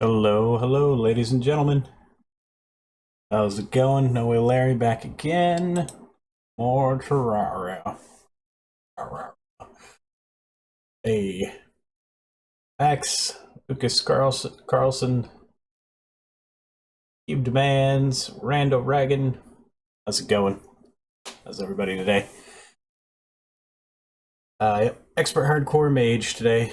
Hello, hello, ladies and gentlemen. How's it going? No Way Larry back again. More Terraria. Hey, Max, Lucas Carlson, Cube Demands, Rando Ragan. How's it going? How's everybody today? Yep, Expert Hardcore Mage today.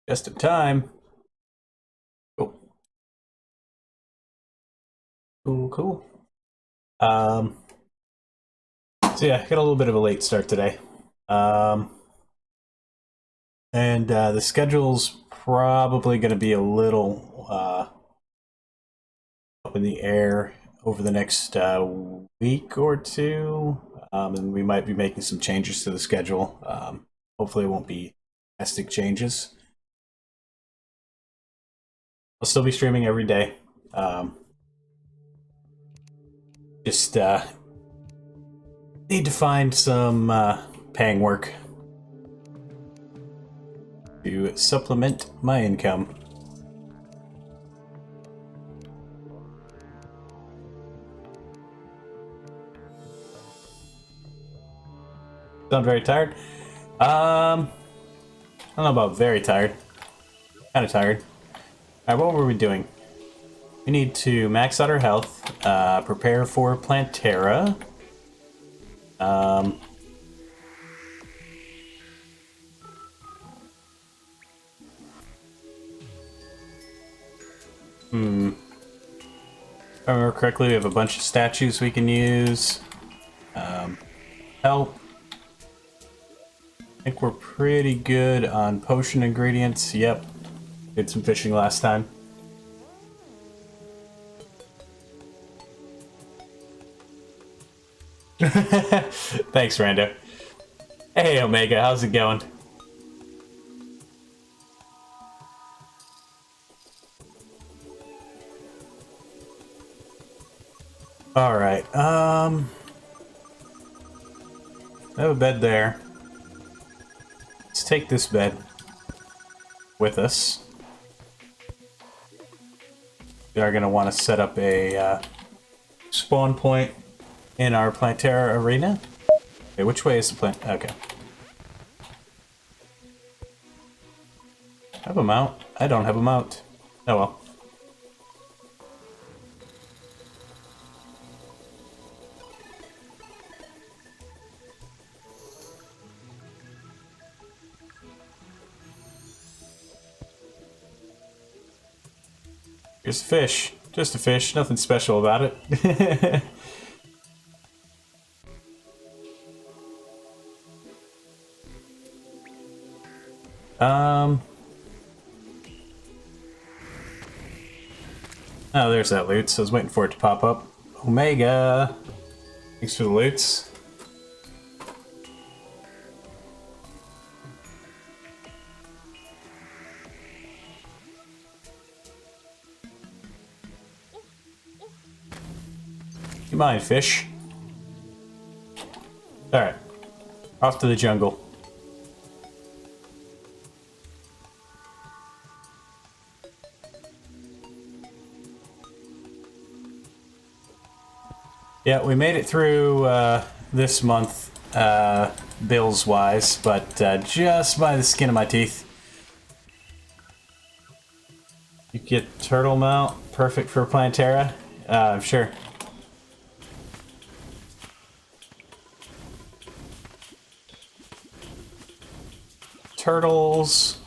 Just in time. Cool. Cool. Um, so yeah, got a little bit of a late start today. And the schedule's probably going to be a little up in the air over the next week or two. And we might be making some changes to the schedule. Hopefully, it won't be drastic changes. I'll still be streaming every day. Just need to find some paying work to supplement my income. Sound very tired? I don't know about very tired. Kind of tired. Alright, what were we doing? We need to max out our health, prepare for Plantera. If I remember correctly, we have a bunch of statues we can use. Help. I think we're pretty good on potion ingredients. Yep. Did some fishing last time. Thanks, Rando. Hey, Omega, how's it going? Alright, I have a bed there. Let's take this bed with us. We are going to want to set up a spawn point in our Plantera arena. Okay, which way is the plant? Okay. I have a mount. I don't have a mount. Oh well. Here's a fish. Just a fish. Nothing special about it. Oh, there's that loot. So I was waiting for it to pop up. Omega. Thanks for the loots. You mind, fish? Alright. Off to the jungle. Yeah, we made it through this month, bills-wise, but just by the skin of my teeth. You get turtle mount, perfect for Plantera. Sure. Turtles.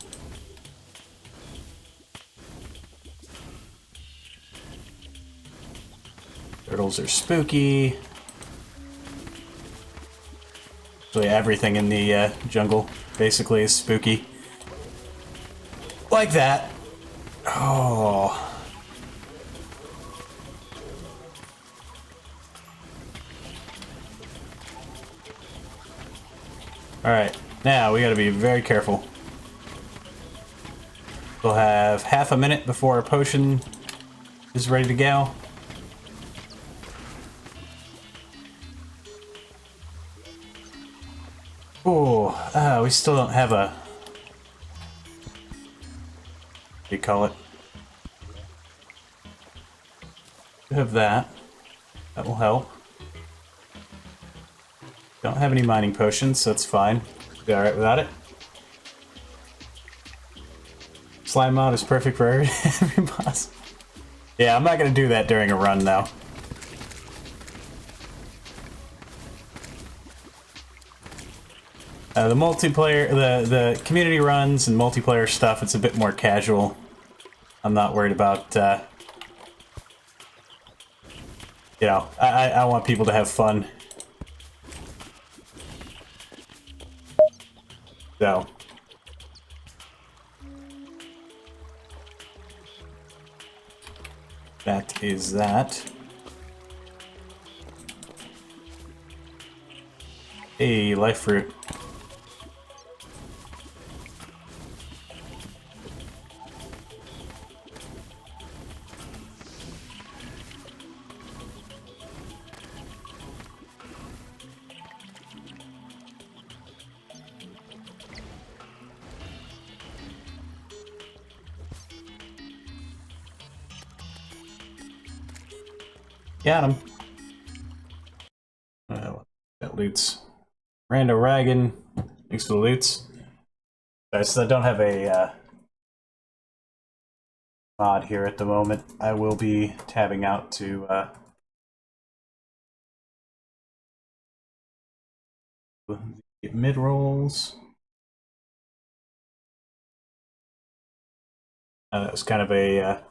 Turtles are spooky. Actually, everything in the jungle basically is spooky. Like that. Oh. Alright, now we gotta be very careful. We'll have half a minute before our potion is ready to go. Oh, we still don't have a you call it. You have that. That will help. Don't have any mining potions, so that's fine. Be alright without it. Slime mod is perfect for every boss. Yeah, I'm not gonna do that during a run, though. The multiplayer, the community runs and multiplayer stuff, it's a bit more casual. I'm not worried about, you know, I want people to have fun. So. That is that. Hey, life fruit. Got him. That loots. Rando Raggin. Thanks for the loots. Guys, I don't have a mod here at the moment. I will be tabbing out to get mid rolls. That was kind of a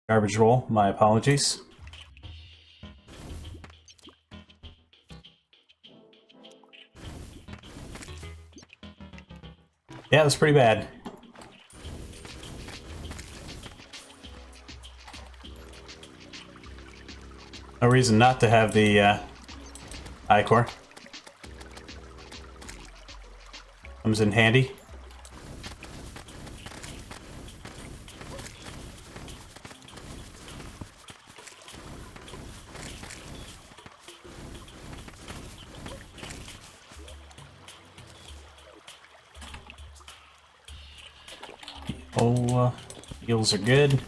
garbage roll. My apologies. Yeah, it was pretty bad. No reason not to have the I-core. Comes in handy. Oh, heals are good.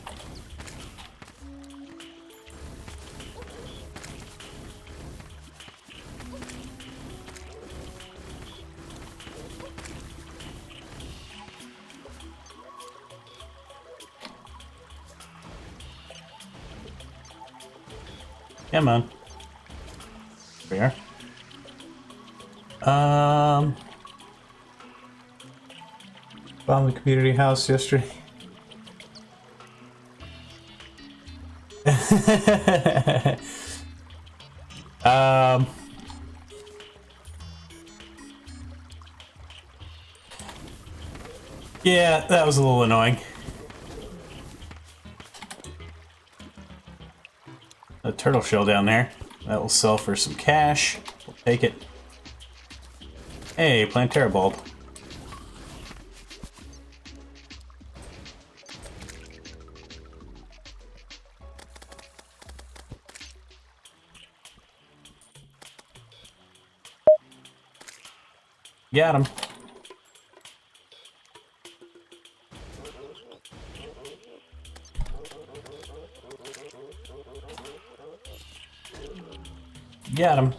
Come on. There we are. Found the community house yesterday. um, yeah, that was a little annoying. A turtle shell down there. That will sell for some cash. We'll take it. Hey, Plantlady bulb. Got him. Got him.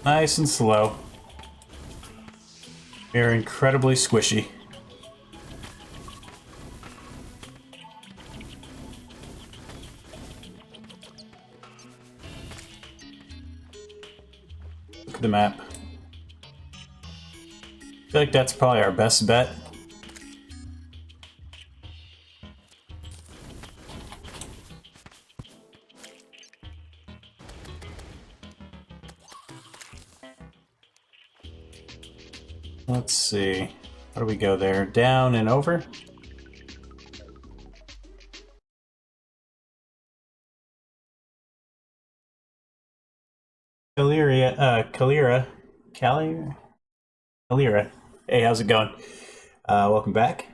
Nice and slow. They're incredibly squishy. Look at the map. I feel like that's probably our best bet. Let's see. How do we go there? Down and over? Calira. Hey, how's it going? Welcome back.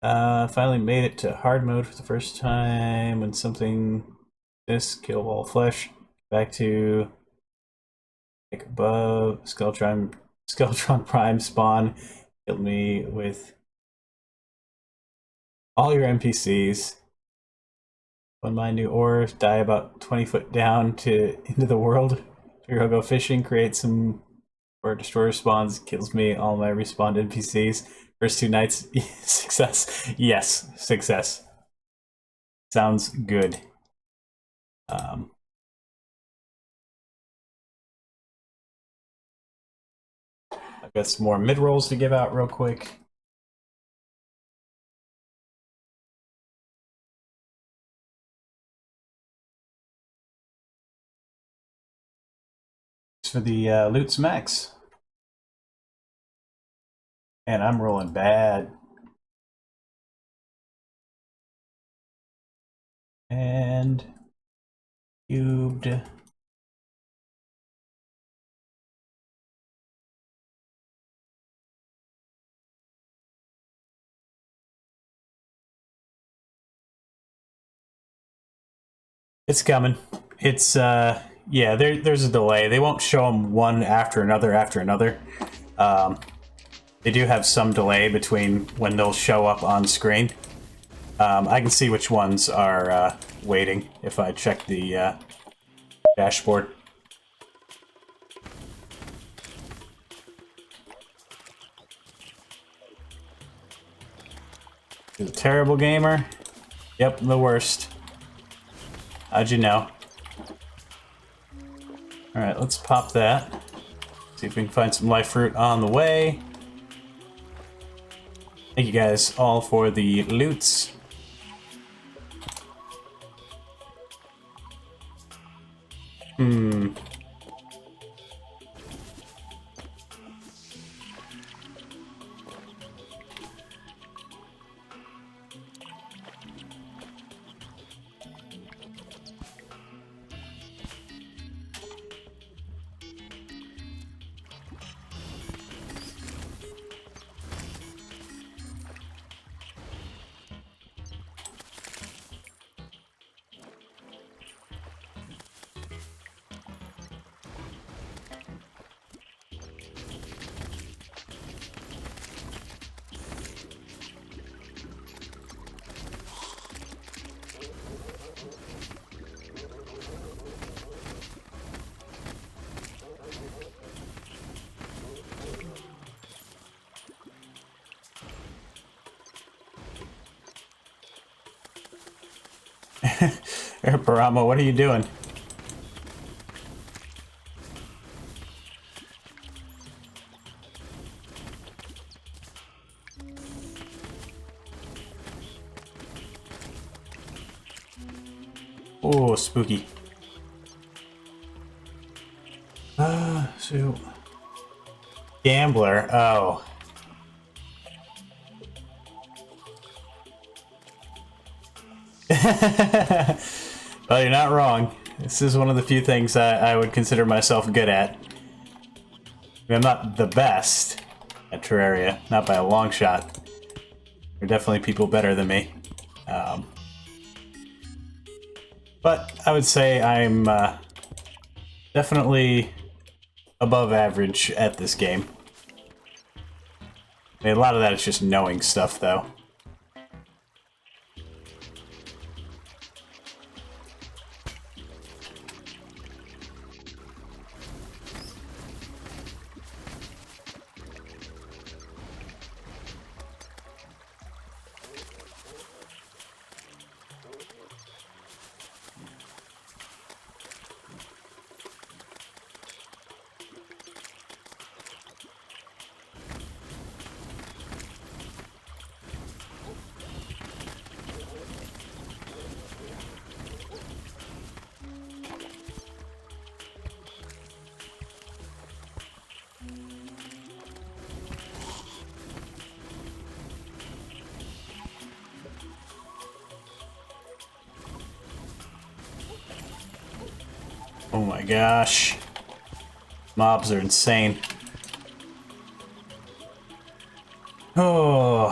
Finally made it to hard mode for the first time when something this kill all flesh. Back to like above Skeletron Prime spawn killed me with all your NPCs. When my new ores die about 20 foot down to into the world. Figure I'll go fishing, create some or destroyer spawns, kills me, all my respawned NPCs. First two nights, success. Yes, success. Sounds good. I've got some more mid rolls to give out real quick. For the Loots Max. And I'm rolling bad. And cubed. It's coming. It's yeah, there's a delay. They won't show them one after another after another. They do have some delay between when they'll show up on screen. I can see which ones are waiting if I check the dashboard. He's a terrible gamer. Yep, the worst. How'd you know? Alright, let's pop that. See if we can find some life fruit on the way. Thank you guys all for the loots. Paramo, what are you doing? Oh, spooky. So... Gambler, oh. Well, you're not wrong. This is one of the few things I would consider myself good at. I mean, I'm not the best at Terraria, not by a long shot. There are definitely people better than me. But I would say I'm definitely above average at this game. I mean, a lot of that is just knowing stuff, though. Oh my gosh. Mobs are insane. Oh.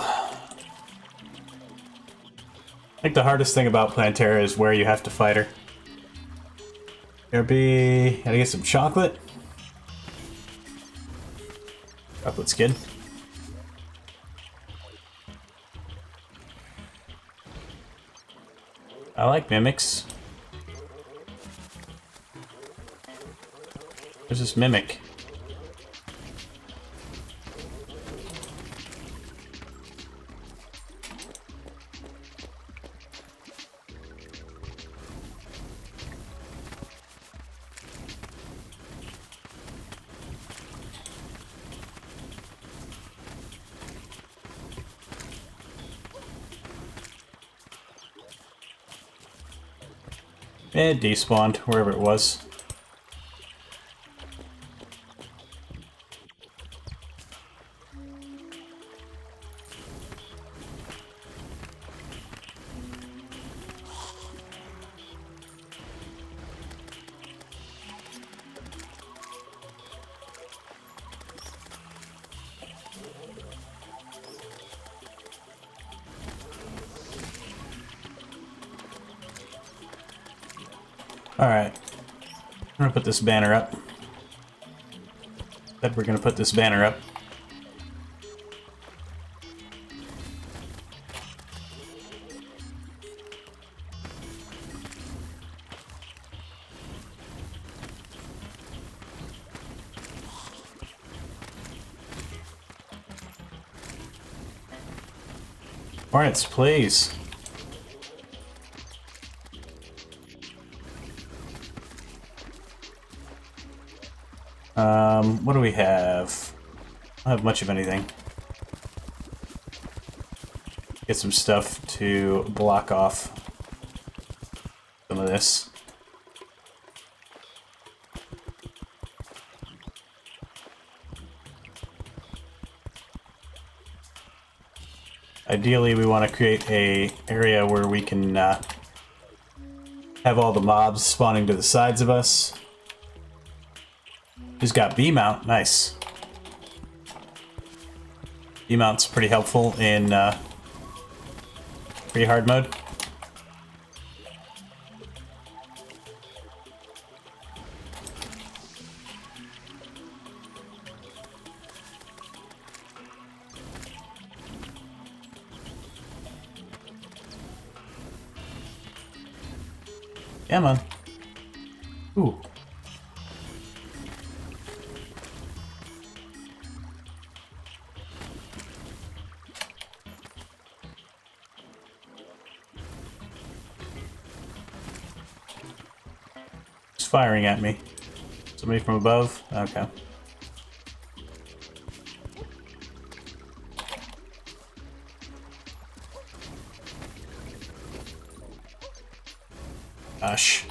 I think the hardest thing about Plantaria is where you have to fight her. Gotta get some chocolate. Chocolate's good. I like mimics. There's this mimic. It despawned, wherever it was. Alright. I'm gonna put this banner up. Said we're gonna put this banner up. Hornets, please. What do we have? I don't have much of anything. Get some stuff to block off some of this. Ideally, we want to create a area where we can have all the mobs spawning to the sides of us. Who's got B-mount? Nice. B-mount's pretty helpful in pretty hard mode. Yeah, man. Ooh. It's firing at me. Somebody from above? Okay. Gosh.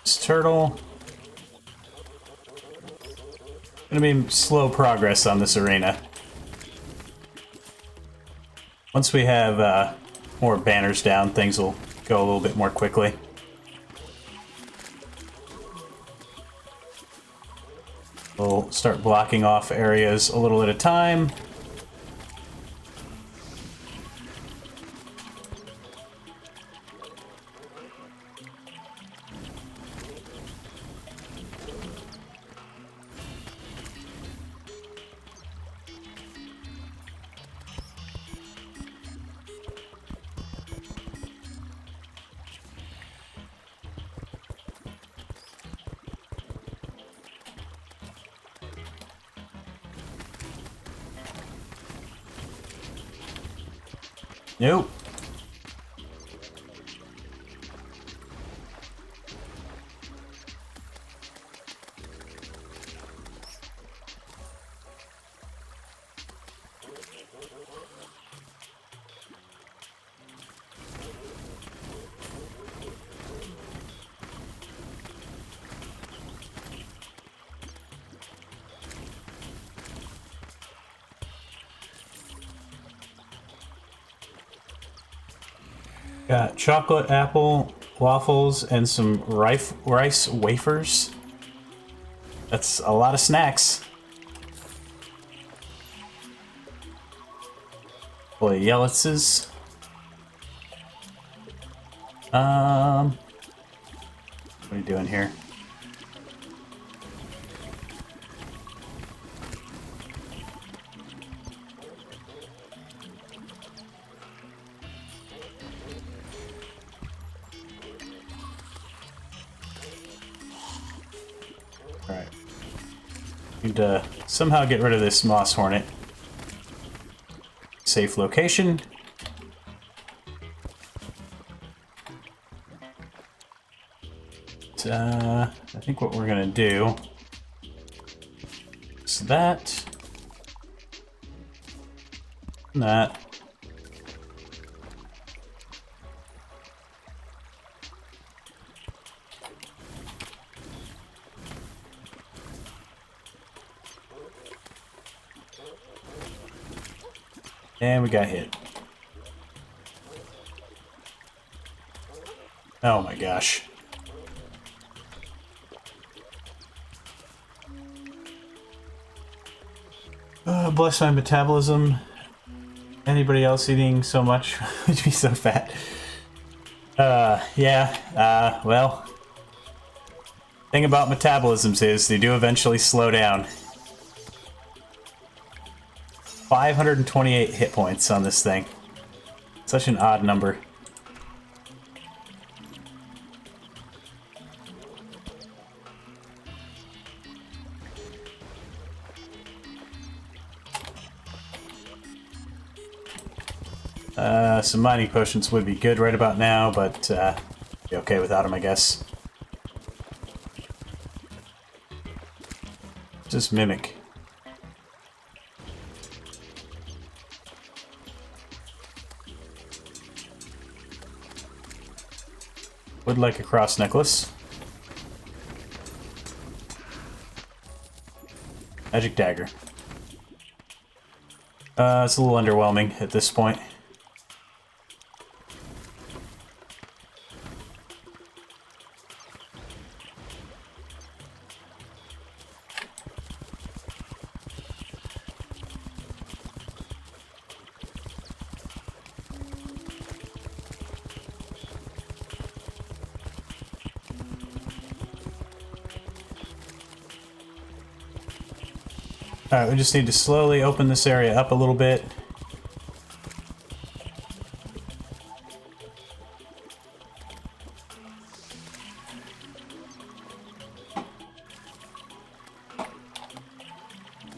This turtle. Gonna be slow progress on this arena. Once we have more banners down, things will go a little bit more quickly. We'll start blocking off areas a little at a time. Nope. Got chocolate, apple, waffles, and some rice wafers. That's a lot of snacks. Boy, Yellitz's. What are you doing here? Alright. Need to somehow get rid of this moss hornet. Safe location. I think what we're gonna do is that and that. And we got hit. Oh my gosh. Bless my metabolism. Anybody else eating so much would be so fat. Yeah, well. Thing about metabolisms is they do eventually slow down. 528 hit points on this thing. Such an odd number. Some mining potions would be good right about now, but be okay without them, I guess. Just mimic. Would like a cross necklace. Magic dagger. It's a little underwhelming at this point. Alright, we just need to slowly open this area up a little bit.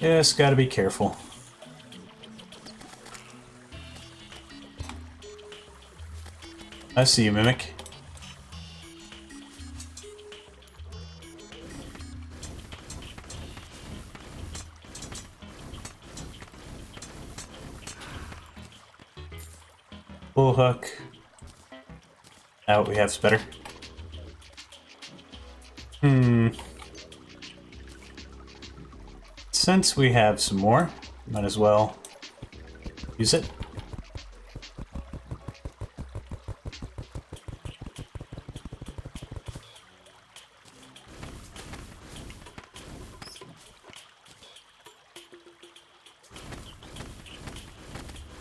Just gotta be careful. I see you, Mimic. Bullhook. Now what we have is better. Since we have some more, might as well use it.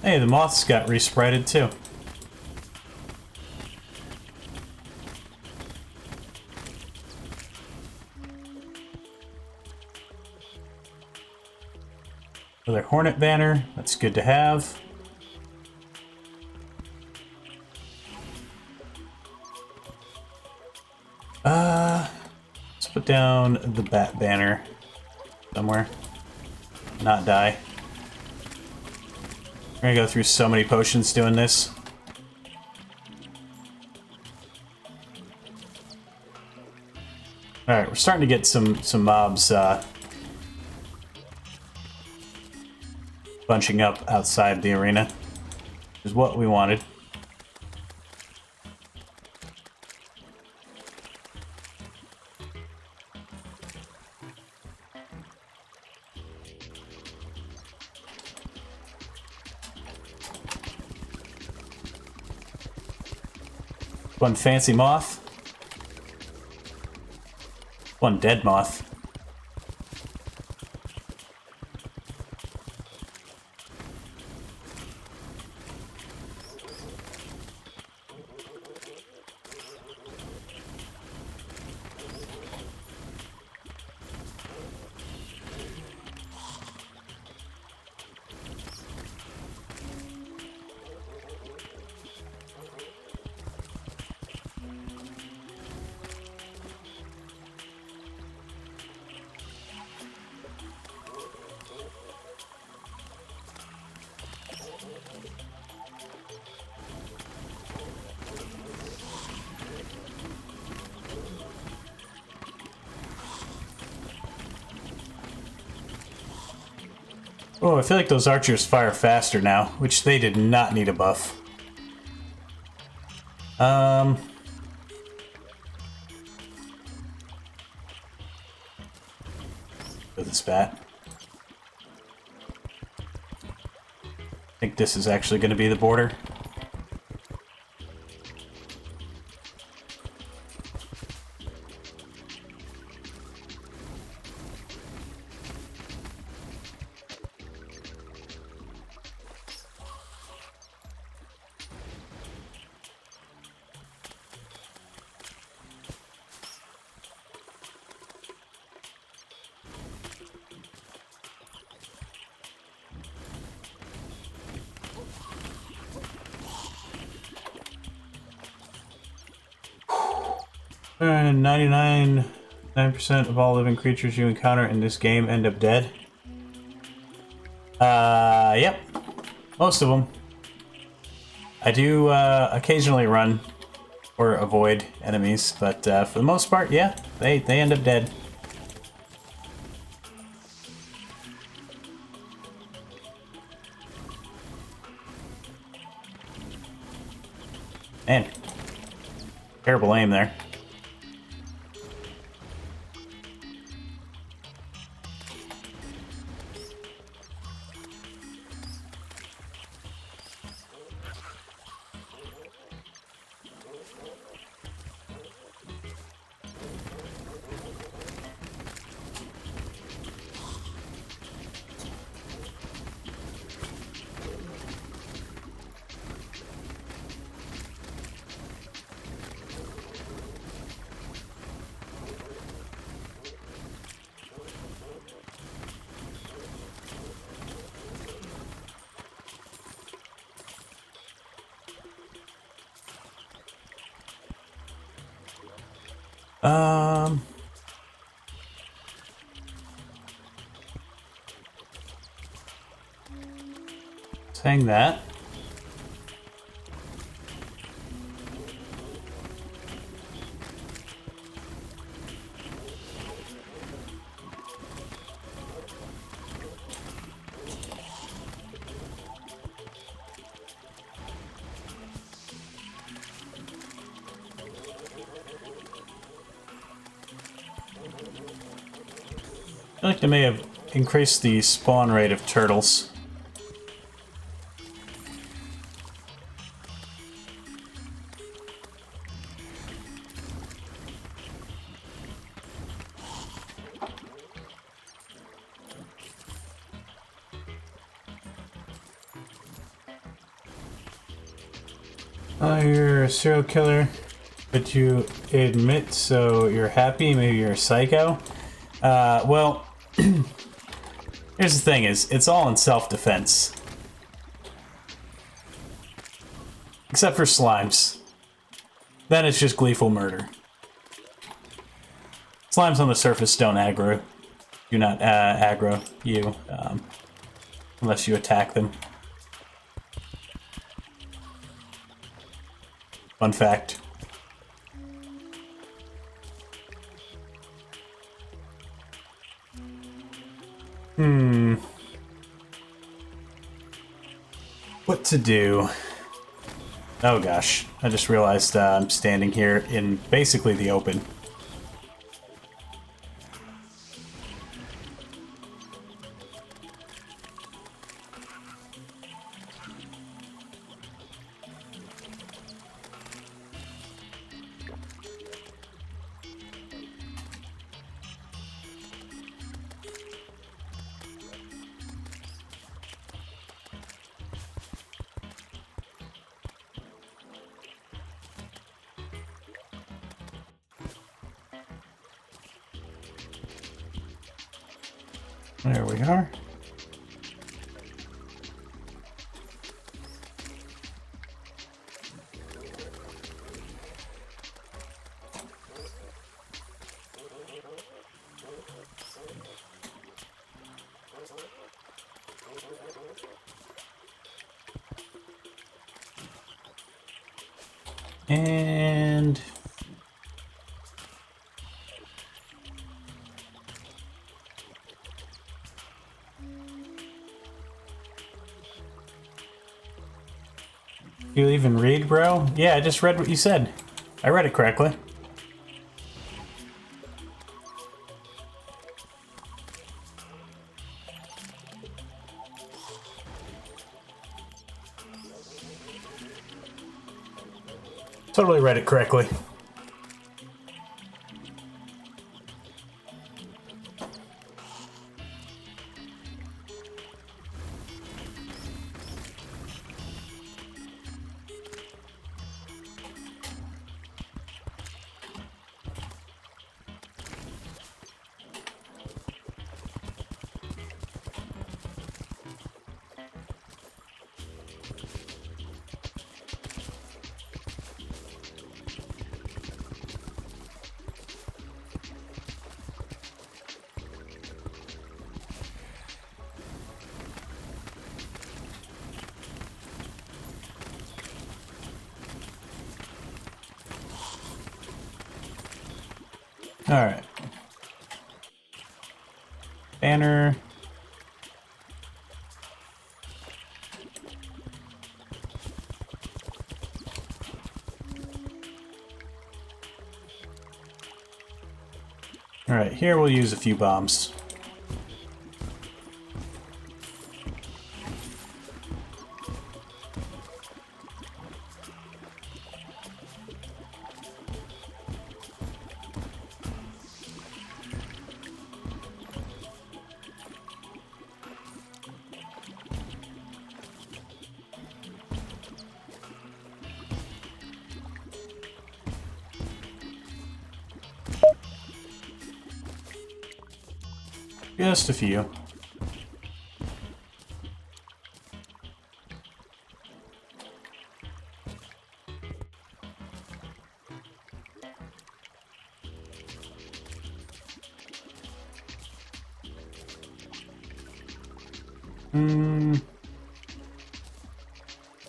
Hey, the moths got resprited too. Another hornet banner, that's good to have. Let's put down the bat banner somewhere. Not die. We're gonna go through so many potions doing this. Alright, we're starting to get some mobs bunching up outside the arena, which is what we wanted. One fancy moth. One dead moth. Oh, I feel like those archers fire faster now, which they did not need a buff. With this bat. I think this is actually going to be the border. And 99% of all living creatures you encounter in this game end up dead. Yep. Most of them. I do occasionally run or avoid enemies, but for the most part, yeah, they end up dead. Man, terrible aim there. Saying that. I feel like they may have increased the spawn rate of turtles. You're a serial killer, but you admit so you're happy? Maybe you're a psycho? Well, here's the thing is, it's all in self-defense. Except for slimes. Then it's just gleeful murder. Slimes on the surface don't aggro. Do not aggro you, unless you attack them. Fun fact. What to do? Oh gosh, I just realized I'm standing here in basically the open. There we are. And you even read, bro? Yeah, I just read what you said. I read it correctly. Totally read it correctly. Alright. Banner. Alright, here we'll use a few bombs. Just a few.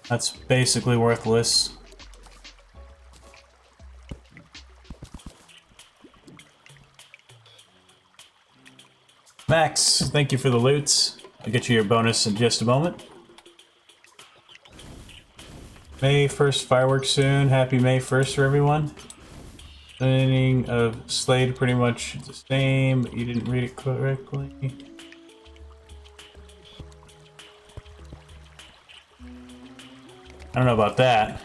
That's basically worthless. Max, thank you for the loots. I'll get you your bonus in just a moment. May 1st fireworks soon. Happy May 1st for everyone. The meaning of Slade pretty much the same. You didn't read it correctly. I don't know about that.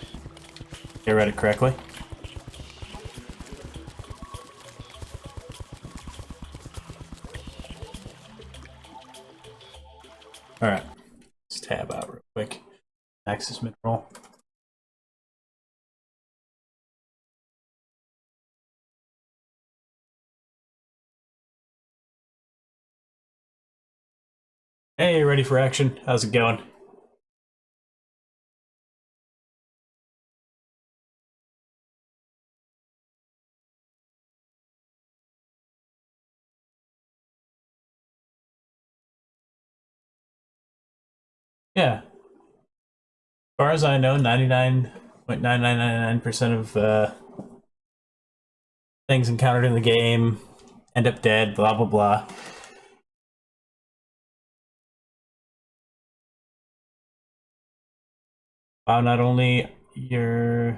I read it correctly. Alright. Let's tab out real quick. Access mid-roll. Hey, ready for action? How's it going? Yeah. As far as I know, 99.9999% of things encountered in the game end up dead, blah blah blah. Wow, not only you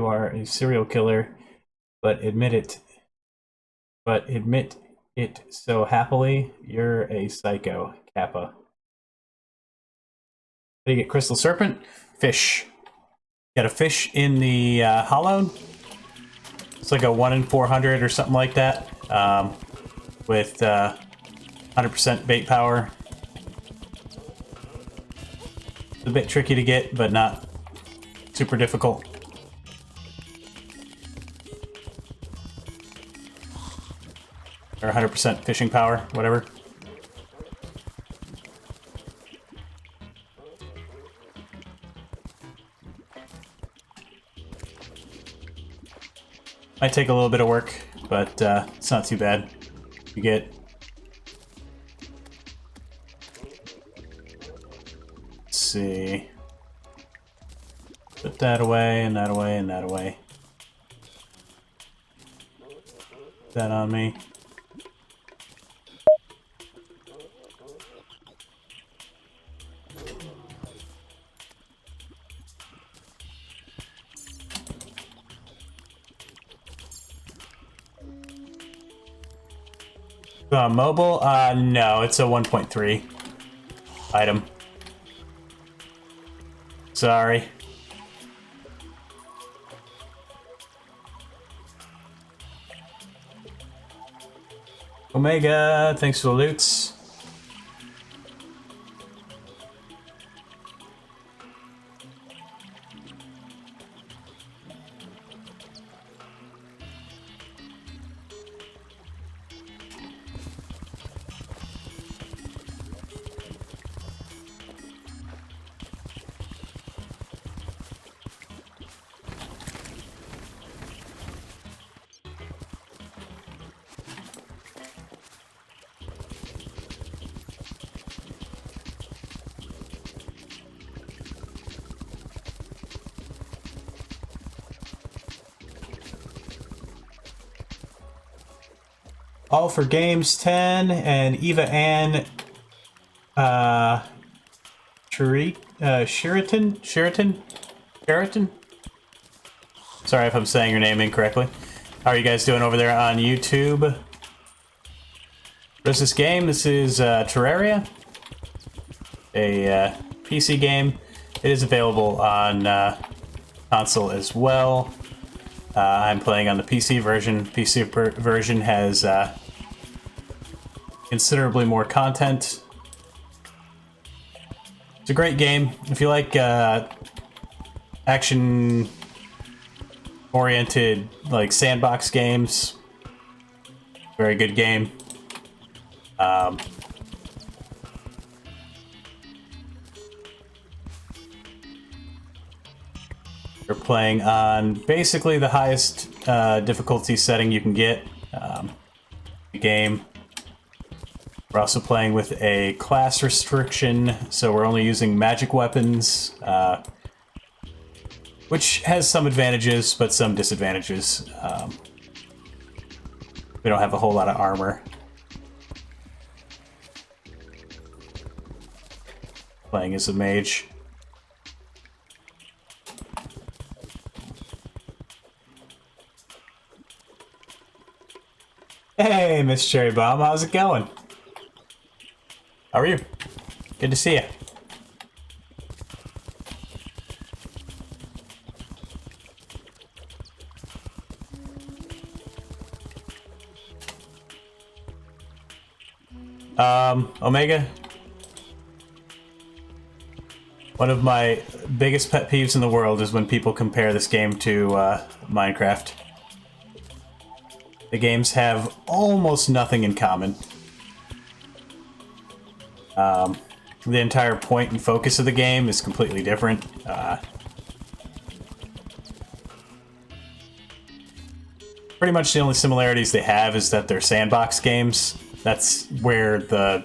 are a serial killer, but admit it so happily, you're a psycho, Kappa. How do you get Crystal Serpent? Fish. Got a fish in the hollow. It's like a 1 in 400 or something like that, with 100% bait power. It's a bit tricky to get, but not super difficult. Or 100% fishing power, whatever. Might take a little bit of work, but it's not too bad. You get... Let's see... Put that away, and that away, and that away. Put that on me. Mobile? No, it's a 1.3 item. Sorry. Omega, thanks for the loots. All for Games 10 and Eva Ann Sheraton? Sorry if I'm saying your name incorrectly. How are you guys doing over there on YouTube? What is this game? This is Terraria, a PC game. It is available on console as well. I'm playing on the PC version. PC version has considerably more content. It's a great game. If you like action-oriented, like sandbox games, very good game. We're playing on basically the highest difficulty setting you can get. The game. We're also playing with a class restriction, so we're only using magic weapons, which has some advantages, but some disadvantages. We don't have a whole lot of armor. Playing as a mage. Hey, Miss Cherry Bomb, how's it going? How are you? Good to see you. Omega. One of my biggest pet peeves in the world is when people compare this game to Minecraft. The games have almost nothing in common. The entire point and focus of the game is completely different. Pretty much the only similarities they have is that they're sandbox games. That's where the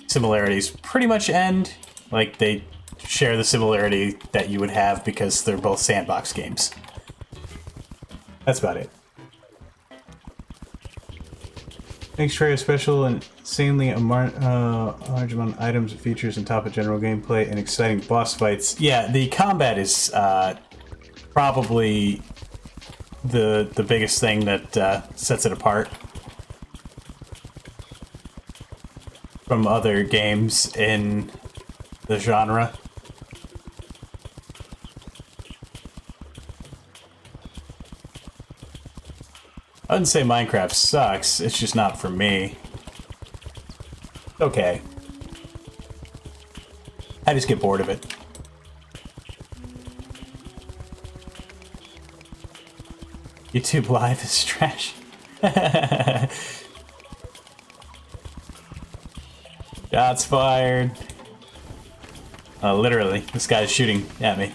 similarities pretty much end. Like, they share the similarity that you would have because they're both sandbox games. That's about it. Makes Terraria special and insanely large amount of items and features on top of general gameplay and exciting boss fights. Yeah, the combat is probably the biggest thing that sets it apart from other games in the genre. I wouldn't say Minecraft sucks, it's just not for me. Okay. I just get bored of it. YouTube Live is trash. Shots fired. Literally, this guy's shooting at me.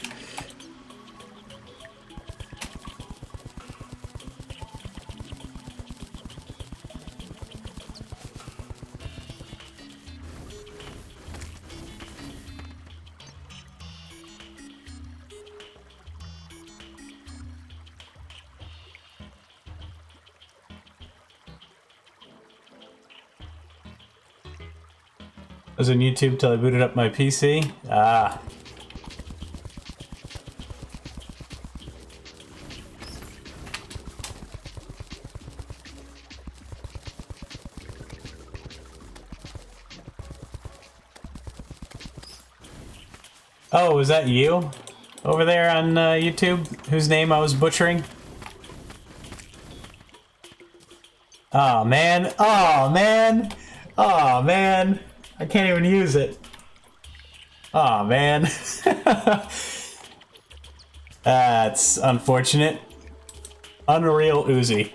I was on YouTube till I booted up my PC. Ah. Oh, was that you? Over there on YouTube? Whose name I was butchering? Oh man. Oh man. Oh man. I can't even use it. Oh man. That's unfortunate. Unreal Uzi.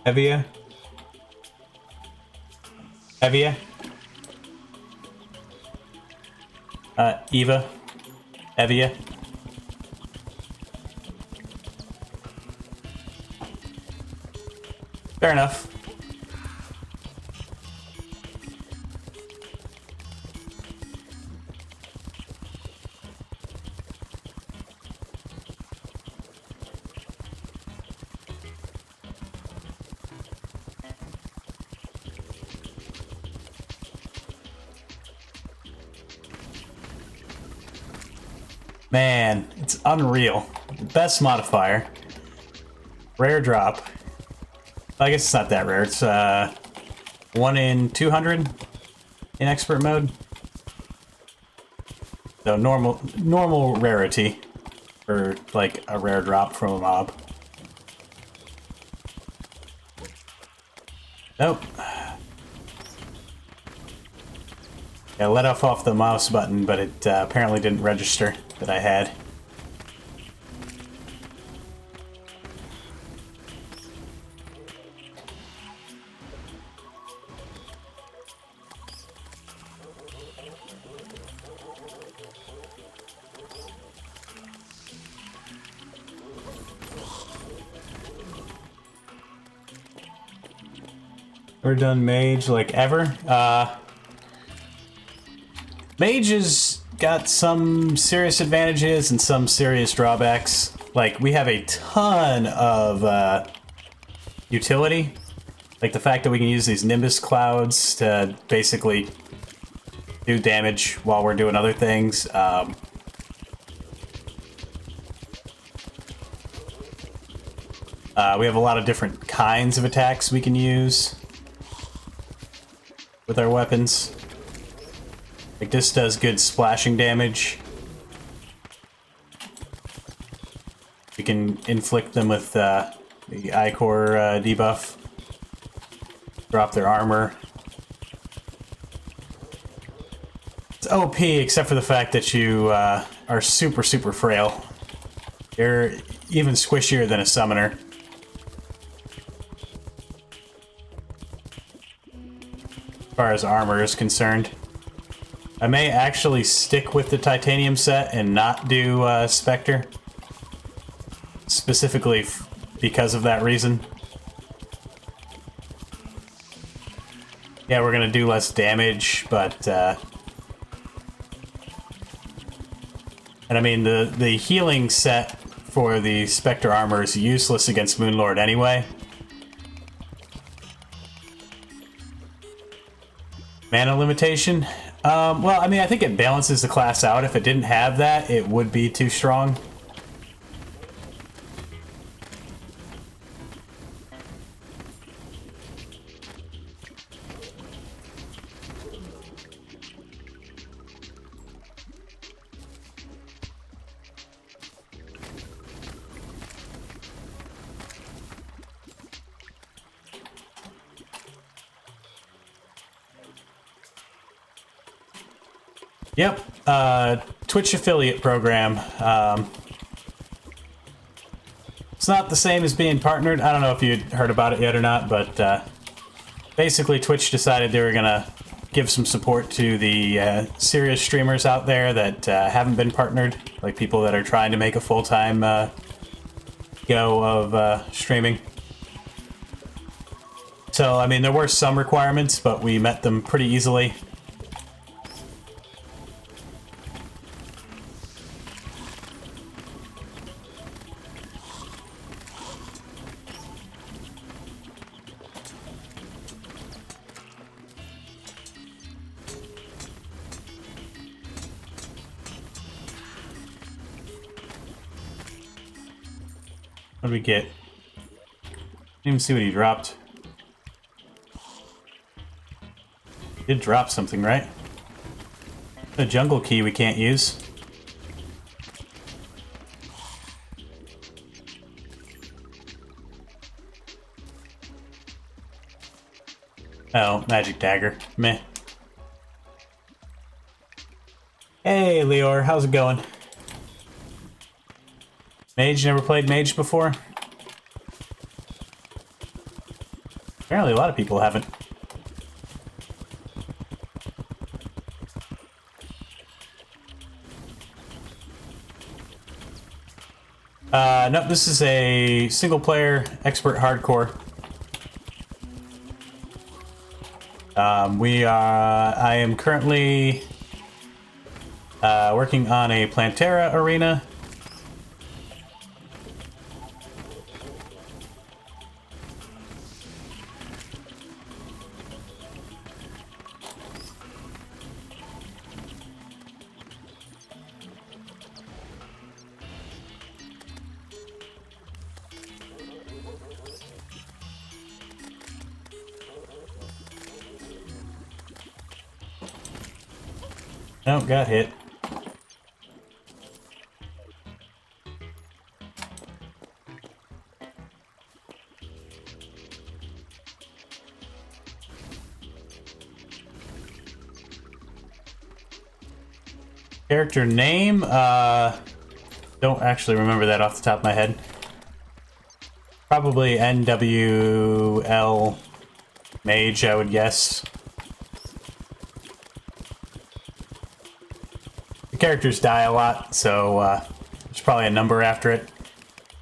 Evia? Evia? Eva? Evia? Fair enough. Man, it's unreal. The best modifier. Rare drop. I guess it's not that rare. It's 1 in 200 in expert mode. So normal rarity for like a rare drop from a mob. Nope. Yeah, I let off the mouse button, but it apparently didn't register that I had. We're done Mage like ever. Mage has got some serious advantages and some serious drawbacks. Like, we have a ton of utility. Like the fact that we can use these Nimbus clouds to basically do damage while we're doing other things. We have a lot of different kinds of attacks we can use with our weapons. Like, this does good splashing damage. We can inflict them with the Ichor debuff. Drop their armor. It's OP, except for the fact that you are super frail. You're even squishier than a summoner. As far as armor is concerned. I may actually stick with the titanium set and not do Spectre. Specifically because of that reason. Yeah, we're gonna do less damage, but and I mean the healing set for the Spectre armor is useless against Moonlord anyway. Mana limitation? Well, I mean, I think it balances the class out. If it didn't have that, it would be too strong. Yep, Twitch affiliate program. It's not the same as being partnered. I don't know if you heard about it yet or not, but basically Twitch decided they were gonna give some support to the serious streamers out there that haven't been partnered, like people that are trying to make a full-time go of streaming. So, I mean, there were some requirements, but we met them pretty easily. What did we get? Didn't even see what he dropped. Did drop something, right? A jungle key we can't use. Oh, magic dagger. Meh. Hey, Leor, how's it going? Mage, never played Mage before? Apparently a lot of people haven't. Nope, this is a single-player expert hardcore. I am currently working on a Plantlady arena. Oh, got hit. Character name? Don't actually remember that off the top of my head. Probably NWL Mage, I would guess. The characters die a lot, so there's probably a number after it.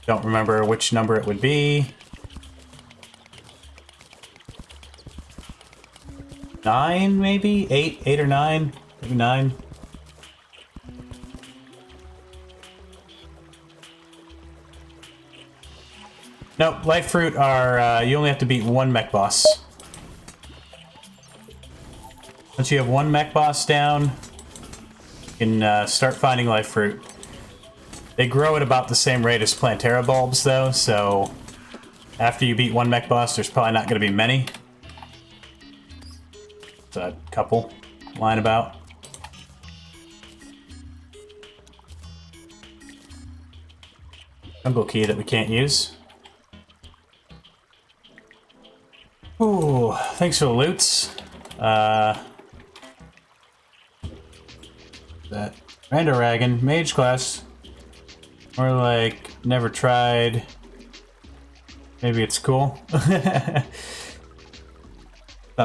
Don't remember which number it would be. 9, maybe? 8 or 9? Maybe 9. Nope, life fruit are, you only have to beat one mech boss. Once you have one mech boss down, you can start finding life fruit. They grow at about the same rate as Plantlady bulbs, though, so after you beat one mech boss, there's probably not going to be many. It's a couple lying about. Jungle key that we can't use. Ooh, thanks for the loots. That Randoragon, mage class. More like never tried. Maybe it's cool. Not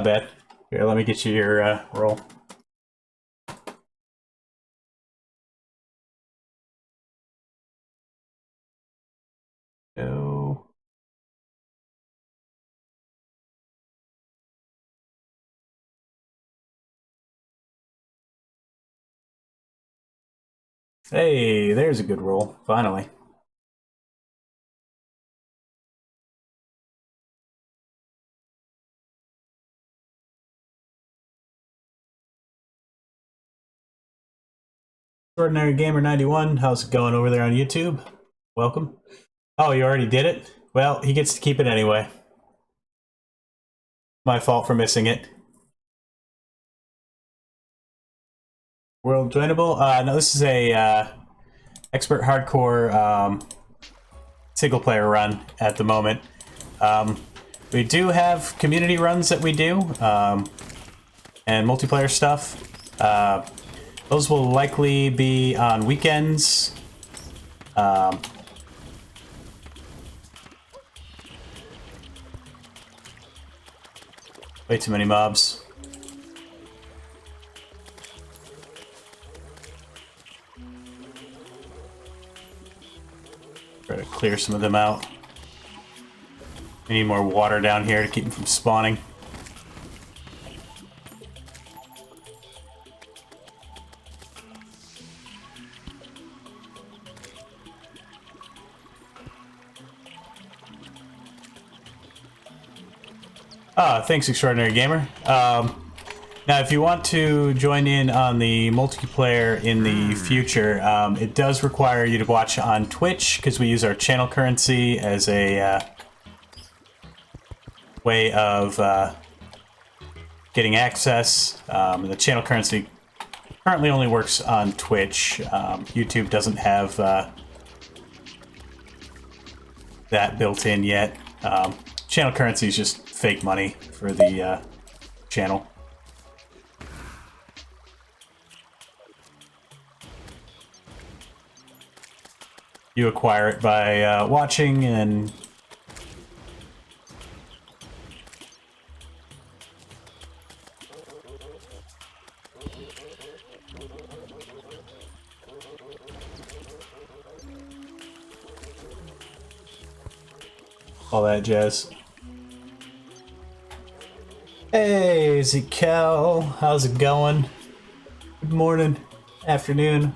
bad. Here, let me get you your roll. Go. Hey, there's a good roll, finally. Extraordinary Gamer 91, how's it going over there on YouTube? Welcome. Oh, you already did it? Well, he gets to keep it anyway. My fault for missing it. World joinable? No, this is a expert hardcore single player run at the moment. We do have community runs that we do, and multiplayer stuff. Those will likely be on weekends. Way too many mobs. Try to clear some of them out. We need more water down here to keep them from spawning. Thanks, Extraordinary Gamer. Now, if you want to join in on the multiplayer in the future, it does require you to watch on Twitch, because we use our channel currency as a way of getting access. The channel currency currently only works on Twitch. YouTube doesn't have that built in yet. Channel currency is just fake money for the channel. You acquire it by watching and all that jazz. Hey, Ezekiel, how's it going? Good morning, afternoon.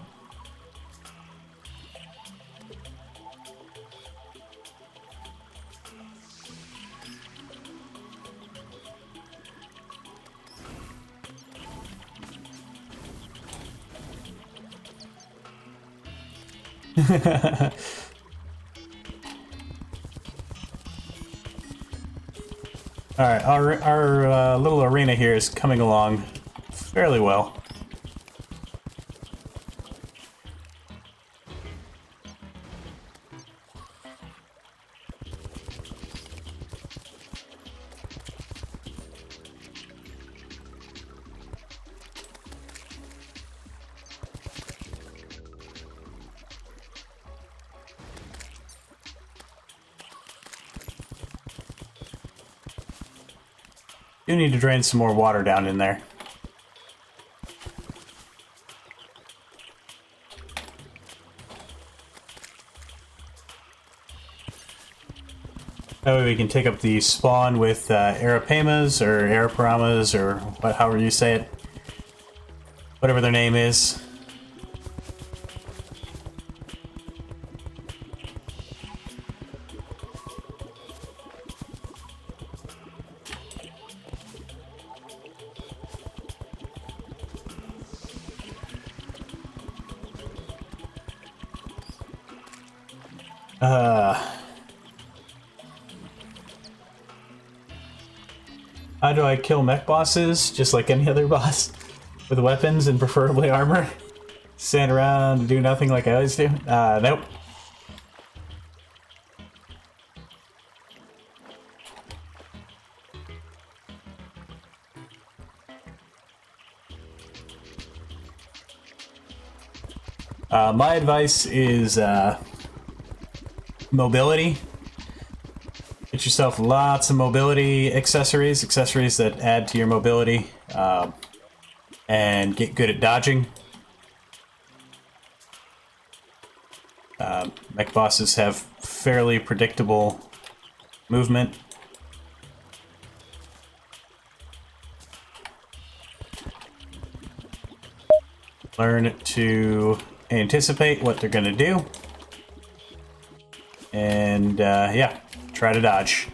Alright, our little arena here is coming along fairly well. Do need to drain some more water down in there. That way we can take up the spawn with Arapamas or Araparamas or however you say it. Whatever their name is. How do I kill mech bosses? Just like any other boss. With weapons and preferably armor. Stand around and do nothing like I always do? Nope. My advice is mobility. Get yourself lots of mobility accessories that add to your mobility, and get good at dodging. Mech bosses have fairly predictable movement. Learn to anticipate what they're gonna do. And yeah, try to dodge.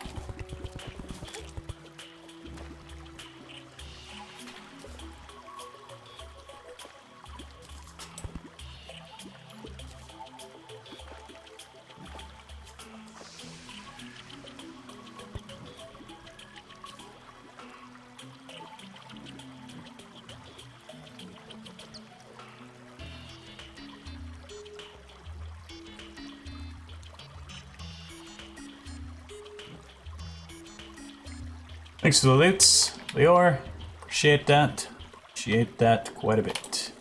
Thanks for the loots, Leor. Appreciate that. Appreciate that quite a bit.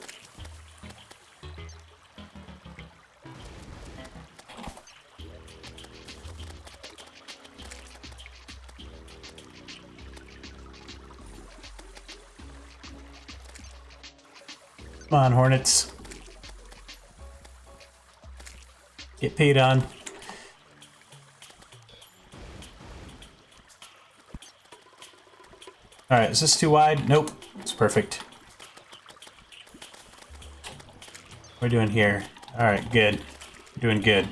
Come on, Hornets. Get peed on. Alright, is this too wide? Nope. It's perfect. What are we doing here? Alright, good. We're doing good.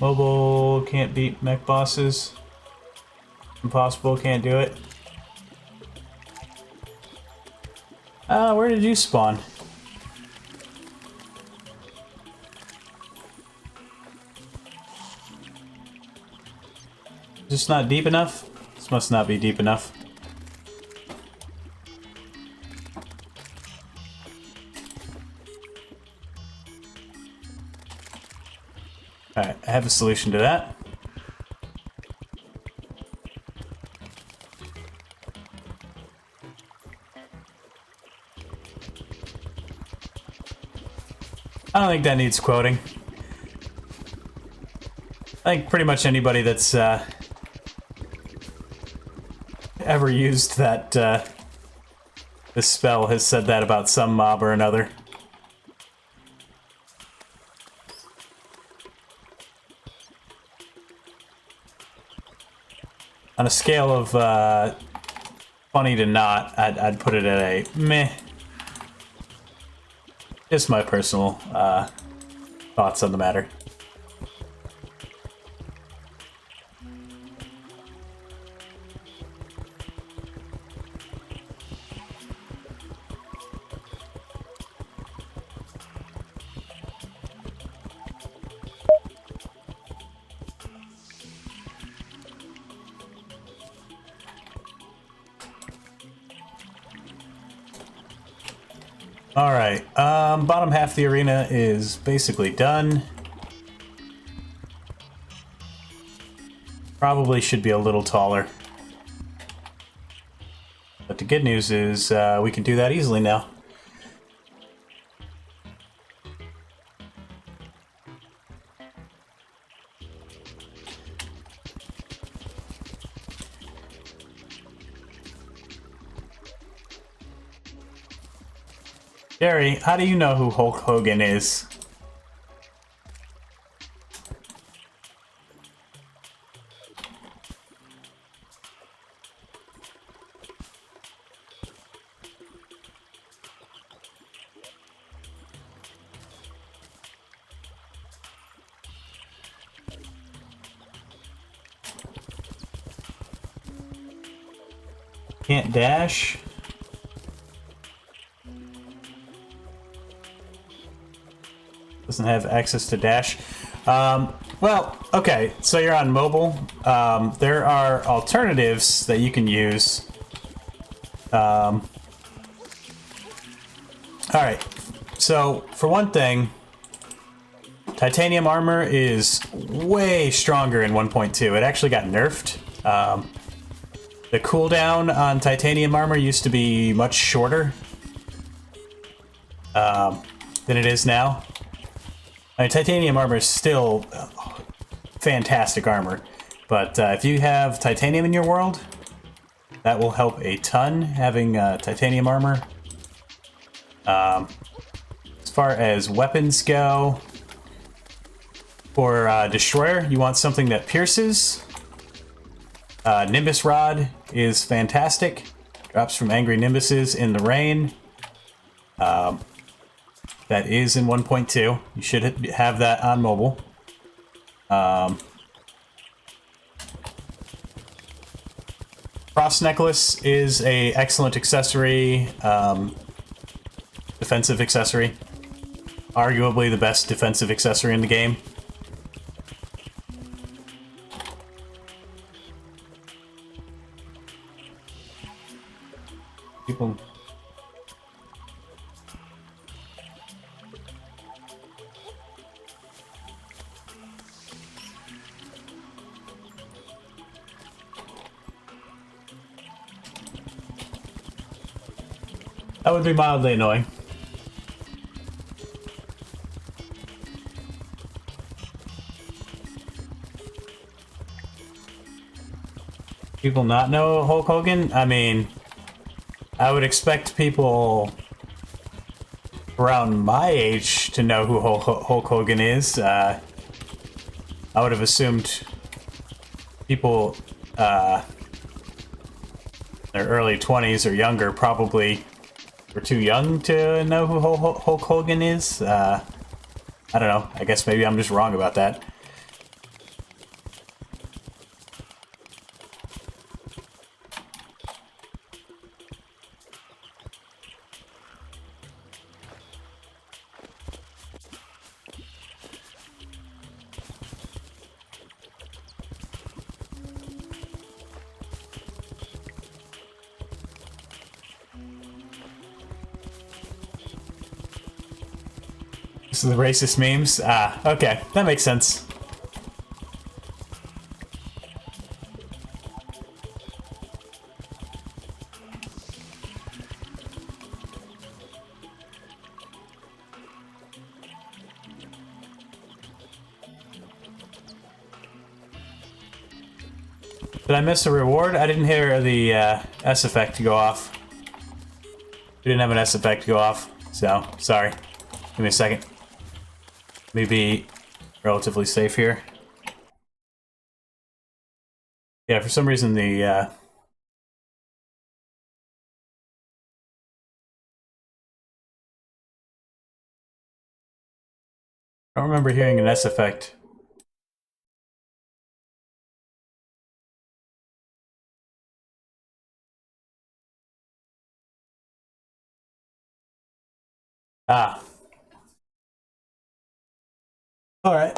Mobile can't beat mech bosses. Impossible, can't do it. Where did you spawn? Is this not deep enough? This must not be deep enough. Alright, I have a solution to that. I don't think that needs quoting. I think pretty much anybody that's ever used that this spell has said that about some mob or another. On a scale of funny to not, I'd put it at a meh. Just my personal thoughts on the matter. Alright, bottom half of the arena is basically done. Probably should be a little taller. But the good news is we can do that easily now. Gary, how do you know who Hulk Hogan is? Can't dash? Doesn't have access to dash. Well, okay, so you're on mobile. There are alternatives that you can use. Alright, so for one thing, titanium armor is way stronger in 1.2. It actually got nerfed. The cooldown on titanium armor used to be much shorter than it is now. I mean, titanium armor is still fantastic armor, but if you have titanium in your world, that will help a ton, having titanium armor. As far as weapons go, for Destroyer, you want something that pierces. Nimbus Rod is fantastic. Drops from angry nimbuses in the rain. That is in 1.2. You should have that on mobile. Frost Necklace is a excellent accessory, defensive accessory. Arguably the best defensive accessory in the game. People... That would be mildly annoying. People not know Hulk Hogan? I mean, I would expect people around my age to know who Hulk Hogan is. I would have assumed people in their early 20s or younger probably were too young to know who Hulk Hogan is. I don't know. I guess maybe I'm just wrong about that. This is the racist memes? Ah, okay. That makes sense. Did I miss a reward? I didn't hear the S effect go off. We didn't have an S effect go off, so sorry. Give me a second. Let me be relatively safe here. Yeah, for some reason the I don't remember hearing an S effect. Ah. Alright,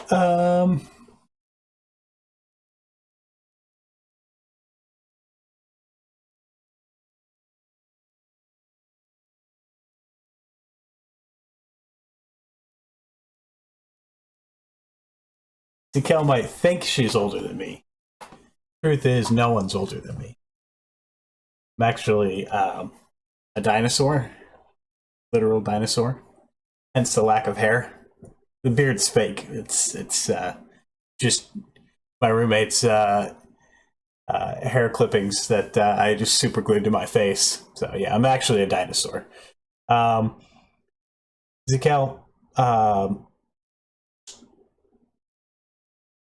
Dekel might think she's older than me. Truth is, no one's older than me. I'm actually a dinosaur. Literal dinosaur. Hence the lack of hair. The beard's fake. It's just my roommate's hair clippings that I just super glued to my face. So yeah, I'm actually a dinosaur. Dekel,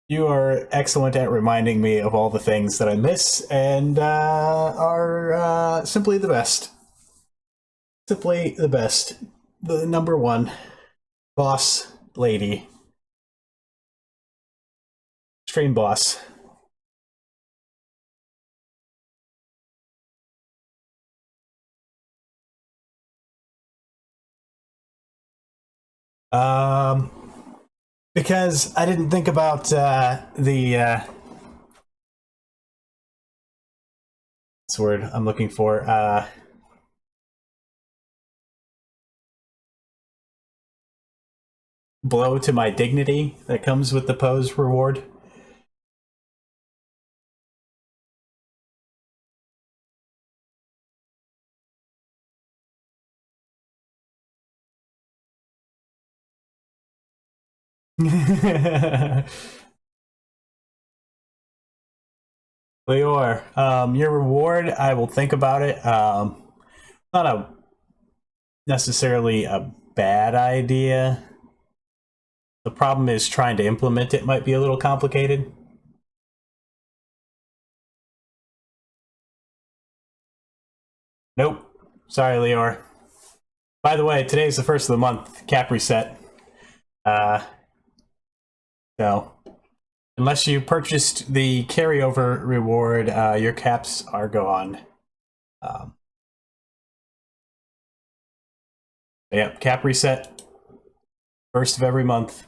you are excellent at reminding me of all the things that I miss and are simply the best. Simply the best. The number one boss lady. Stream boss. Because I didn't think about the what's the word I'm looking for? Blow to my dignity that comes with the pose reward. Leor, your reward, I will think about it. Not a necessarily a bad idea. The problem is trying to implement it might be a little complicated. Nope. Sorry, Leor. By the way, today's the first of the month, cap reset. So, unless you purchased the carryover reward, your caps are gone. Yep, cap reset, first of every month.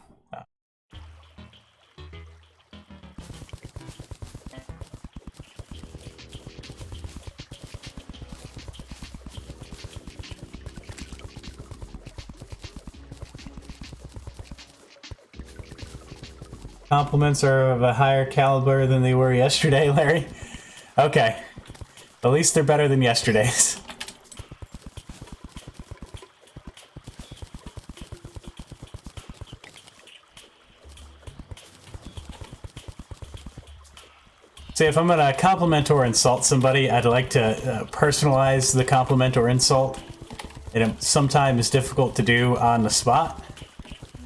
Compliments are of a higher caliber than they were yesterday, Larry. Okay. At least they're better than yesterday's. say if I'm gonna compliment or insult somebody, I'd like to personalize the compliment or insult. It sometimes is difficult to do on the spot.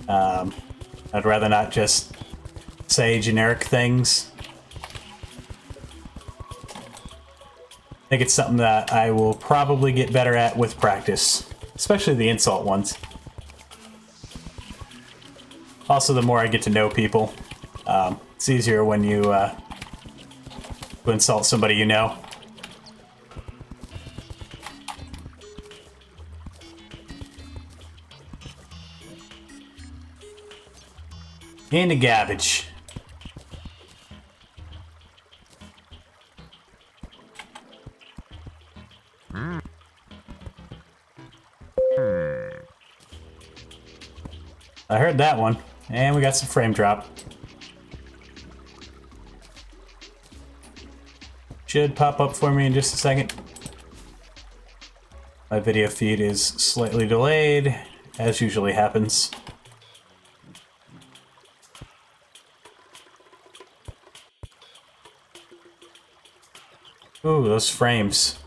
I'd rather not just say generic things. I think it's something that I will probably get better at with practice, especially the insult ones. Also, the more I get to know people, it's easier when you insult somebody you know. Into garbage. I heard that one, and we got some frame drop. Should pop up for me in just a second. My video feed is slightly delayed, as usually happens. Ooh, those frames.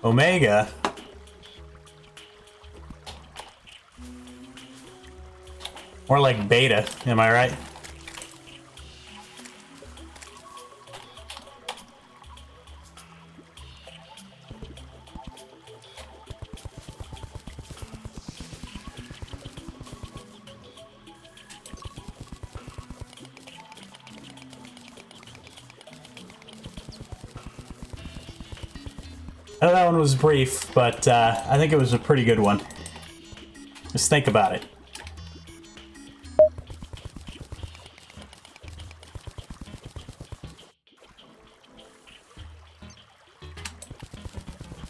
Omega. More like beta, am I right? I know that one was brief, but I think it was a pretty good one. Just think about it.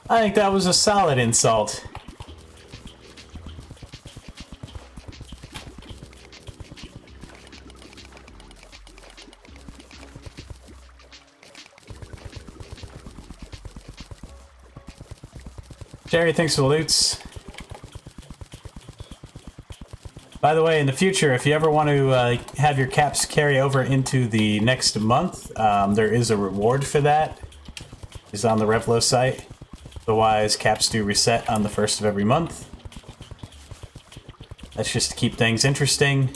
I think that was a solid insult. Jerry, thanks for the loots. By the way, in the future, if you ever want to have your caps carry over into the next month, there is a reward for that. It's on the Revlo site. Otherwise, caps do reset on the 1st of every month. That's just to keep things interesting.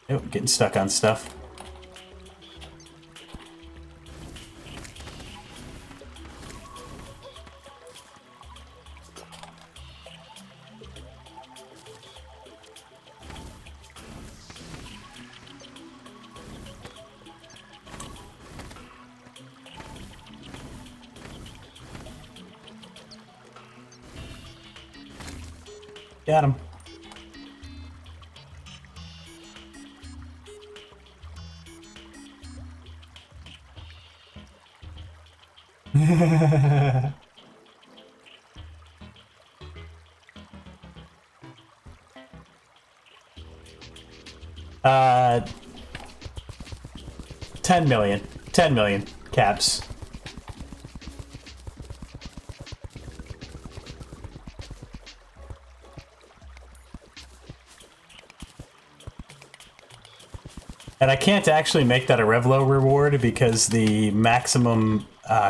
Oh, getting stuck on stuff. Got him. uh, 10 million. 10 million caps. And I can't actually make that a Revlo reward because the maximum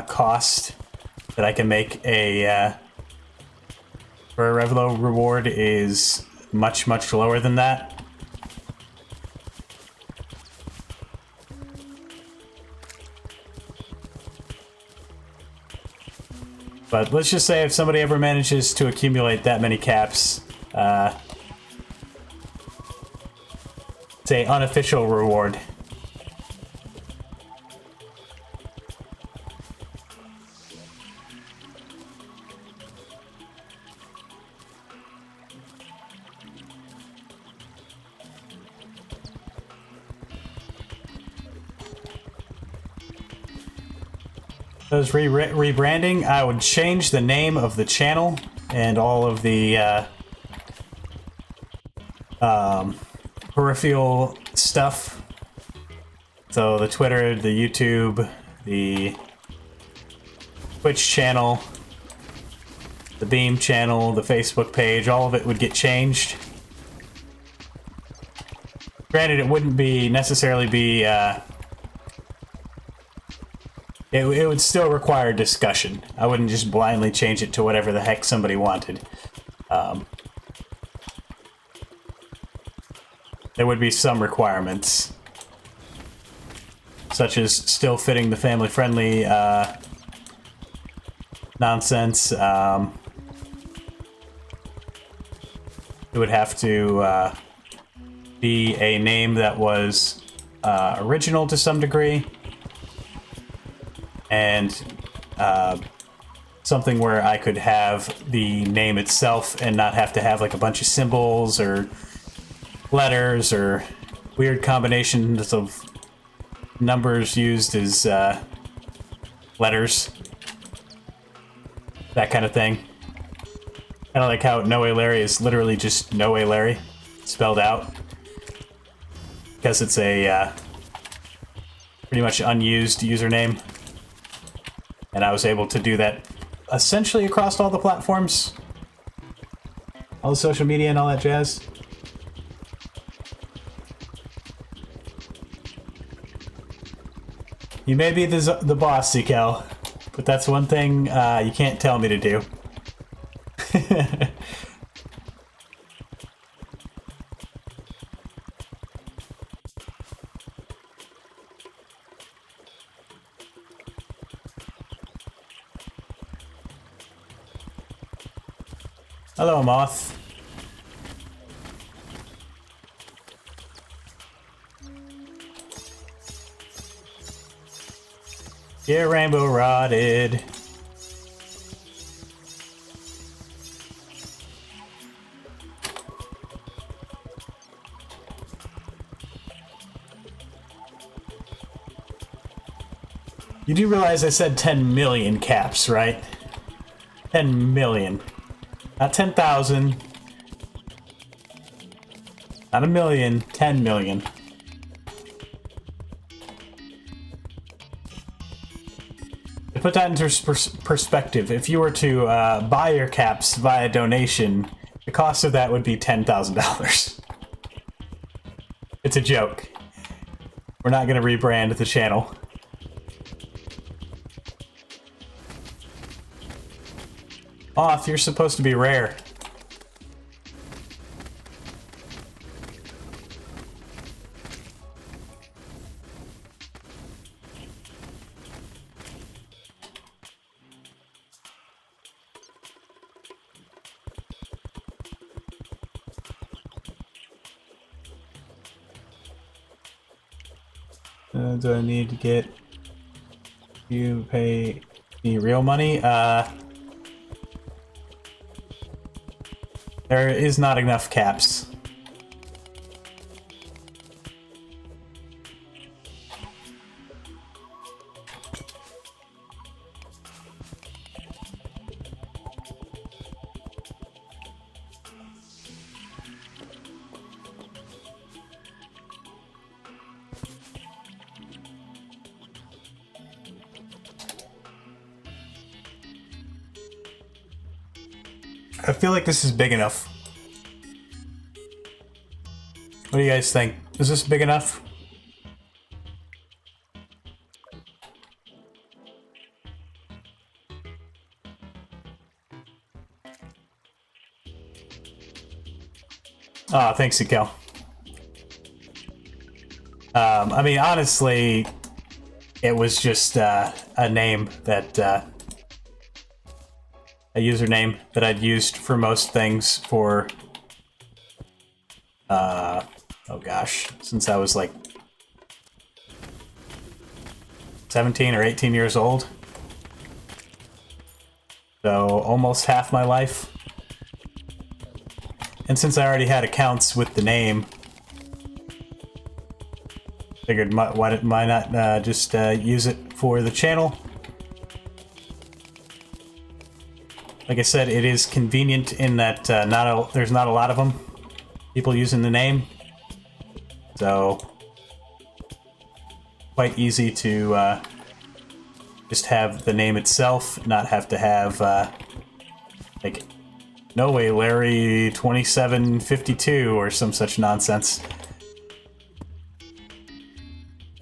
cost that I can make a for a Revlo reward is much, much lower than that. But let's just say if somebody ever manages to accumulate that many caps, it's an unofficial reward. Those rebranding, I would change the name of the channel and all of the peripheral stuff. So the Twitter, the YouTube, the Twitch channel, the Beam channel, the Facebook page, all of it would get changed. Granted, it wouldn't be necessarily be, it would still require discussion. I wouldn't just blindly change it to whatever the heck somebody wanted. There would be some requirements, such as still fitting the family-friendly, nonsense. It would have to be a name that was original to some degree, and something where I could have the name itself and not have to have like a bunch of symbols or letters or weird combinations of numbers used as letters. That kind of thing. Kind of like how No Way Larry is literally just No Way Larry, spelled out. Because it's a pretty much unused username. And I was able to do that essentially across all the platforms. All the social media and all that jazz. You may be the boss, Zekel, but that's one thing you can't tell me to do. Hello, Moth. Yeah, rainbow rotted. You do realize I said 10 million caps, right? 10 million. Not 10,000. Not a million, 10 million. To put that into perspective, if you were to buy your caps via donation, the cost of that would be $10,000. It's a joke. We're not going to rebrand the channel. Off, you're supposed to be rare. Do I need to get you pay the real money? There is not enough caps. I feel like this is big enough. What do you guys think? Is this big enough? Oh, thanks, Zekel. I mean, honestly, it was just a name that a username that I'd used for most things for, oh gosh, since I was like 17 or 18 years old. So almost half my life. And since I already had accounts with the name, figured why not just use it for the channel. Like I said, it is convenient in that there's not a lot of them, people using the name. So, quite easy to just have the name itself, not have to have Like, no way, Larry 2752 or some such nonsense.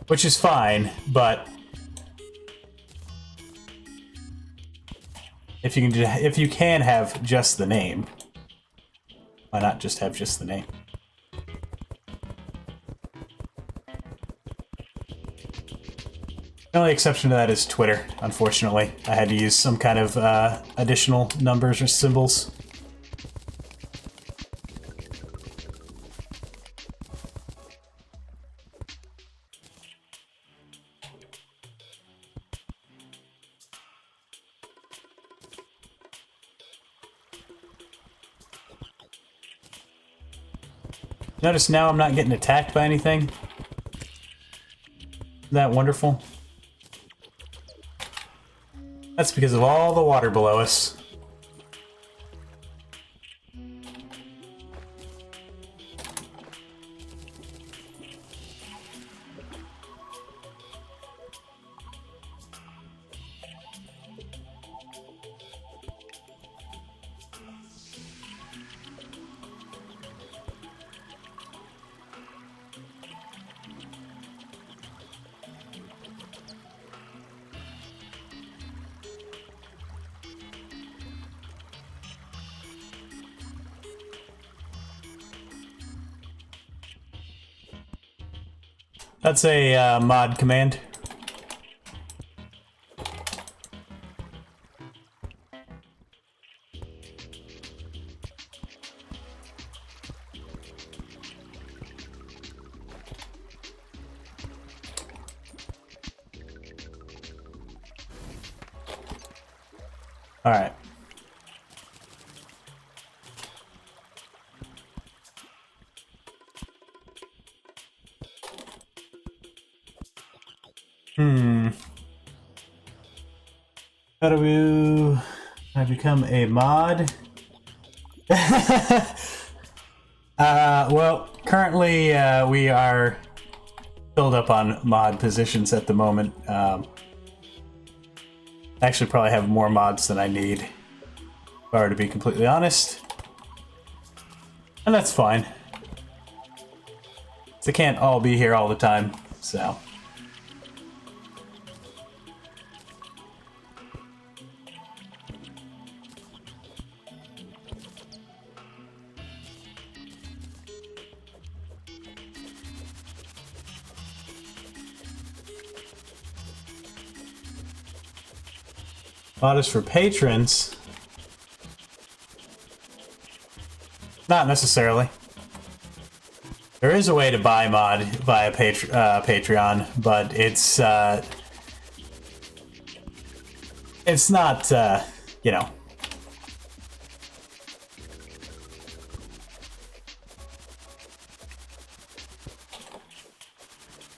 Which is fine, but if you can have just the name, why not just have just the name? The only exception to that is Twitter, unfortunately. I had to use some kind of additional numbers or symbols. Notice now I'm not getting attacked by anything. Isn't that wonderful? That's because of all the water below us. That's a mod command. All right. How do I become a mod? Well, currently we are filled up on mod positions at the moment. I actually probably have more mods than I need, if I were to be completely honest. And that's fine. They can't all be here all the time, so. Mod is for patrons. Not necessarily. There is a way to buy mod via Patreon, but it's not, you know.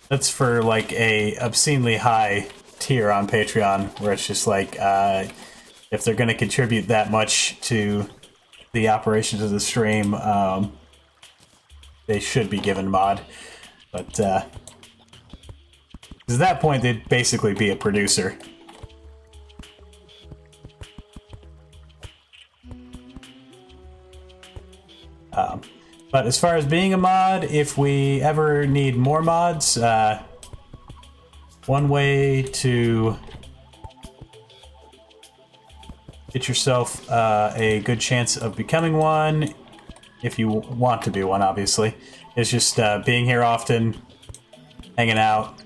That's for like a obscenely high tier on Patreon, where it's just like, if they're going to contribute that much to the operations of the stream, they should be given mod. But at that point, they'd basically be a producer. But as far as being a mod, if we ever need more mods, one way to get yourself a good chance of becoming one, if you want to be one, obviously, is just being here often, hanging out,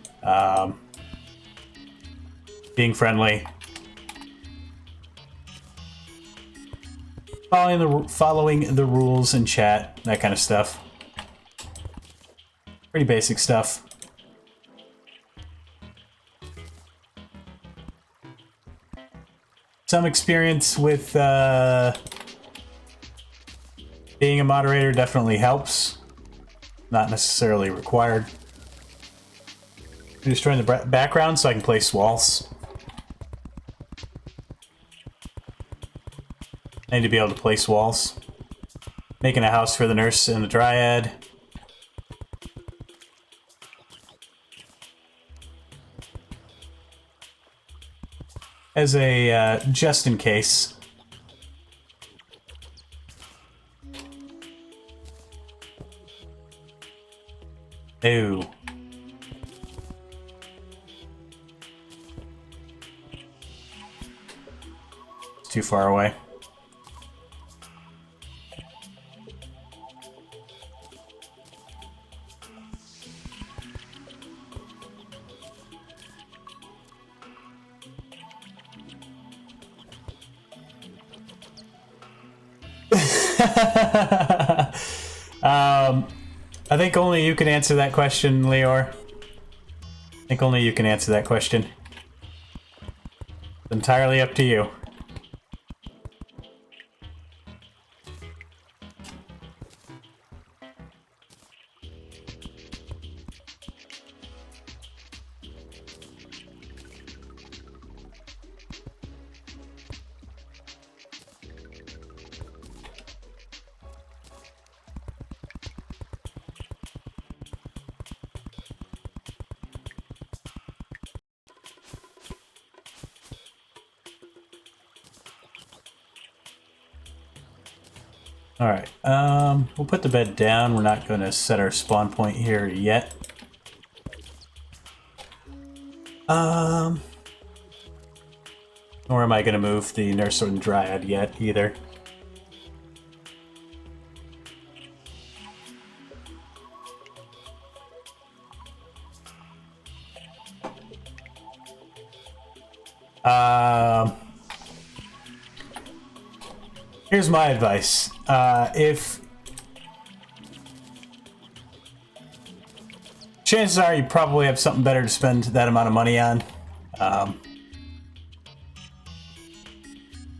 being friendly, following the rules in chat, that kind of stuff. Pretty basic stuff. Some experience with being a moderator definitely helps. Not necessarily required. I'm just trying the background so I can place walls. I need to be able to place walls. Making a house for the nurse and the dryad. As a just in case. Ooh. It's too far away. I think only you can answer that question, Leor. I think only you can answer that question. It's entirely up to you. Alright, we'll put the bed down. We're not going to set our spawn point here yet. Nor am I going to move the Nurse and Dryad yet, either. Here's my advice. If chances are you probably have something better to spend that amount of money on.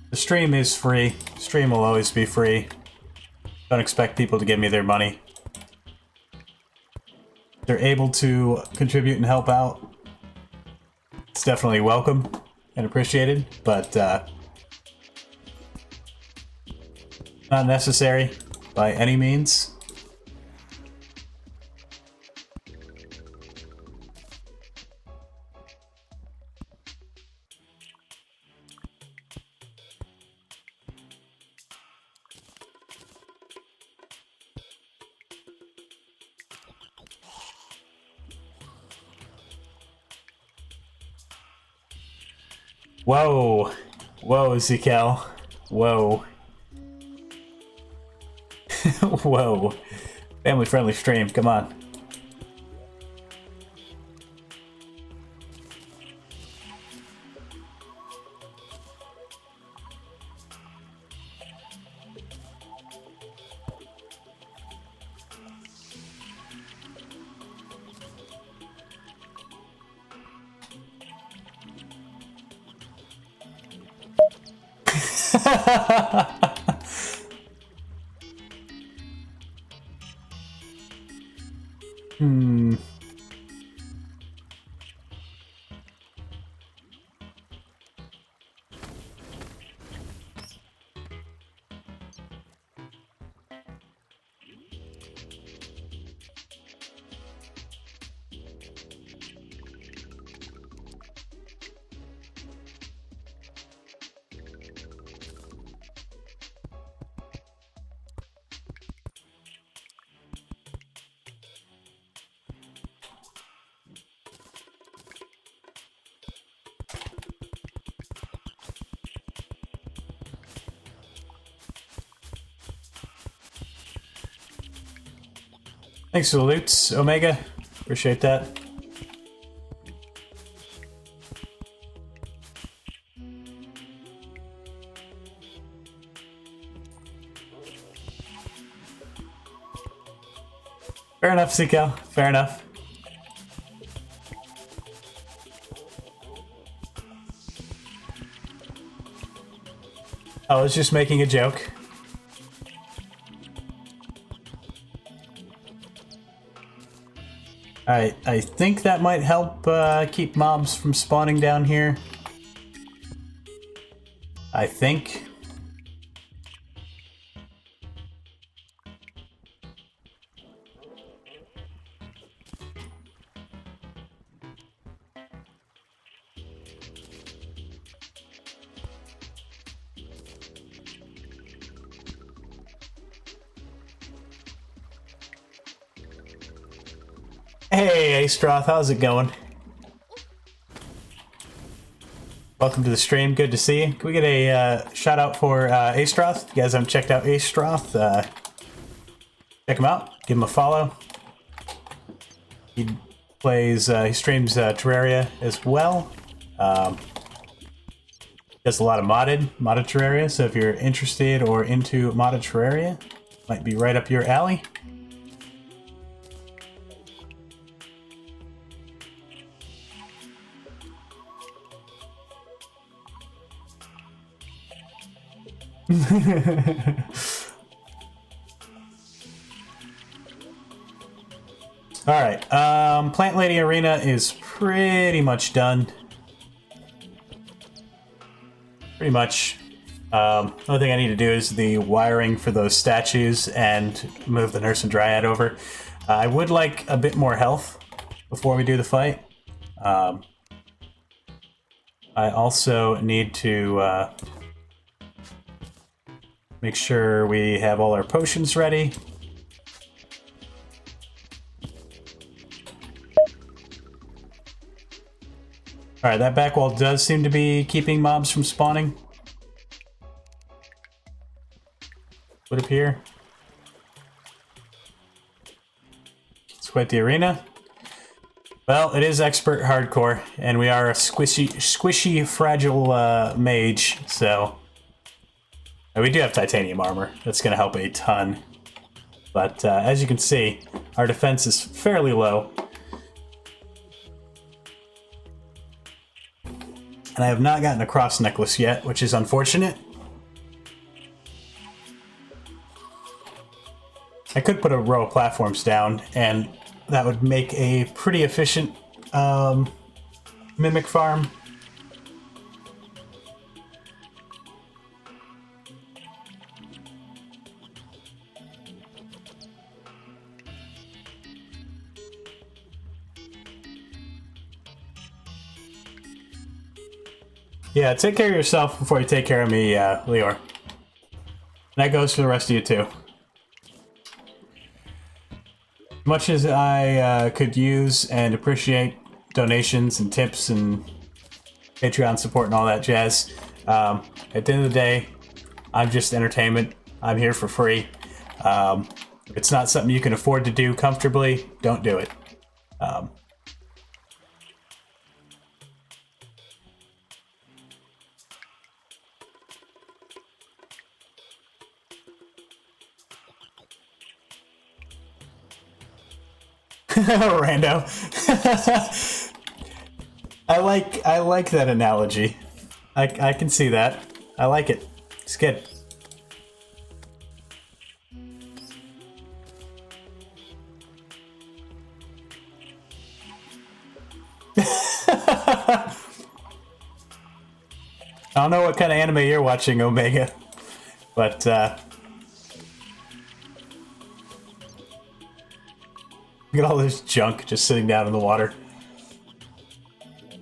The stream is free. Stream will always be free. Don't expect people to give me their money. If they're able to contribute and help out, it's definitely welcome and appreciated, but not necessary by any means. Whoa. Whoa, Zekel. Whoa. Whoa. Family-friendly stream, come on. Thanks for the loots, Omega. Appreciate that. Fair enough, Zekel. Fair enough. I was just making a joke. Alright, I think that might help keep mobs from spawning down here. I think. Astroth, how's it going? Welcome to the stream, good to see you. Can we get a shout out for Astroth? If you guys haven't checked out Astroth, check him out, give him a follow. He streams Terraria as well. Does a lot of modded Terraria, so if you're interested or into modded Terraria, might be right up your alley. Alright, Plantlady Arena is pretty much done. Pretty much. Only thing I need to do is the wiring for those statues and move the Nurse and Dryad over. I would like a bit more health before we do the fight. I also need to make sure we have all our potions ready. Alright, that back wall does seem to be keeping mobs from spawning. Would appear. Let's quit the arena. Well, it is expert hardcore, and we are a squishy, fragile mage, so... We do have titanium armor. That's going to help a ton. But as you can see, our defense is fairly low. And I have not gotten a cross necklace yet, which is unfortunate. I could put a row of platforms down, and that would make a pretty efficient mimic farm. Yeah, take care of yourself before you take care of me, Leor. And that goes for the rest of you, too. Much as I could use and appreciate donations and tips and Patreon support and all that jazz, at the end of the day, I'm just entertainment. I'm here for free. If it's not something you can afford to do comfortably, don't do it. Rando. I like that analogy. I can see that. I like it. It's good. I don't know what kind of anime you're watching, Omega, but look at all this junk just sitting down in the water.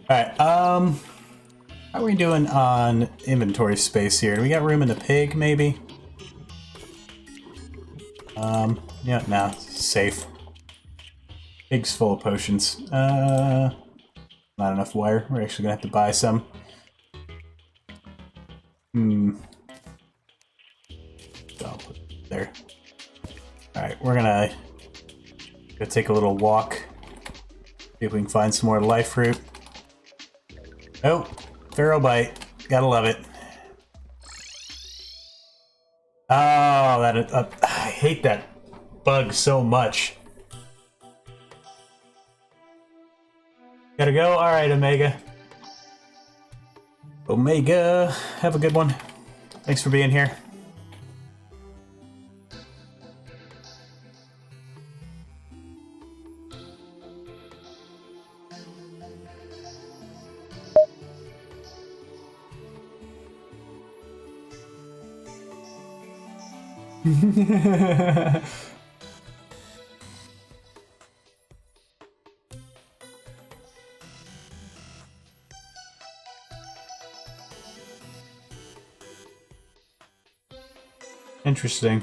Alright, how are we doing on inventory space here? Do we got room in the pig, maybe? Yeah, no, safe. Pig's full of potions. Not enough wire. We're actually gonna have to buy some. So I'll put it there. Alright, we're gonna go take a little walk. See if we can find some more life fruit. Oh, Pharaoh Bite. Gotta love it. Oh, I hate that bug so much. Gotta go? Alright, Omega. Omega, have a good one. Thanks for being here. Interesting.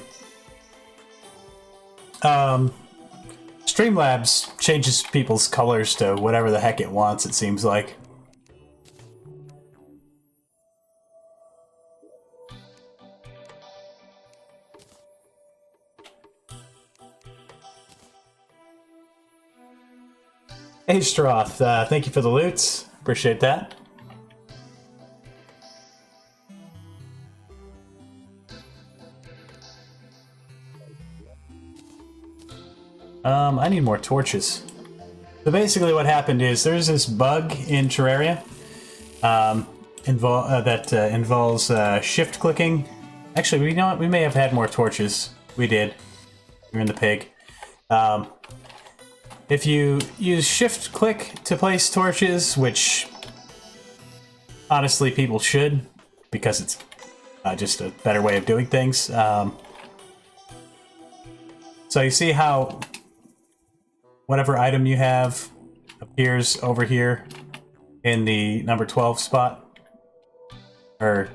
Streamlabs changes people's colors to whatever the heck it wants, it seems like. Hey Stroth, thank you for the loots. Appreciate that. I need more torches. So basically what happened is there's this bug in Terraria that involves shift clicking. Actually, you know what? We may have had more torches. We did. We're in the pig. If you use shift click to place torches, which honestly people should, because it's just a better way of doing things. So you see how whatever item you have appears over here in the number 12 spot? Or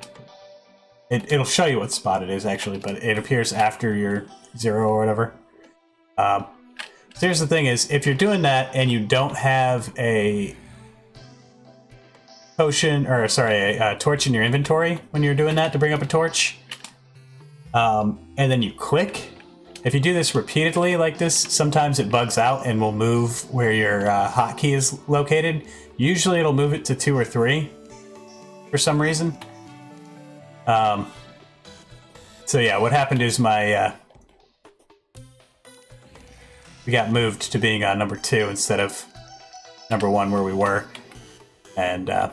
it'll show you what spot it is actually, but it appears after your 0 or whatever. So here's the thing is, if you're doing that and you don't have a potion, or sorry, a torch in your inventory when you're doing that to bring up a torch, and then you click, if you do this repeatedly like this, sometimes it bugs out and will move where your hotkey is located. Usually it'll move it to 2 or 3 for some reason. So yeah, what happened is my we got moved to being number 2 instead of number 1 where we were, and I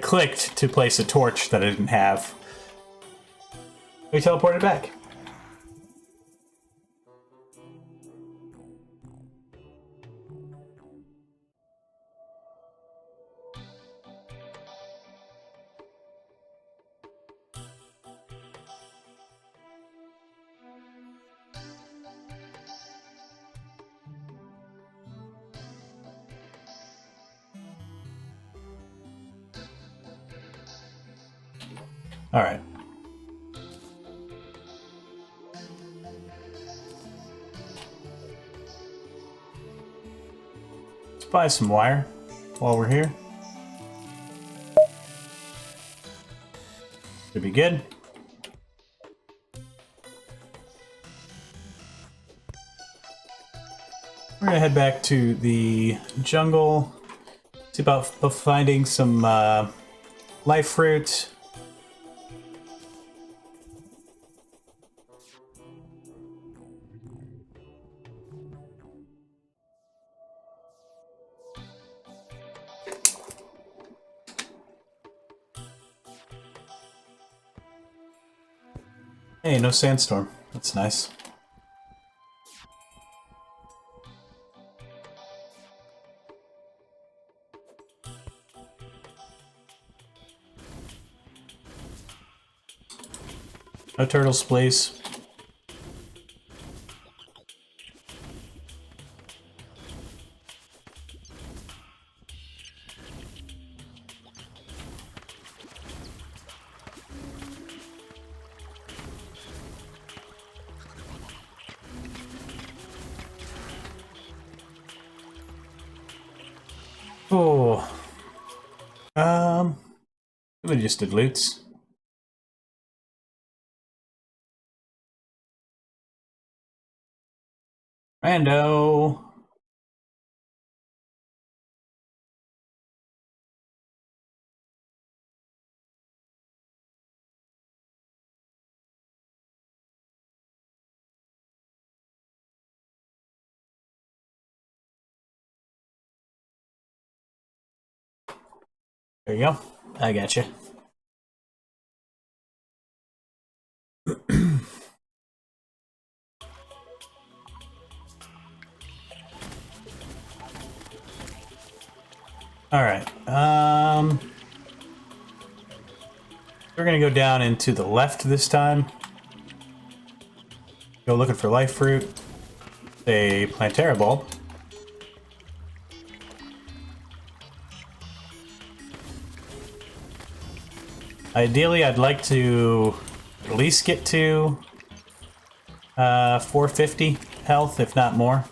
clicked to place a torch that I didn't have. We teleported back. All right. Let's buy some wire while we're here. Should be good. We're gonna head back to the jungle. See about finding some life fruit. Hey, no sandstorm. That's nice. No turtles, please. Oh. We just did loots. Rando. There you go. I got you. All right. We're gonna go down into the left this time. Go looking for life fruit. A Plantlady bulb. Ideally, I'd like to at least get to 450 health, if not more.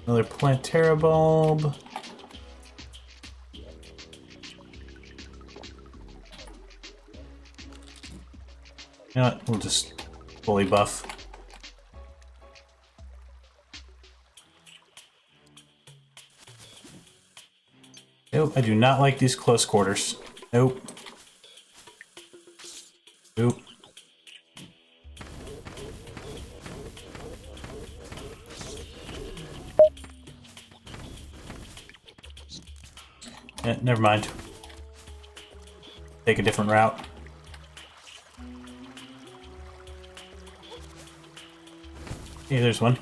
Another Plantlady bulb. You know what? We'll just fully buff. Nope, I do not like these close quarters. Nope. Nope. Never mind. Take a different route. Hey, there's one.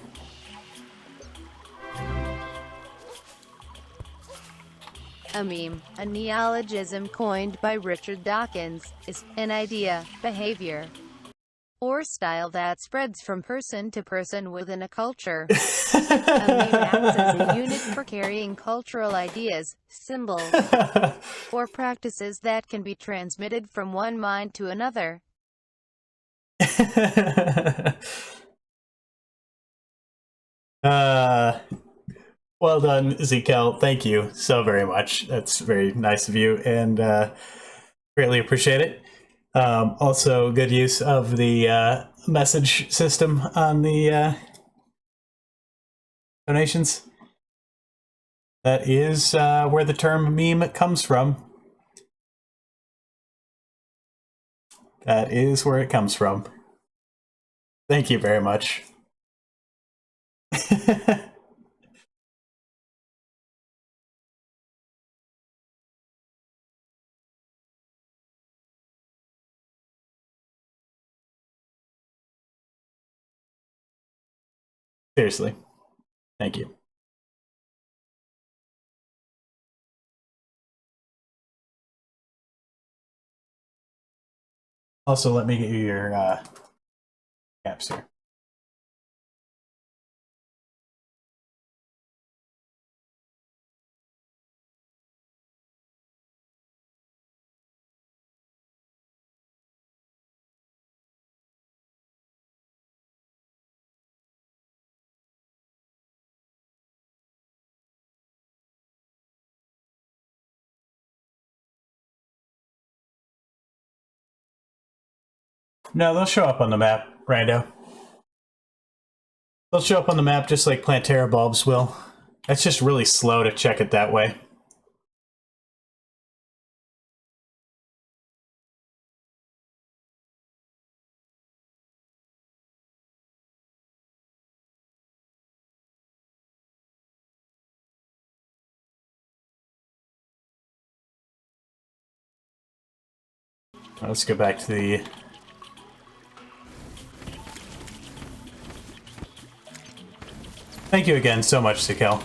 A meme, a neologism coined by Richard Dawkins, is an idea, behavior, or style that spreads from person to person within a culture. A meme acts as a unit for carrying cultural ideas, symbols, or practices that can be transmitted from one mind to another. uh, well done, Ezekiel. Thank you so very much. That's very nice of you, and greatly appreciate it. Also, good use of the message system on the donations. That is where the term meme comes from. That is where it comes from. Thank you very much. Seriously. Thank you. Also, let me get you your caps here. No, they'll show up on the map, Rando. They'll show up on the map just like Plantlady bulbs will. It's just really slow to check it that way. Let's go back to the... Thank you again so much, Sikel.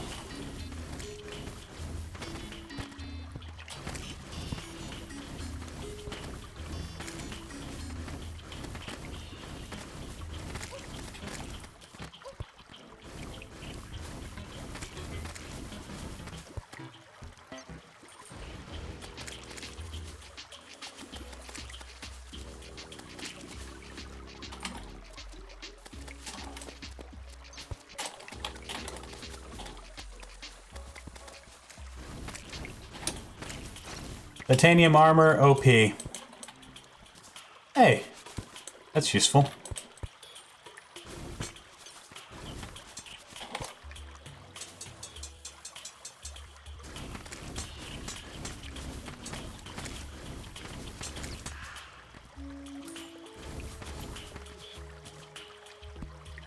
Titanium armor, OP. Hey, that's useful.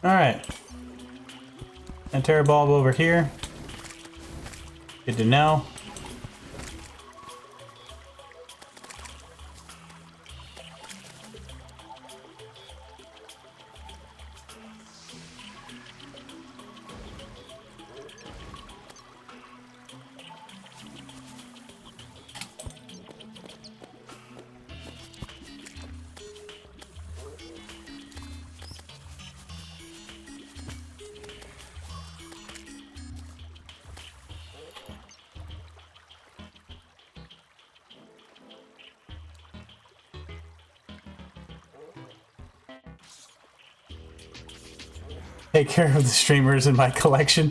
Alright. And Terra bulb over here. Good to know. Take care of the streamers in my collection.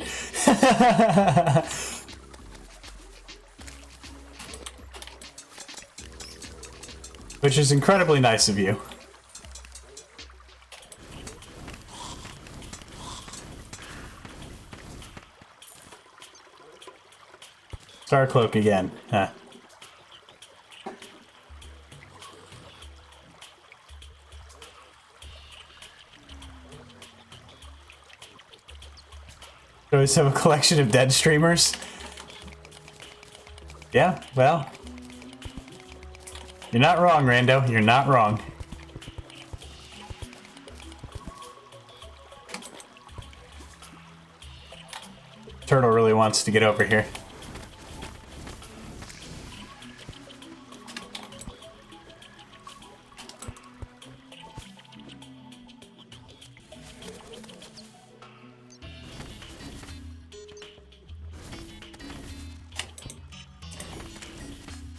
Which is incredibly nice of you. Star Cloak again. Huh. Always have a collection of dead streamers. Yeah, well. You're not wrong, Rando. You're not wrong. Turtle really wants to get over here.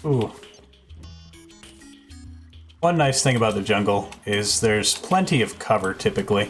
Ooh. One nice thing about the jungle is there's plenty of cover, typically.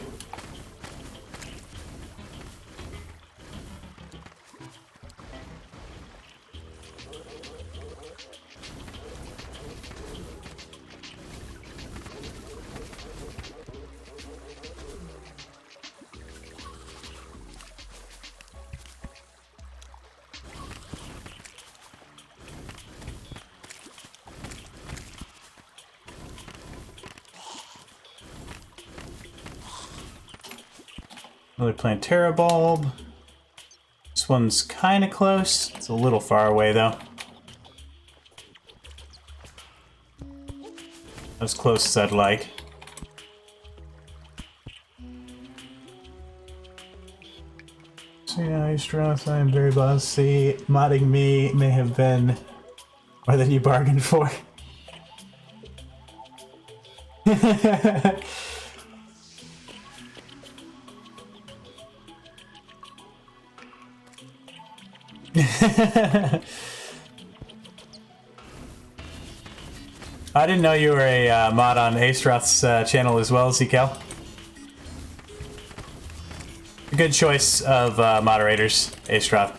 Another Plantera bulb. This one's kind of close. It's a little far away, though. As close as I'd like. So yeah, Strauss, I am very bossy. Modding me may have been more than you bargained for. I didn't know you were a mod on Aestroth's channel as well, Zkel. A good choice of moderators, Aestroth.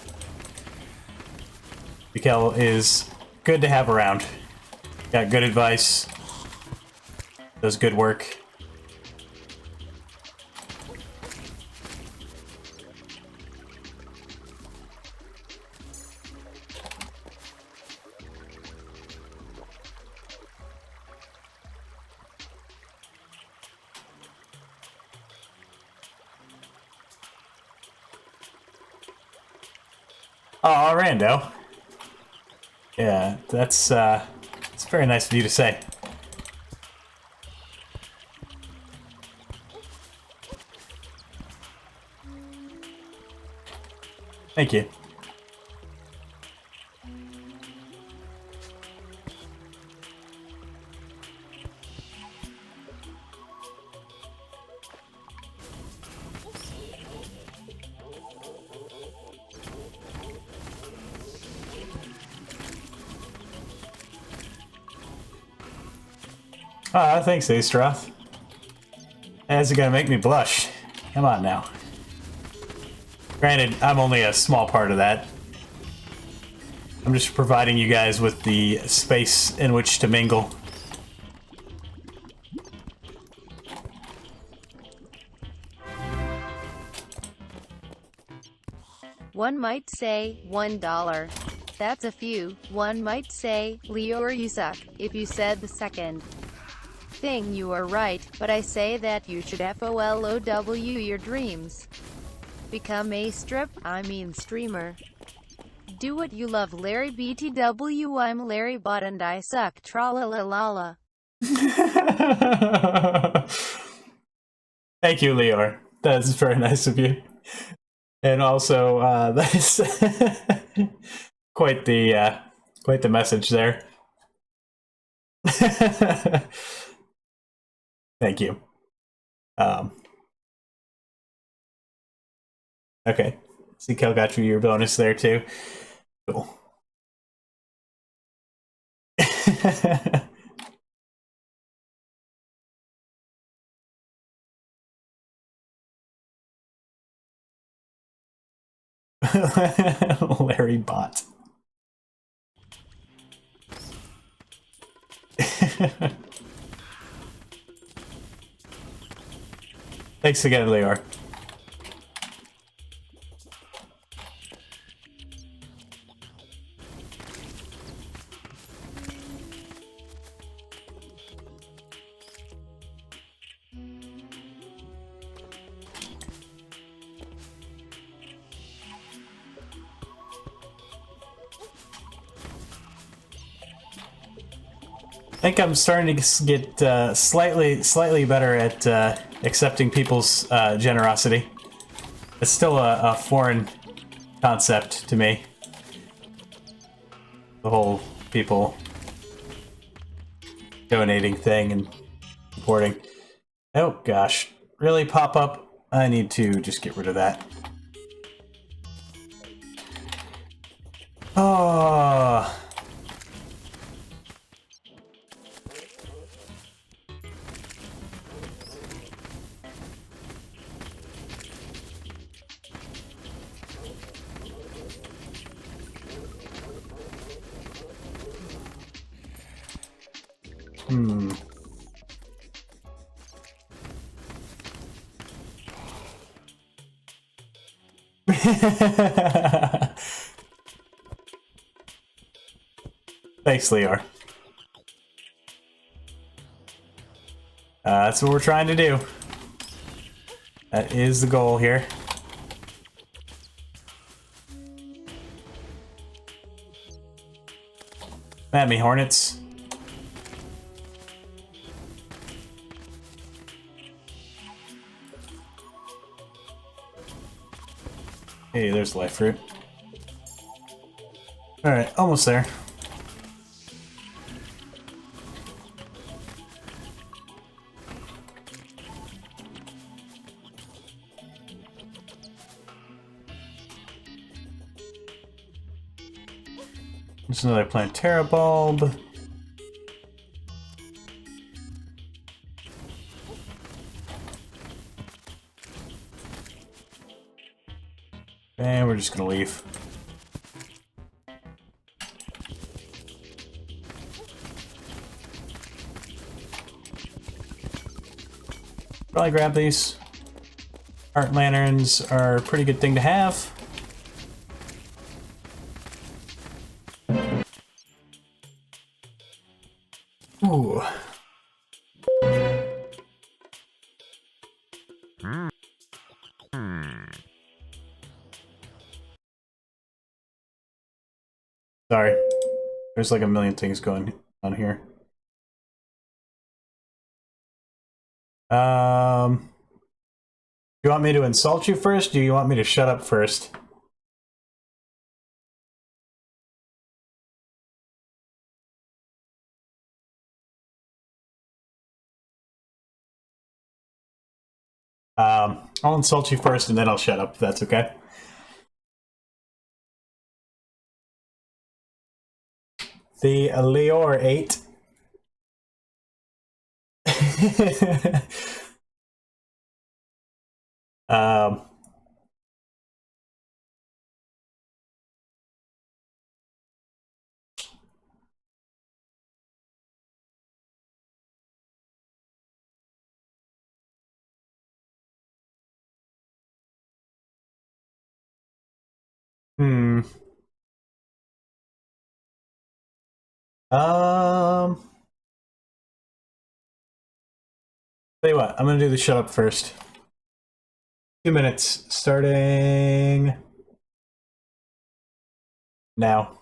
Zkel is good to have around. Got good advice. Does good work. Oh, Rando. Yeah, that's very nice of you to say. Thank you. Ah, thanks, Aestroth. That's gonna make me blush. Come on now. Granted, I'm only a small part of that. I'm just providing you guys with the space in which to mingle. One might say, $1. That's a few. One might say, Leor, you suck, if you said the second thing. You are right, but I say that you should FOLOW your dreams. Become a streamer. Do what you love. Larry BTW. I'm Larry Bot and I suck. Tra-la-la-la-la. Thank you, Leor. That's very nice of you. And also, that is quite the message there. Thank you. Okay. CKL got you your bonus there too. Cool. Larry Bot. Thanks again, Leor. I think I'm starting to get slightly better at accepting people's generosity. It's still a foreign concept to me. The whole people donating thing and supporting. Oh gosh, really pop up? I need to just get rid of that. Oh. Thanks, Leor. That's what we're trying to do. That is the goal here. At me, Hornets. Hey, there's life fruit. Alright, almost there. There's another Plantlady bulb. And we're just gonna leave. Probably grab these. Art lanterns are a pretty good thing to have. Ooh. Sorry. There's like a million things going on here. Do you want me to insult you first? Or do you want me to shut up first? I'll insult you first and then I'll shut up if that's okay. The Leor 8. um, hmm. Tell you what, I'm gonna do the shut up first. 2 minutes, starting now.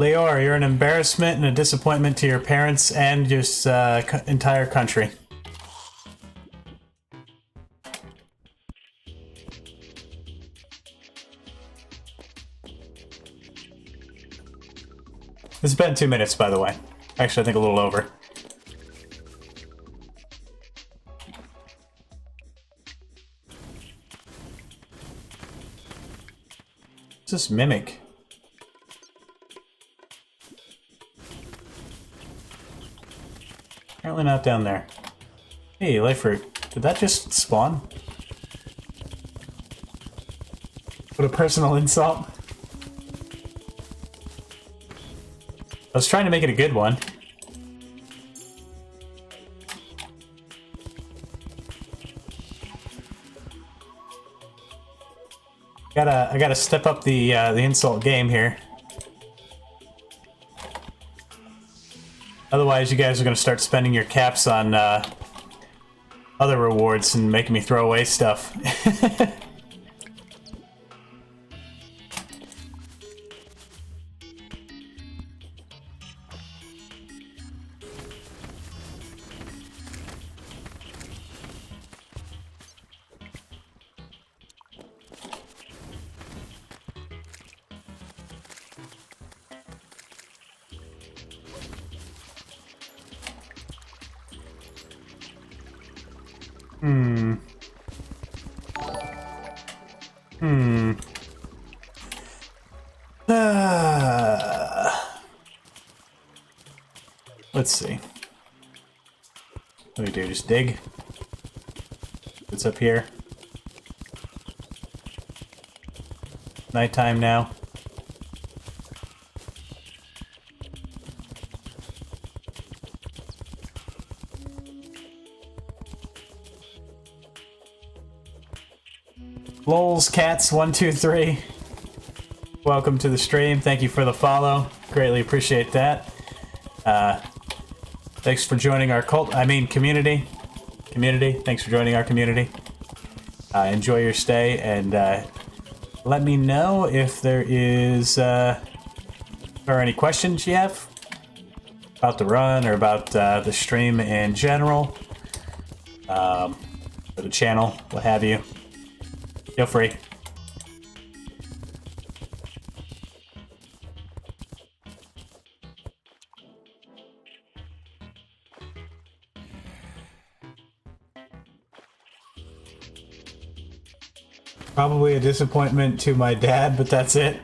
Leor, you're an embarrassment and a disappointment to your parents and your entire country. It's been 2 minutes, by the way. Actually, I think a little over. What's this mimic? Apparently not down there. Hey, life fruit. Did that just spawn? What a personal insult. I was trying to make it a good one. I gotta step up the insult game here. Otherwise, you guys are gonna start spending your caps on other rewards and making me throw away stuff. Let's see. What do we do? Just dig? What's up here? Nighttime now. Lols Cats 123. Welcome to the stream. Thank you for the follow. Greatly appreciate that. Thanks for joining our community. Thanks for joining our community. Enjoy your stay, and let me know if there is or any questions you have about the run or about the stream in general, or the channel, what have you. Feel free. Probably a disappointment to my dad, but that's it.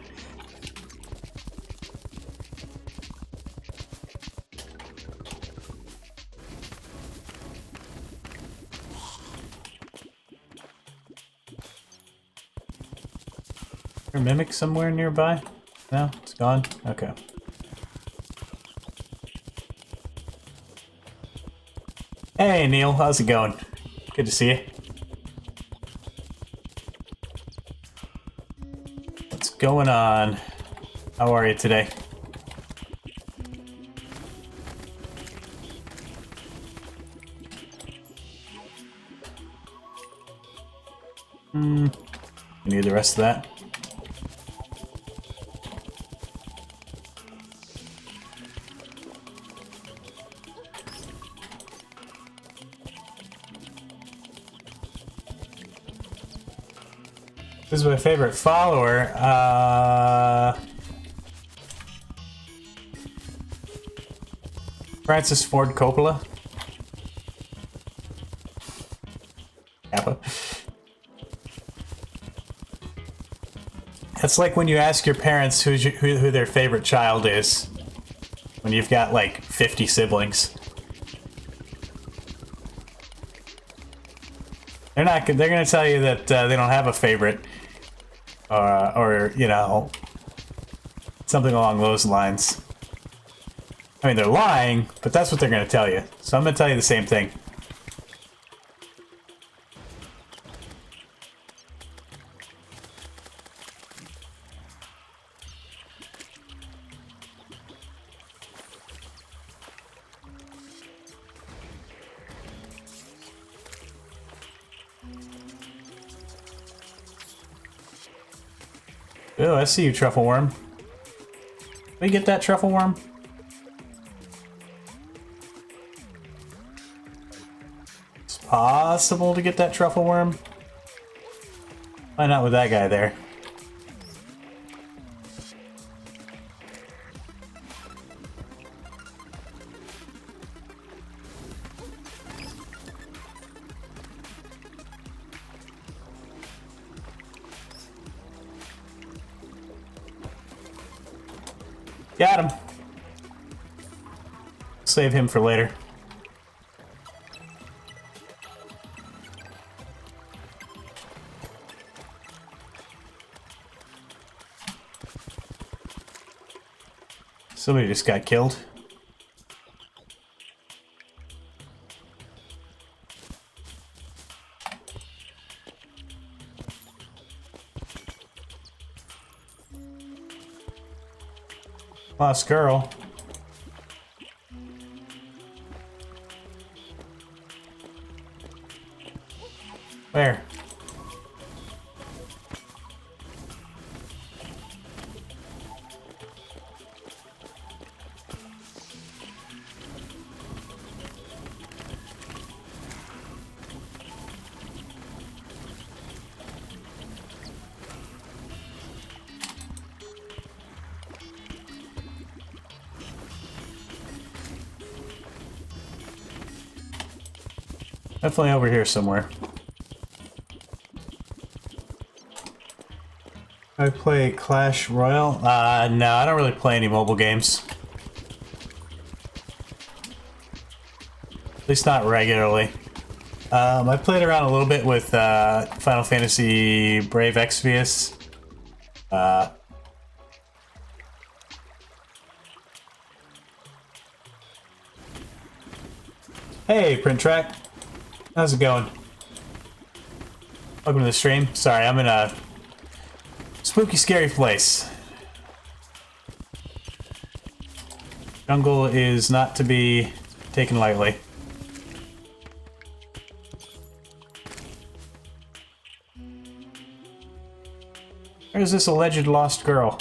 Is there a mimic somewhere nearby? No? It's gone? Okay. Hey Neil, how's it going? Good to see you. What's going on? How are you today? You need the rest of that? This is my favorite follower. Francis Ford Coppola. Kappa. That's like when you ask your parents who their favorite child is, when you've got like 50 siblings. They're gonna tell you that they don't have a favorite, or you know, something along those lines. I mean, they're lying, but that's what they're gonna tell you. So I'm gonna tell you the same thing. Oh, I see you, Truffle Worm. We get that truffle worm? It's possible to get that truffle worm. Why not with that guy there? Got him. Save him for later. Somebody just got killed. Lost girl. Where? Definitely over here somewhere. I play Clash Royale? No, I don't really play any mobile games. At least not regularly. I played around a little bit with Final Fantasy Brave Exvius. Hey, Print Track. How's it going? Welcome to the stream. Sorry, I'm in a spooky, scary place. Jungle is not to be taken lightly. Where's this alleged lost girl?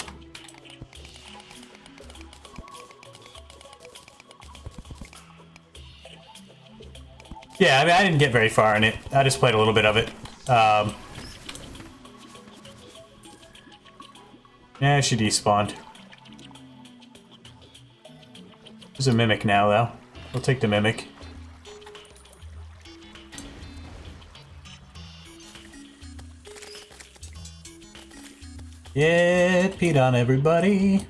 Yeah, I mean, I didn't get very far in it. I just played a little bit of it. Yeah, she despawned. There's a mimic now, though. We'll take the mimic. Yeah, it peed on everybody.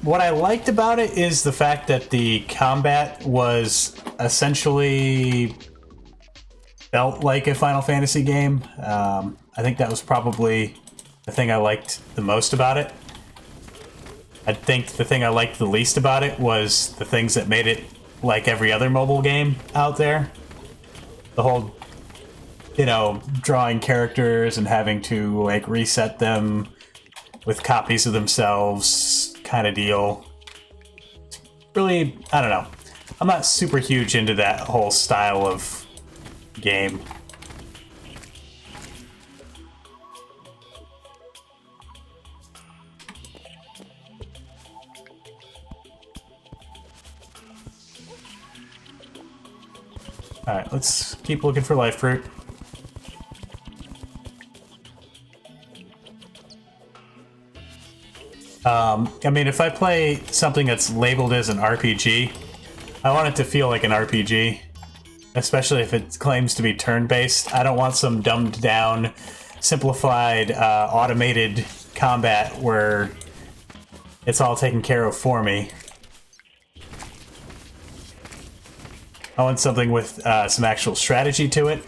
What I liked about it is the fact that the combat was essentially felt like a Final Fantasy game. I think that was probably the thing I liked the most about it. I think the thing I liked the least about it was the things that made it like every other mobile game out there. The whole, you know, drawing characters and having to like reset them with copies of themselves kind of deal. Really, I don't know. I'm not super huge into that whole style of game. Alright, let's keep looking for life fruit. I mean, if I play something that's labeled as an RPG, I want it to feel like an RPG, especially if it claims to be turn-based. I don't want some dumbed-down, simplified, automated combat where it's all taken care of for me. I want something with some actual strategy to it.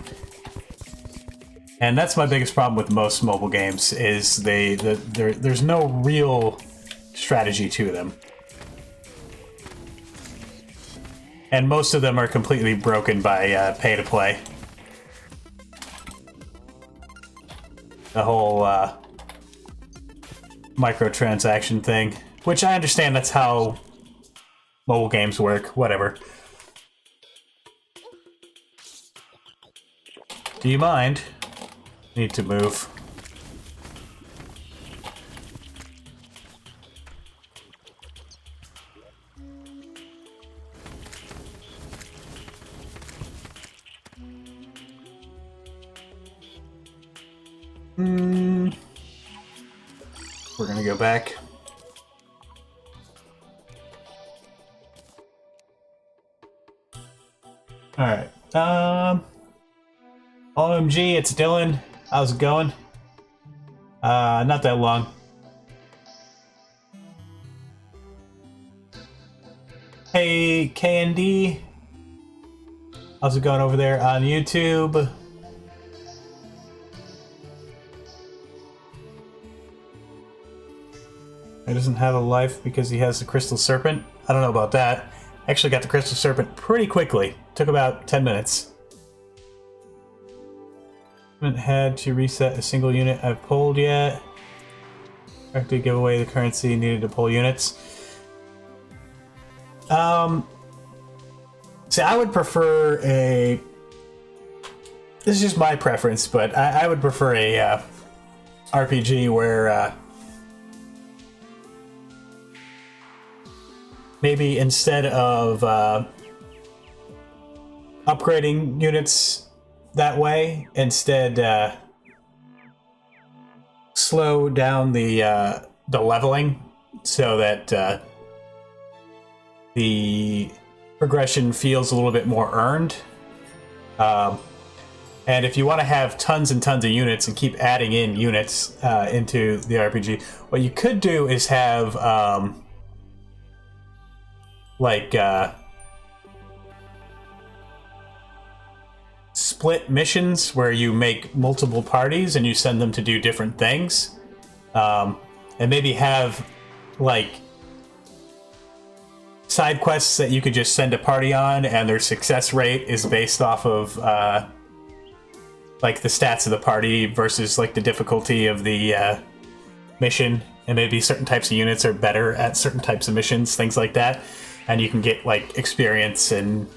And that's my biggest problem with most mobile games, is there's no real strategy to them. And most of them are completely broken by pay-to-play. The whole microtransaction thing, which I understand that's how mobile games work, whatever. Do you mind? Need to move. We're gonna go back. Alright. OMG, it's Dylan. How's it going? Not that long. Hey, KND. How's it going over there on YouTube? He doesn't have a life because he has the Crystal Serpent. I don't know about that. Actually got the Crystal Serpent pretty quickly. Took about 10 minutes. Haven't had to reset a single unit I've pulled yet. Correctly give away the currency needed to pull units. See, I would prefer a... This is just my preference, but I would prefer a RPG where maybe instead of upgrading units that way, instead slow down the leveling so that the progression feels a little bit more earned. And if you want to have tons and tons of units and keep adding in units into the RPG, what you could do is have split missions where you make multiple parties and you send them to do different things, and maybe have like side quests that you could just send a party on and their success rate is based off of like the stats of the party versus like the difficulty of the mission, and maybe certain types of units are better at certain types of missions, things like that. And you can get like experience and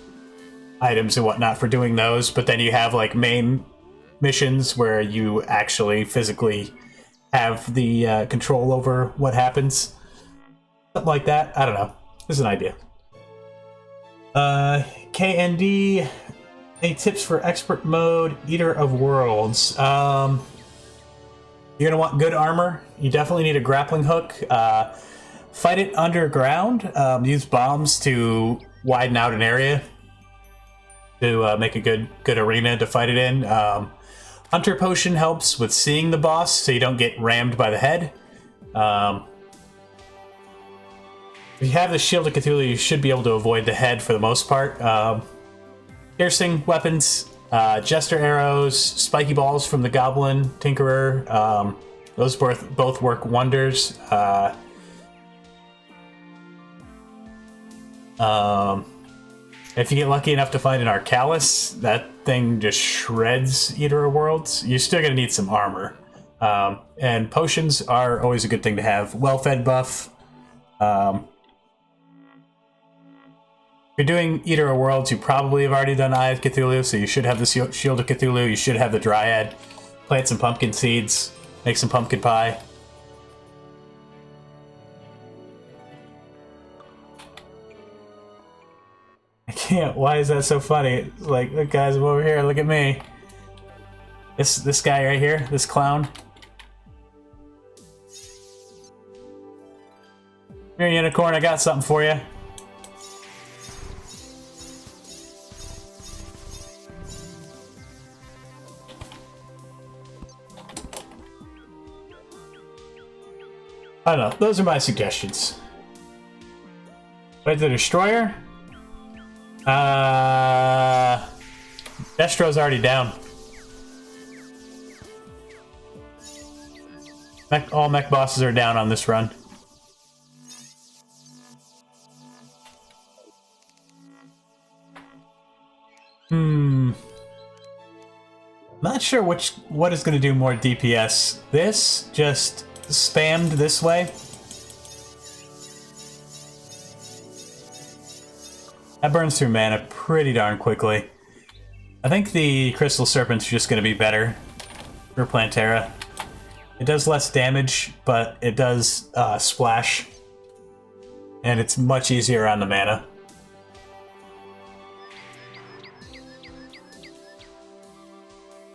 items and whatnot for doing those, but then you have like main missions where you actually physically have the control over what happens. Something like that. I don't know. This is an idea. KND, any tips for expert mode, Eater of Worlds? You're gonna want good armor. You definitely need a grappling hook. Fight it underground. Use bombs to widen out an area to make a good arena to fight it in. Hunter Potion helps with seeing the boss so you don't get rammed by the head. If you have the Shield of Cthulhu, you should be able to avoid the head for the most part. Piercing weapons, Jester arrows, spiky balls from the Goblin Tinkerer. Those both work wonders. If you get lucky enough to find an Arcalis, that thing just shreds Eater of Worlds. You're still going to need some armor. And potions are always a good thing to have. Well-fed buff. If you're doing Eater of Worlds, you probably have already done Eye of Cthulhu, so you should have the Shield of Cthulhu, you should have the Dryad. Plant some pumpkin seeds, make some pumpkin pie. I can't. Why is that so funny? It's like, look guys, I'm over here, look at me. This guy right here, this clown. Here, Unicorn, I got something for you. I don't know. Those are my suggestions. Fight the Destroyer? Destro's already down. All mech bosses are down on this run. Not sure what is going to do more DPS. This just spammed this way. That burns through mana pretty darn quickly. I think the Crystal Serpent's just going to be better for Plantera. It does less damage, but it does splash. And it's much easier on the mana.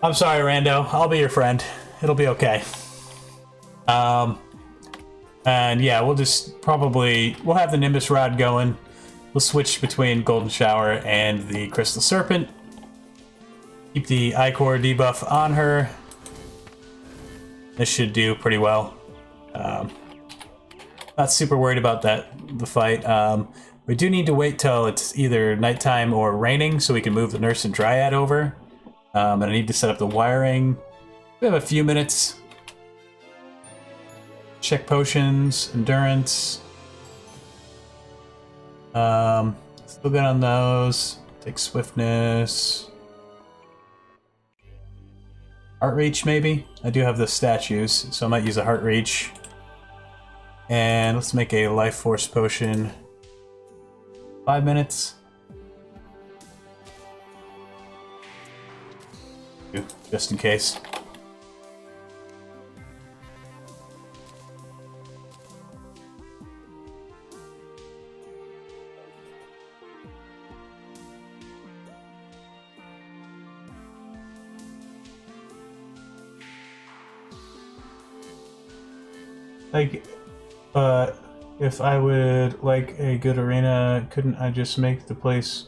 I'm sorry, Rando. I'll be your friend. It'll be okay. And yeah, we'll just probably... We'll have the Nimbus Rod going. We'll switch between Golden Shower and the Crystal Serpent. Keep the Ichor debuff on her. This should do pretty well. Not super worried about the fight. We do need to wait till it's either nighttime or raining so we can move the Nurse and Dryad over. And I need to set up the wiring. We have a few minutes. Check potions, endurance. Still good on those. Take swiftness. Heart reach, maybe? I do have the statues, so I might use a heart reach. And let's make a life force potion. 5 minutes. Just in case. Like, if I would like a good arena, couldn't I just make the place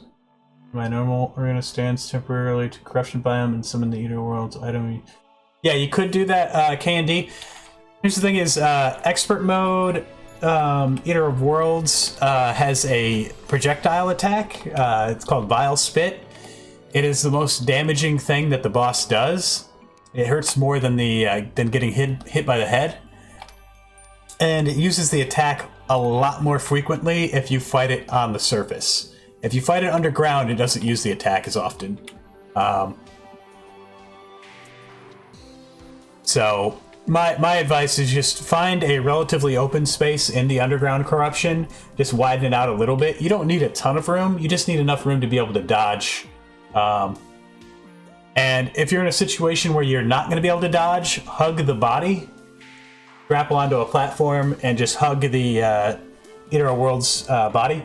my normal arena stands temporarily to corruption biome and summon the Eater World's item? Yeah, you could do that, K&D. Here's the thing is, expert mode, Eater of Worlds, has a projectile attack. It's called Vile Spit. It is the most damaging thing that the boss does. It hurts more than than getting hit by the head. And it uses the attack a lot more frequently if you fight it on the surface. If you fight it underground, it doesn't use the attack as often. So my advice is just find a relatively open space in the underground corruption. Just widen it out a little bit. You don't need a ton of room. You just need enough room to be able to dodge. And if you're in a situation where you're not going to be able to dodge, hug the body. Grapple onto a platform and just hug the Eater of Worlds body.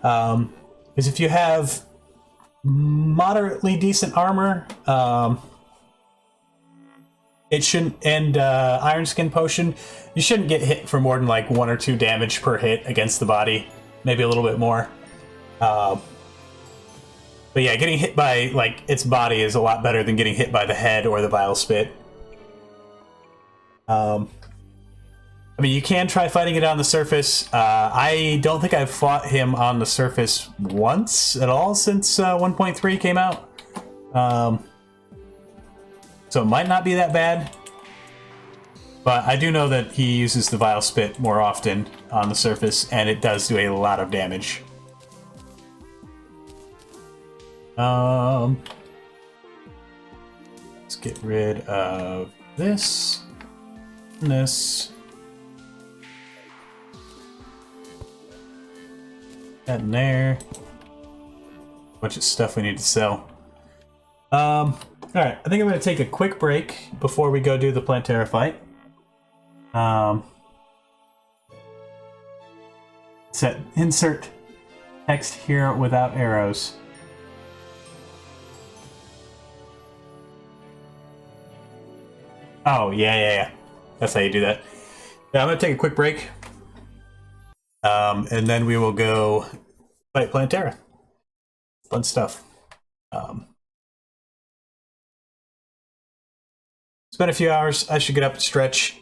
Because if you have moderately decent armor, it shouldn't, and Iron Skin Potion, you shouldn't get hit for more than like 1 or 2 damage per hit against the body. Maybe a little bit more. But yeah, getting hit by like its body is a lot better than getting hit by the head or the Vile Spit. I mean, you can try fighting it on the surface. I don't think I've fought him on the surface once at all since 1.3 came out. So it might not be that bad. But I do know that he uses the Vile Spit more often on the surface, and it does do a lot of damage. Let's get rid of this and this. That in there. Bunch of stuff we need to sell. Alright, I think I'm going to take a quick break before we go do the Plantera fight. Set insert text here without arrows. Oh, yeah. That's how you do that. Yeah, I'm going to take a quick break. And then we will go fight Plantera. Fun stuff. It's been a few hours. I should get up and stretch.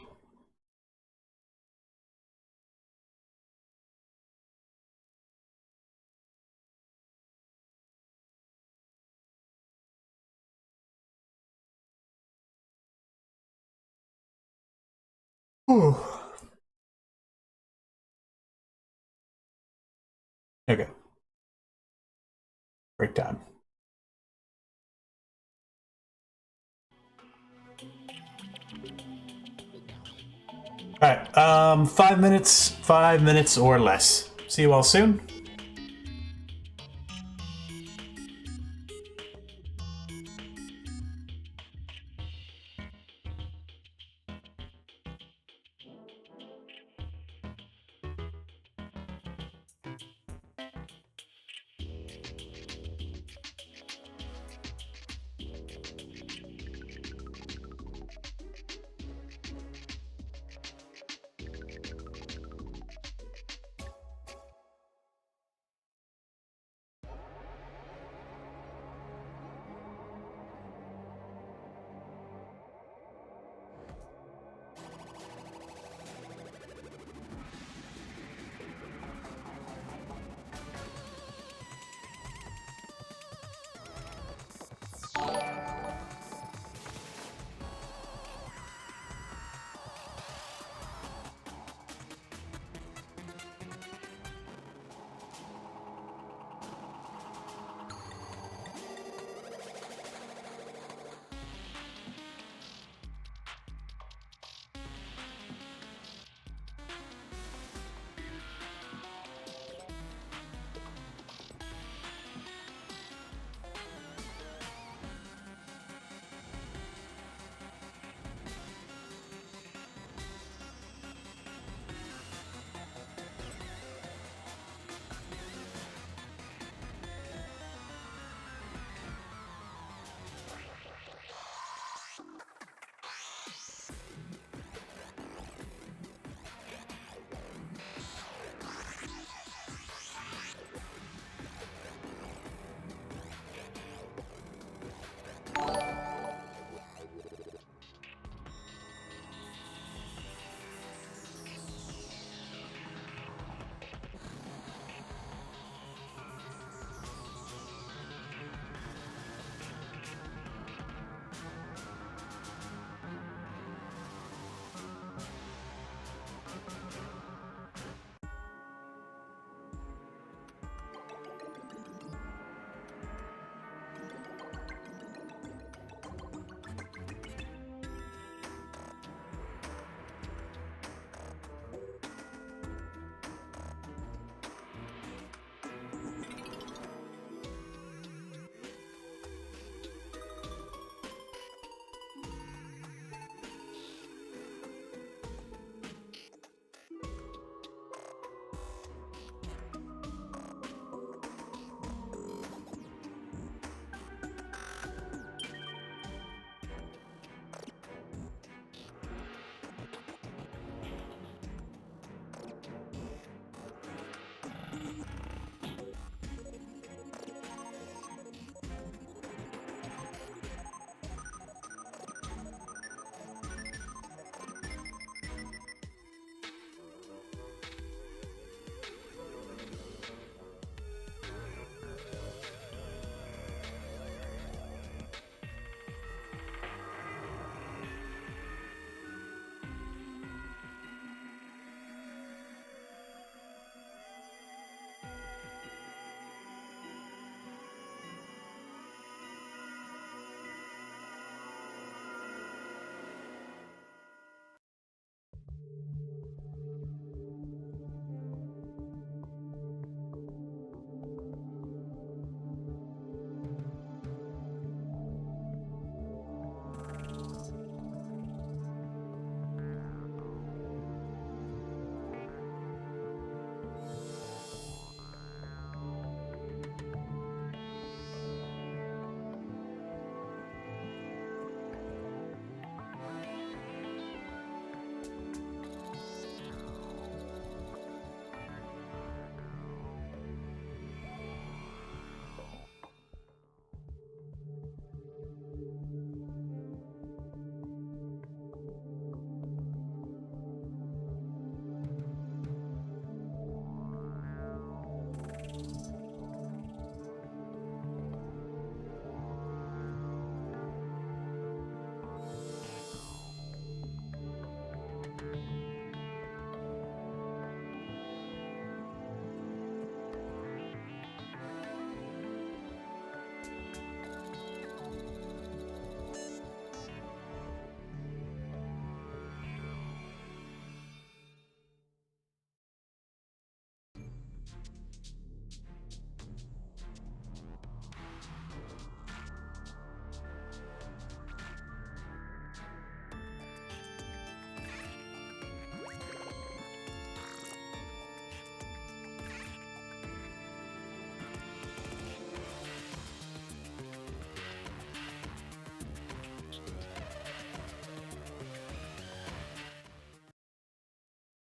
Whew. Okay. Break time. Alright, 5 minutes or less. See you all soon.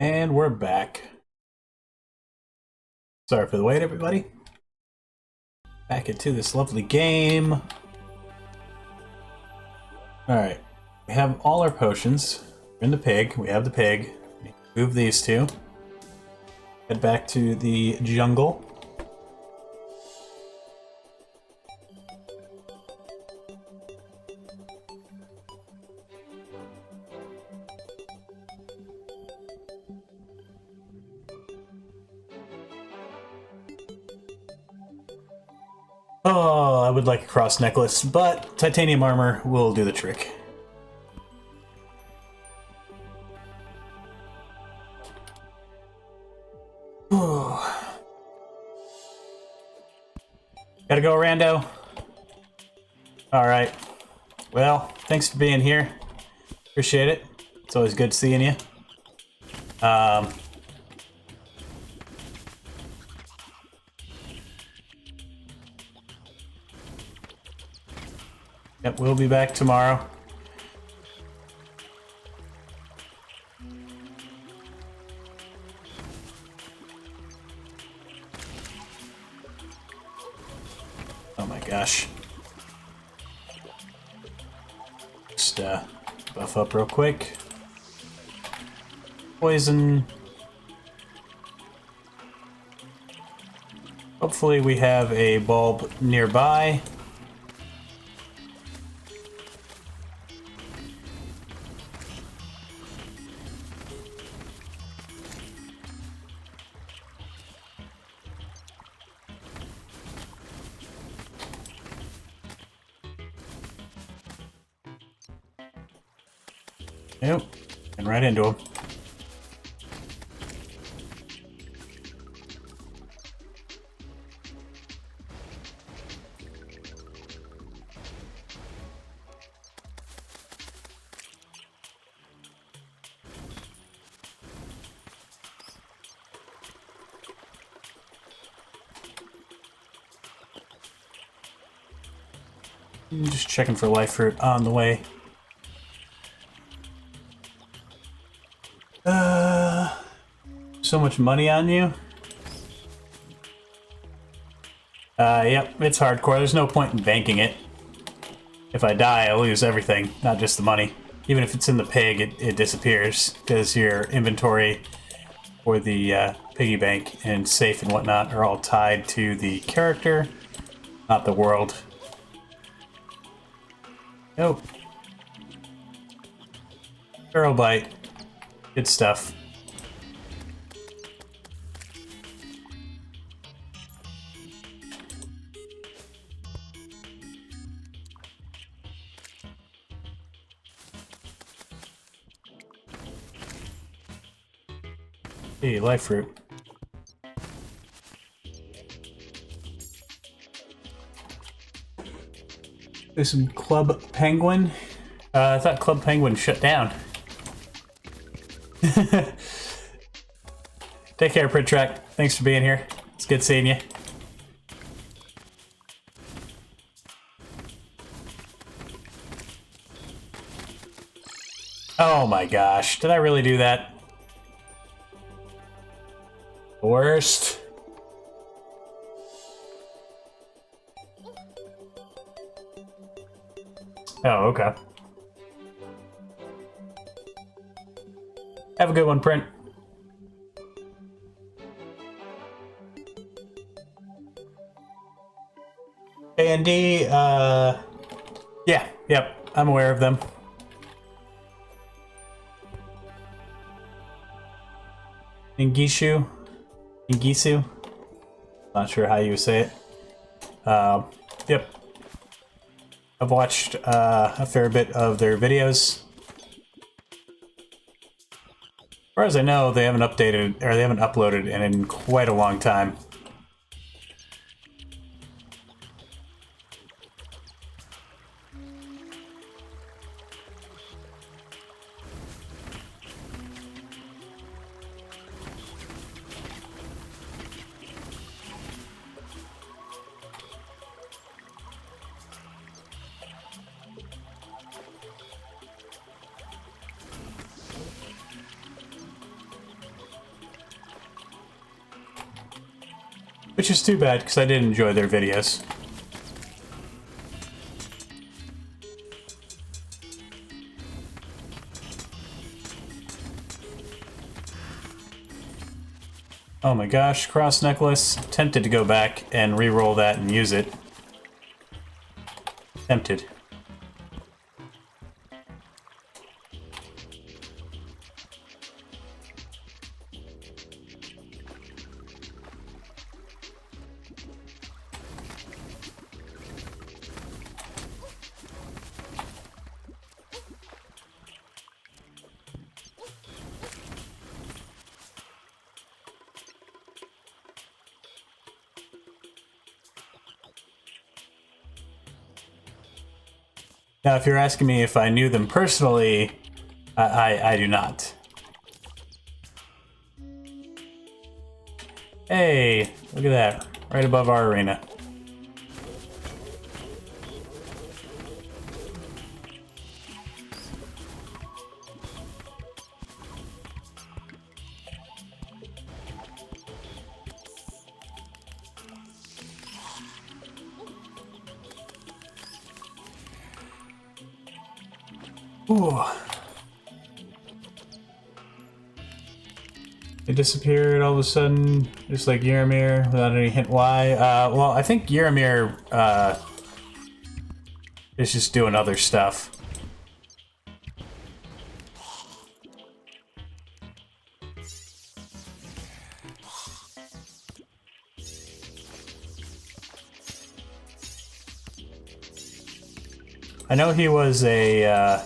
And we're back. Sorry for the wait, everybody. Back into this lovely game. Alright. We have all our potions. We're in the pig. We have the pig. Move these two. Head back to the jungle. Oh, I would like a cross necklace, but titanium armor will do the trick. Gotta go, Rando. Alright. Well, thanks for being here. Appreciate it. It's always good seeing you. Yep, we'll be back tomorrow. Oh my gosh. Just buff up real quick. Poison. Hopefully we have a bulb nearby. Yep, and right into him. Just checking for life fruit on the way. So much money on you. Yep, it's hardcore. There's no point in banking it. If I die, I lose everything, not just the money. Even if it's in the pig, it disappears, because your inventory for the piggy bank and safe and whatnot are all tied to the character, not the world. Nope. Barrel bite. Good stuff. Hey, life fruit. There's some Club Penguin. I thought Club Penguin shut down. Take care, Prittrack. Thanks for being here. It's good seeing you. Oh my gosh, did I really do that? Worst. Oh, okay. Have a good one, Print. A&D, yeah, yep, I'm aware of them. Ingisu? Not sure how you say it. Yep. I've watched a fair bit of their videos. As far as I know, they haven't updated, or they haven't uploaded in quite a long time. Which is too bad, because I did enjoy their videos. Oh my gosh, cross necklace. Tempted to go back and re-roll that and use it. Tempted. Now, if you're asking me if I knew them personally, I do not. Hey, look at that. Right above our arena. Ooh. It disappeared all of a sudden, just like Yaramir, without any hint why. Well, I think Yaramir is just doing other stuff. I know he was a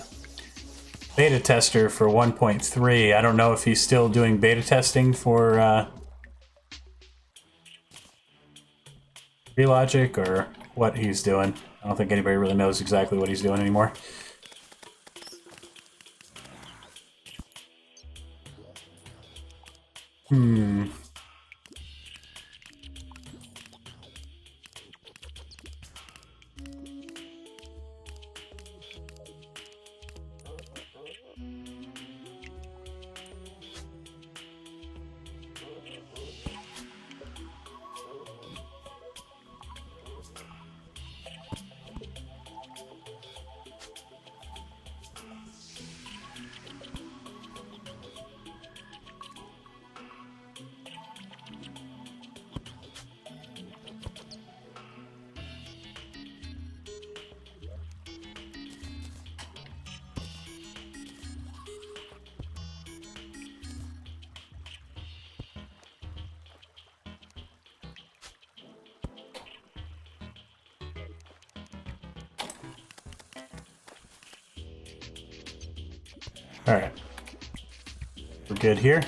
beta tester for 1.3. I don't know if he's still doing beta testing for Relogic or what he's doing. I don't think anybody really knows exactly what he's doing anymore. Alright. We're good here.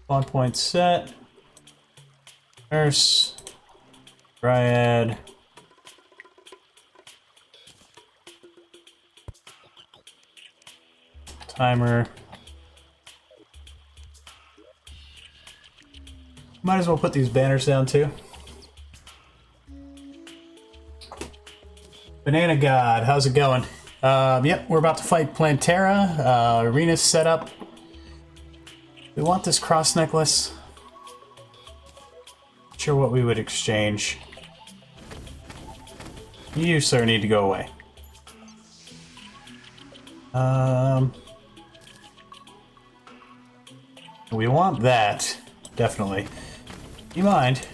Spawn point set. Nurse. Dryad. Timer. Might as well put these banners down too. Banana God, how's it going? Yep, we're about to fight Plantera. Arena's set up. We want this cross necklace. Not sure what we would exchange. You, sir, need to go away. We want that, definitely. You mind?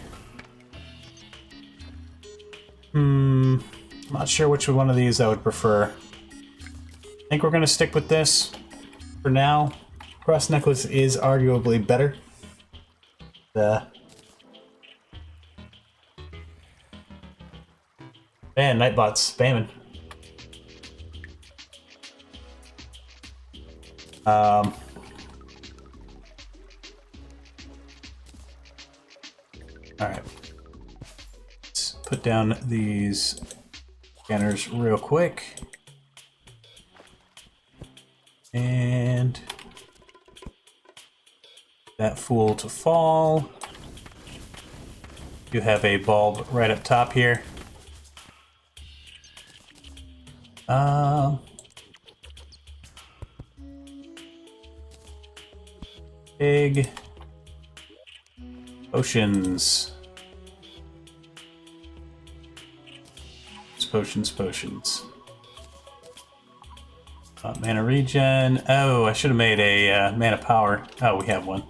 I'm not sure which one of these I would prefer. I think we're gonna stick with this for now. Cross necklace is arguably better. Man, Nightbot's spamming. Alright. Let's put down these scanners real quick. And that fool to fall. You have a bulb right up top here. Big potions. Potions. Mana regen. Oh, I should have made a mana power. Oh, we have one.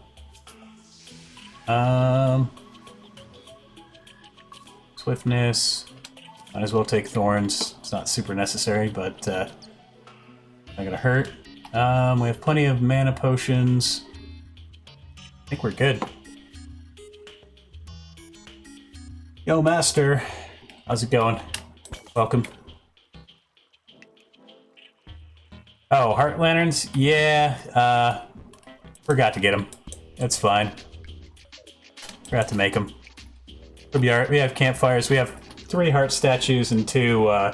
Swiftness. Might as well take thorns. It's not super necessary, but not gonna hurt. We have plenty of mana potions. I think we're good. Yo, Master. How's it going? Welcome. Oh, heart lanterns? Yeah, forgot to get them. It's fine. Forgot to make them. It'll be alright. We have campfires. We have 3 heart statues and 2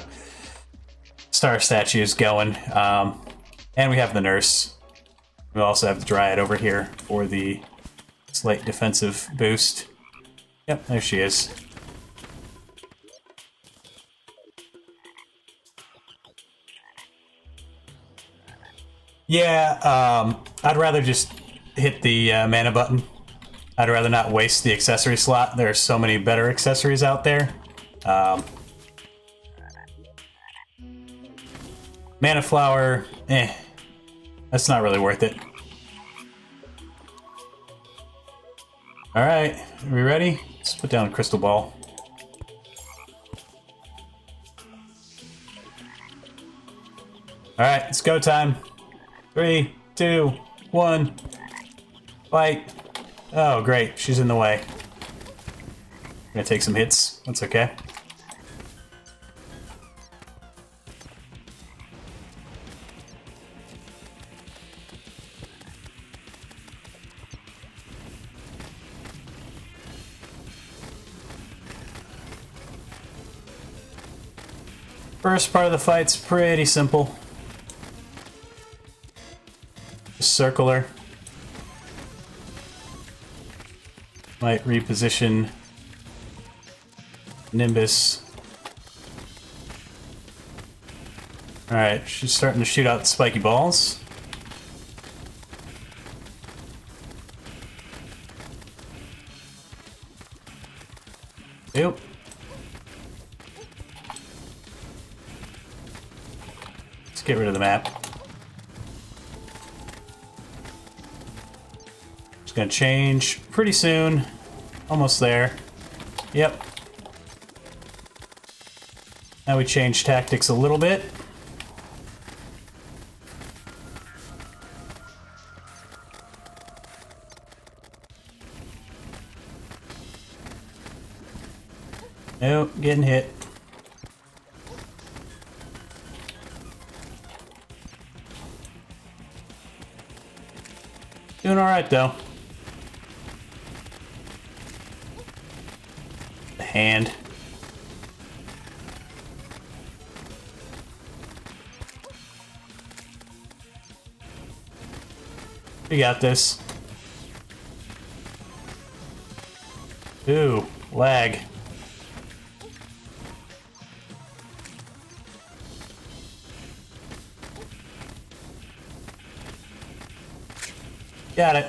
star statues going. And we have the nurse. We also have the dryad over here for the slight defensive boost. Yep, there she is. Yeah, I'd rather just hit the mana button. I'd rather not waste the accessory slot. There are so many better accessories out there. Mana flower, that's not really worth it. Alright, are we ready? Let's put down a crystal ball. Alright, it's go time. 3, 2, 1. Fight. Oh, great. She's in the way. Gonna take some hits. That's okay. First part of the fight's pretty simple. Just circle her. Might reposition Nimbus. Alright, she's starting to shoot out spiky balls. Yep. Let's get rid of the map. It's gonna change pretty soon. Almost there. Yep. Now we change tactics a little bit. Nope, getting hit. Doing alright though. The hand. We got this. Ooh, lag. Got it.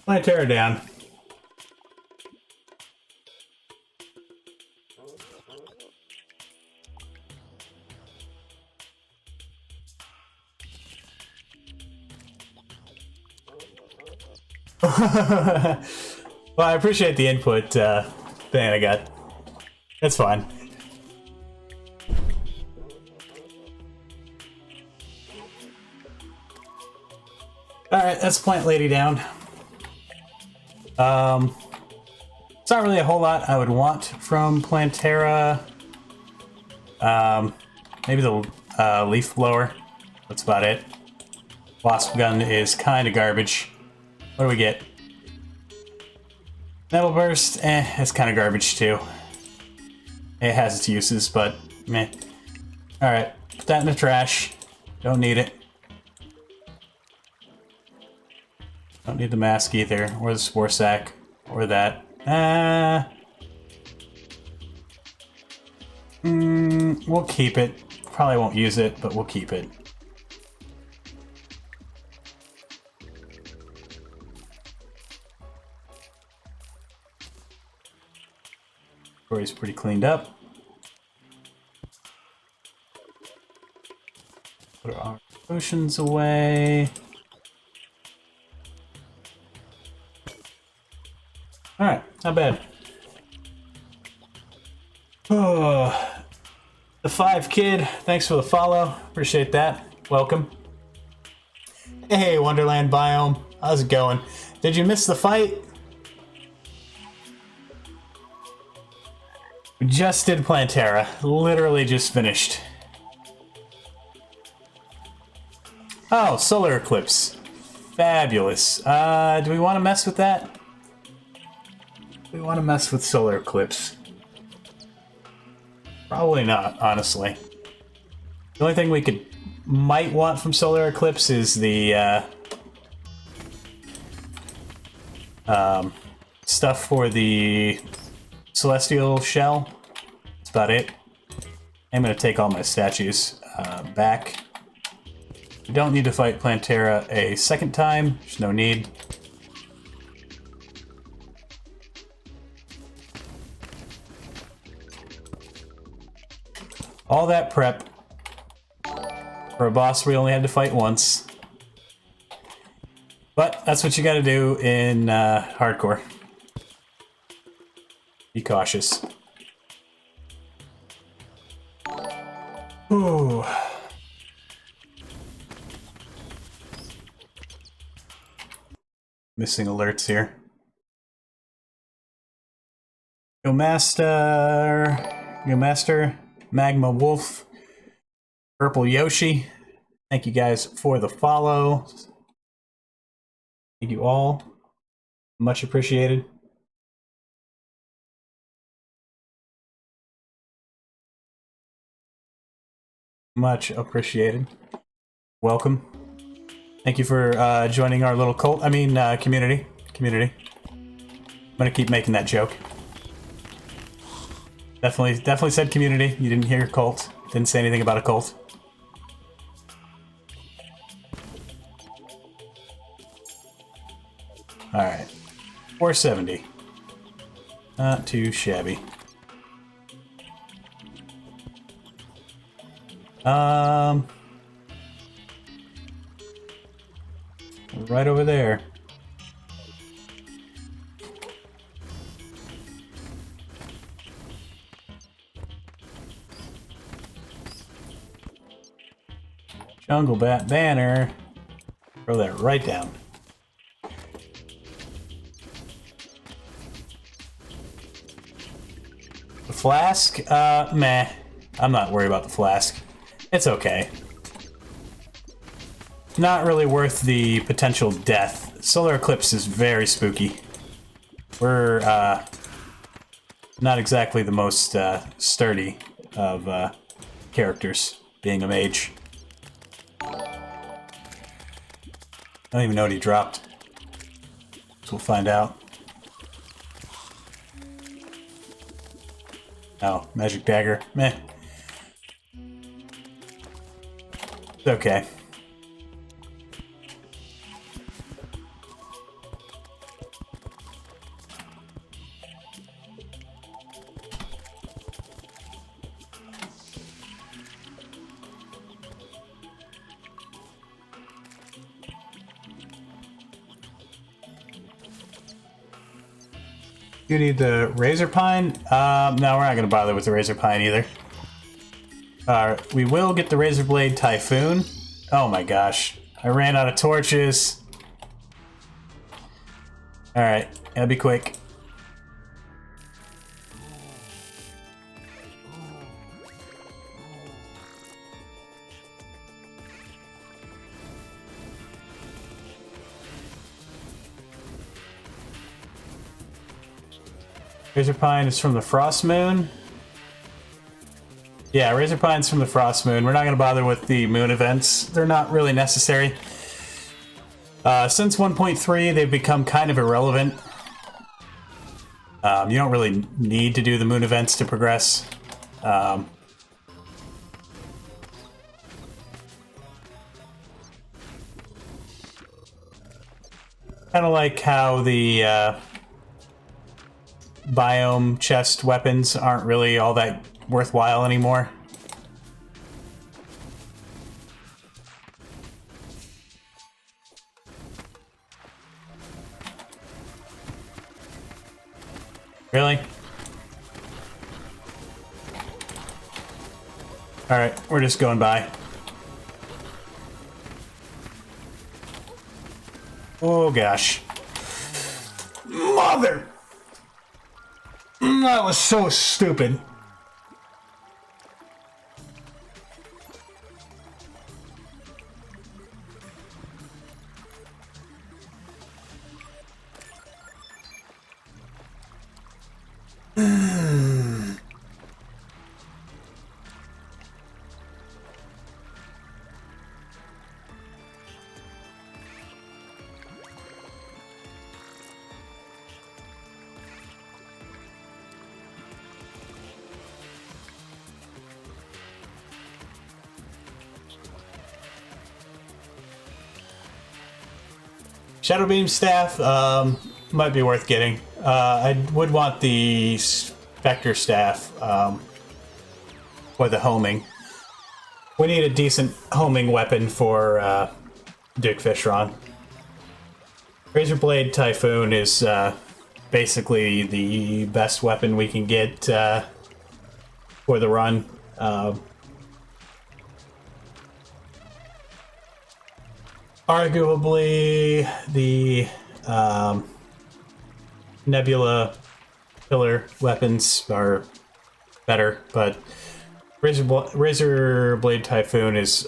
Plant Terra down. Well, I appreciate the input thing I got. It's fine. Alright, that's Plantlady down. It's not really a whole lot I would want from Plantera. Maybe the leaf blower. That's about it. Wasp gun is kind of garbage. What do we get? Metal burst, it's kind of garbage too. It has its uses, but meh. Alright, put that in the trash. Don't need it. Don't need the mask either, or the spore sack, or that. We'll keep it. Probably won't use it, but we'll keep it. Corey's pretty cleaned up. Put our potions away. Alright, not bad. Oh, the 5 Kid, thanks for the follow. Appreciate that. Welcome. Hey, Wonderland Biome. How's it going? Did you miss the fight? We just did Planterra. Literally just finished. Oh, solar eclipse. Fabulous. Do we want to mess with that? We want to mess with solar eclipse. Probably not, honestly. The only thing we might want from solar eclipse is the stuff for the celestial shell. That's about it. I'm gonna take all my statues back. We don't need to fight Planterra a second time. There's no need. All that prep for a boss we only had to fight once. But that's what you gotta do in hardcore. Be cautious. Ooh. Missing alerts here. Yo Master, Magma Wolf, Purple Yoshi. Thank you guys for the follow. Thank you all. Much appreciated. Much appreciated. Welcome. Thank you for joining our little cult. I mean, community. Community. I'm gonna keep making that joke. Definitely said community. You didn't hear cult. Didn't say anything about a cult. Alright. 470. Not too shabby. Right over there. Jungle Bat banner. Throw that right down. The flask? Meh. I'm not worried about the flask. It's okay. Not really worth the potential death. Solar Eclipse is very spooky. We're, not exactly the most, sturdy of, characters, being a mage. I don't even know what he dropped. So we'll find out. Oh, magic dagger. Meh. It's okay. You need the Razor Pine? No, we're not going to bother with the Razor Pine either. We will get the Razor Blade Typhoon. Oh my gosh. I ran out of torches. Alright, gotta be quick. Razor Pine is from the Frost Moon. Yeah, Razor Pine's from the Frost Moon. We're not going to bother with the moon events. They're not really necessary. Since 1.3, they've become kind of irrelevant. You don't really need to do the moon events to progress. Kind of like how the biome chest weapons aren't really all that worthwhile anymore. Really? Alright, we're just going by. Oh gosh. Mother! That was so stupid. Shadow Beam Staff might be worth getting. I would want the Spectre Staff for the homing. We need a decent homing weapon for Duke Fishron. Razorblade Typhoon is basically the best weapon we can get for the run. Arguably, the Nebula Pillar weapons are better, but Razorblade Typhoon is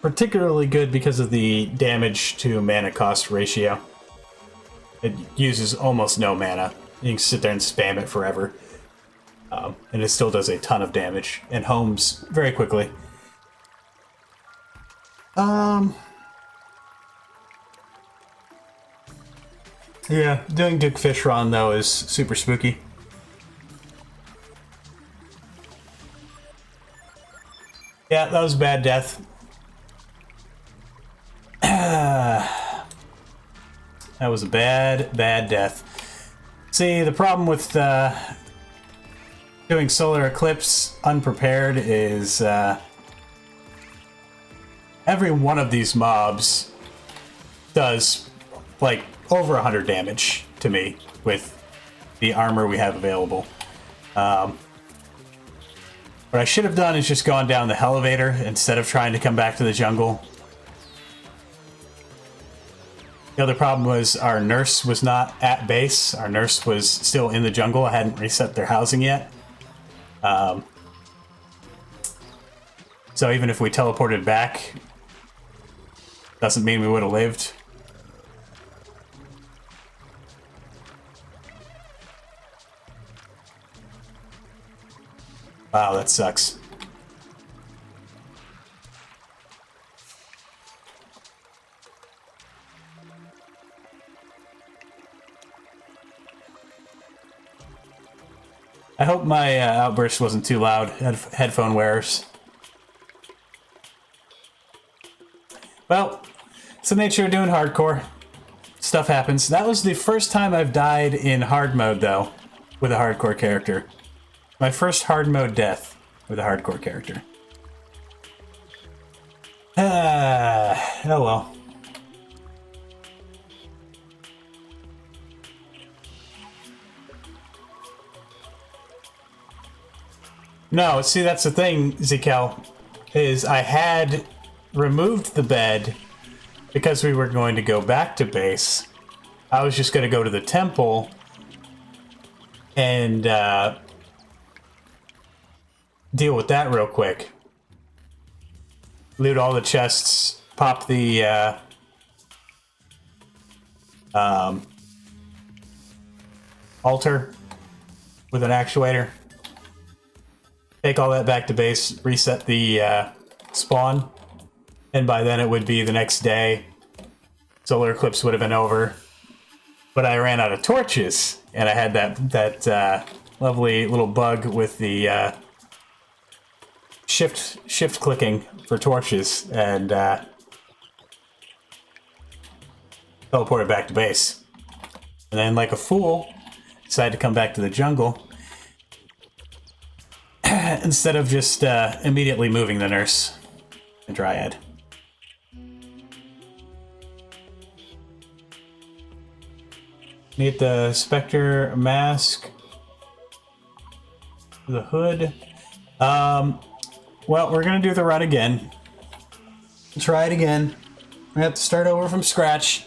particularly good because of the damage to mana cost ratio. It uses almost no mana. You can sit there and spam it forever. And it still does a ton of damage, and homes very quickly. Yeah, doing Duke Fishron, though, is super spooky. Yeah, that was a bad death. That was a bad death. See, the problem with doing Solar Eclipse unprepared is every one of these mobs does, like, over 100 damage to me with the armor we have available. What I should have done is just gone down the elevator instead of trying to come back to the jungle. The other problem was our nurse was not at base. Our nurse was still in the jungle. I hadn't reset their housing yet. So even if we teleported back, doesn't mean we would have lived. Wow, that sucks. I hope my outburst wasn't too loud, headphone wearers. Well, it's the nature of doing hardcore. Stuff happens. That was the first time I've died in hard mode, though, with a hardcore character. My first hard mode death with a hardcore character. Oh well. No, see, that's the thing, Zekel, is I had removed the bed because we were going to go back to base. I was just going to go to the temple and deal with that real quick. Loot all the chests, pop the altar with an actuator. Take all that back to base, reset the spawn, and by then it would be the next day. Solar Eclipse would have been over. But I ran out of torches, and I had that lovely little bug with the shift clicking for torches, and teleported back to base. And then, like a fool, decided to come back to the jungle instead of just immediately moving the nurse, the dryad. Need the Spectre mask, the hood. Well, we're gonna do the run again. Try it again. We have to start over from scratch.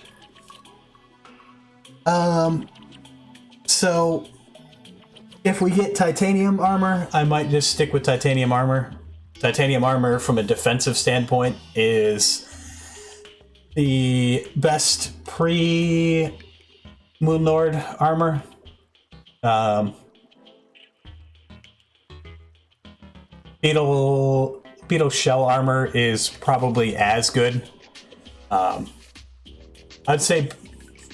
So if we get titanium armor, I might just stick with titanium armor. Titanium armor, from a defensive standpoint, is the best pre-Moonlord armor. Beetle shell armor is probably as good. I'd say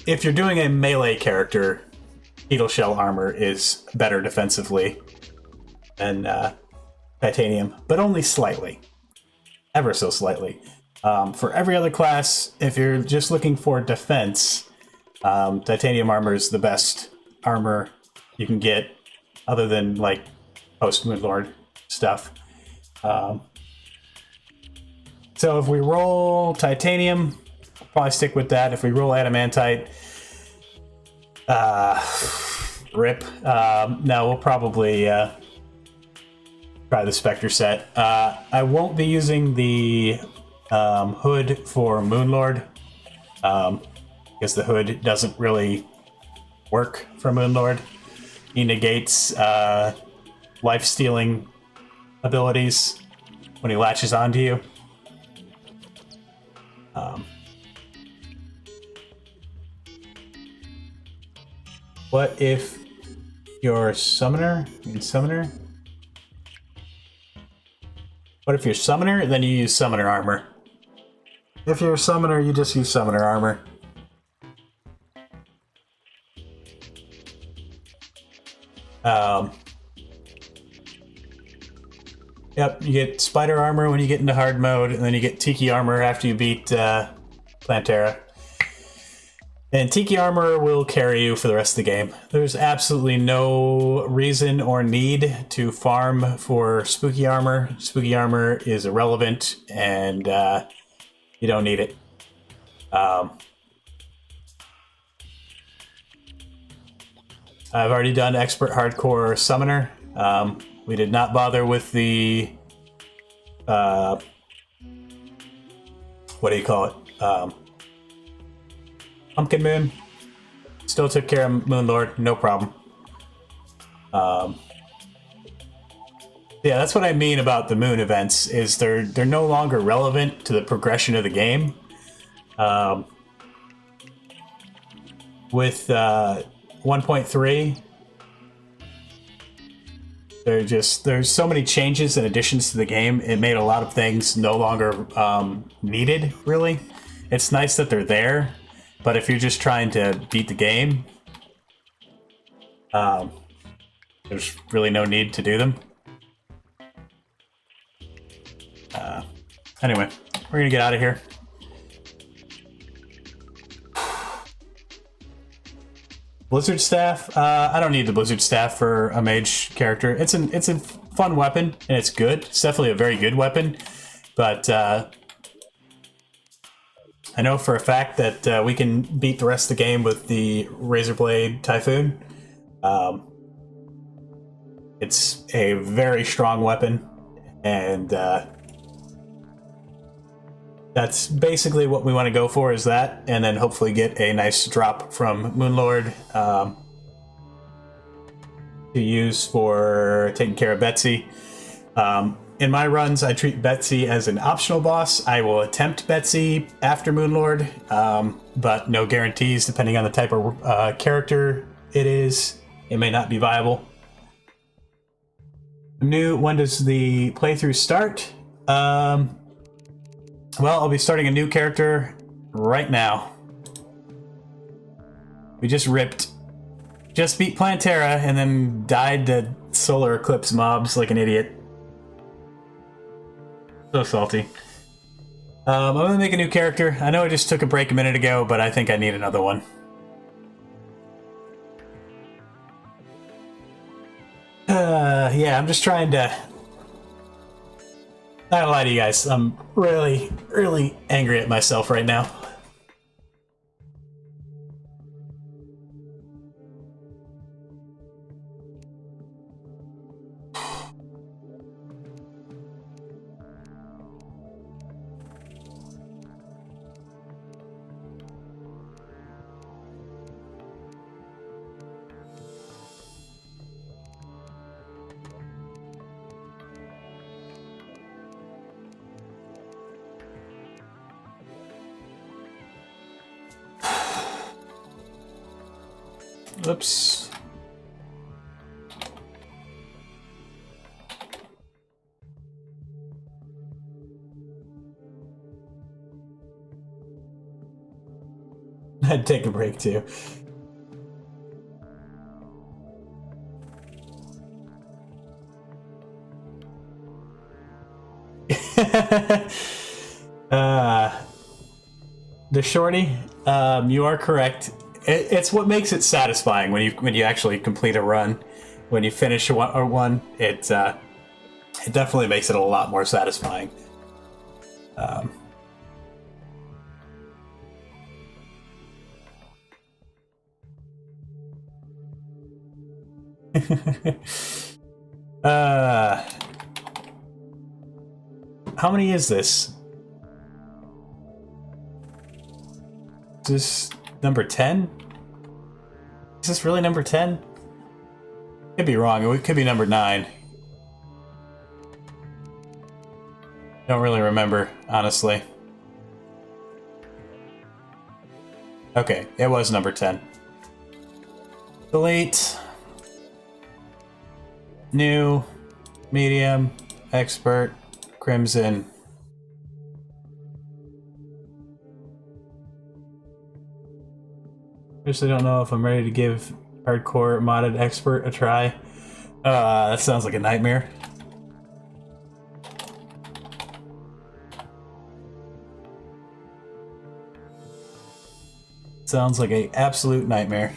if you're doing a melee character, Beetle shell armor is better defensively than titanium, but only slightly, ever so slightly. For every other class, if you're just looking for defense, titanium armor is the best armor you can get, other than like post Moonlord stuff. So if we roll titanium, we'll probably stick with that. If we roll adamantite, rip. No, we'll probably try the Spectre set. I won't be using the hood for Moonlord, because the hood doesn't really work for Moonlord. He negates life-stealing abilities when he latches onto you. What if your summoner? What if you're summoner, then you use summoner armor? If you're a summoner, you just use summoner armor. Yep, you get spider armor when you get into hard mode, and then you get tiki armor after you beat Plantera. And tiki armor will carry you for the rest of the game. There's absolutely no reason or need to farm for spooky armor. Spooky armor is irrelevant, and you don't need it. I've already done expert hardcore summoner. We did not bother with the what do you call it? Pumpkin Moon. Still took care of Moonlord, no problem. Yeah, that's what I mean about the moon events, is they're no longer relevant to the progression of the game. With 1.3, there's so many changes and additions to the game. It made a lot of things no longer needed, really. It's nice that they're there, but if you're just trying to beat the game, there's really no need to do them. Anyway, we're gonna get out of here. Blizzard Staff? I don't need the Blizzard Staff for a mage character. It's a fun weapon, and it's good. It's definitely a very good weapon, but I know for a fact that we can beat the rest of the game with the Razorblade Typhoon. It's a very strong weapon, and that's basically what we want to go for, is that, and then hopefully get a nice drop from Moonlord to use for taking care of Betsy. In my runs, I treat Betsy as an optional boss. I will attempt Betsy after Moonlord, but no guarantees depending on the type of character it is. It may not be viable. When does the playthrough start? Well, I'll be starting a new character right now. We just beat Plantera and then died to solar eclipse mobs like an idiot. So salty. I'm gonna make a new character. I know I just took a break a minute ago, but I think I need another one. Yeah, I'm just trying to... Not gonna lie to you guys, I'm really, really angry at myself right now. Oops. I'd take a break too. uh, the shorty, you are correct. It's what makes it satisfying when you actually complete a run. When you finish one, it definitely makes it a lot more satisfying. uh, how many is this? Is this number 10? Is this really number 10? Could be wrong. It could be number 9. Don't really remember, honestly. Okay, it was number 10. Delete. New. Medium. Expert. Crimson. Seriously don't know if I'm ready to give hardcore modded expert a try. That sounds like a nightmare. Sounds like an absolute nightmare.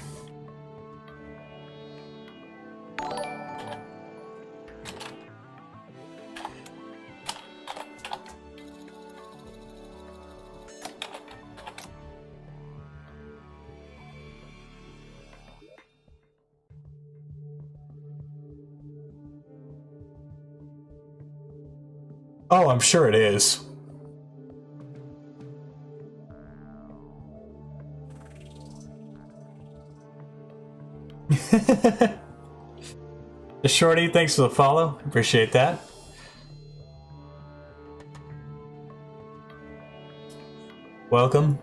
Oh, I'm sure it is. The shorty, thanks for the follow. Appreciate that. Welcome.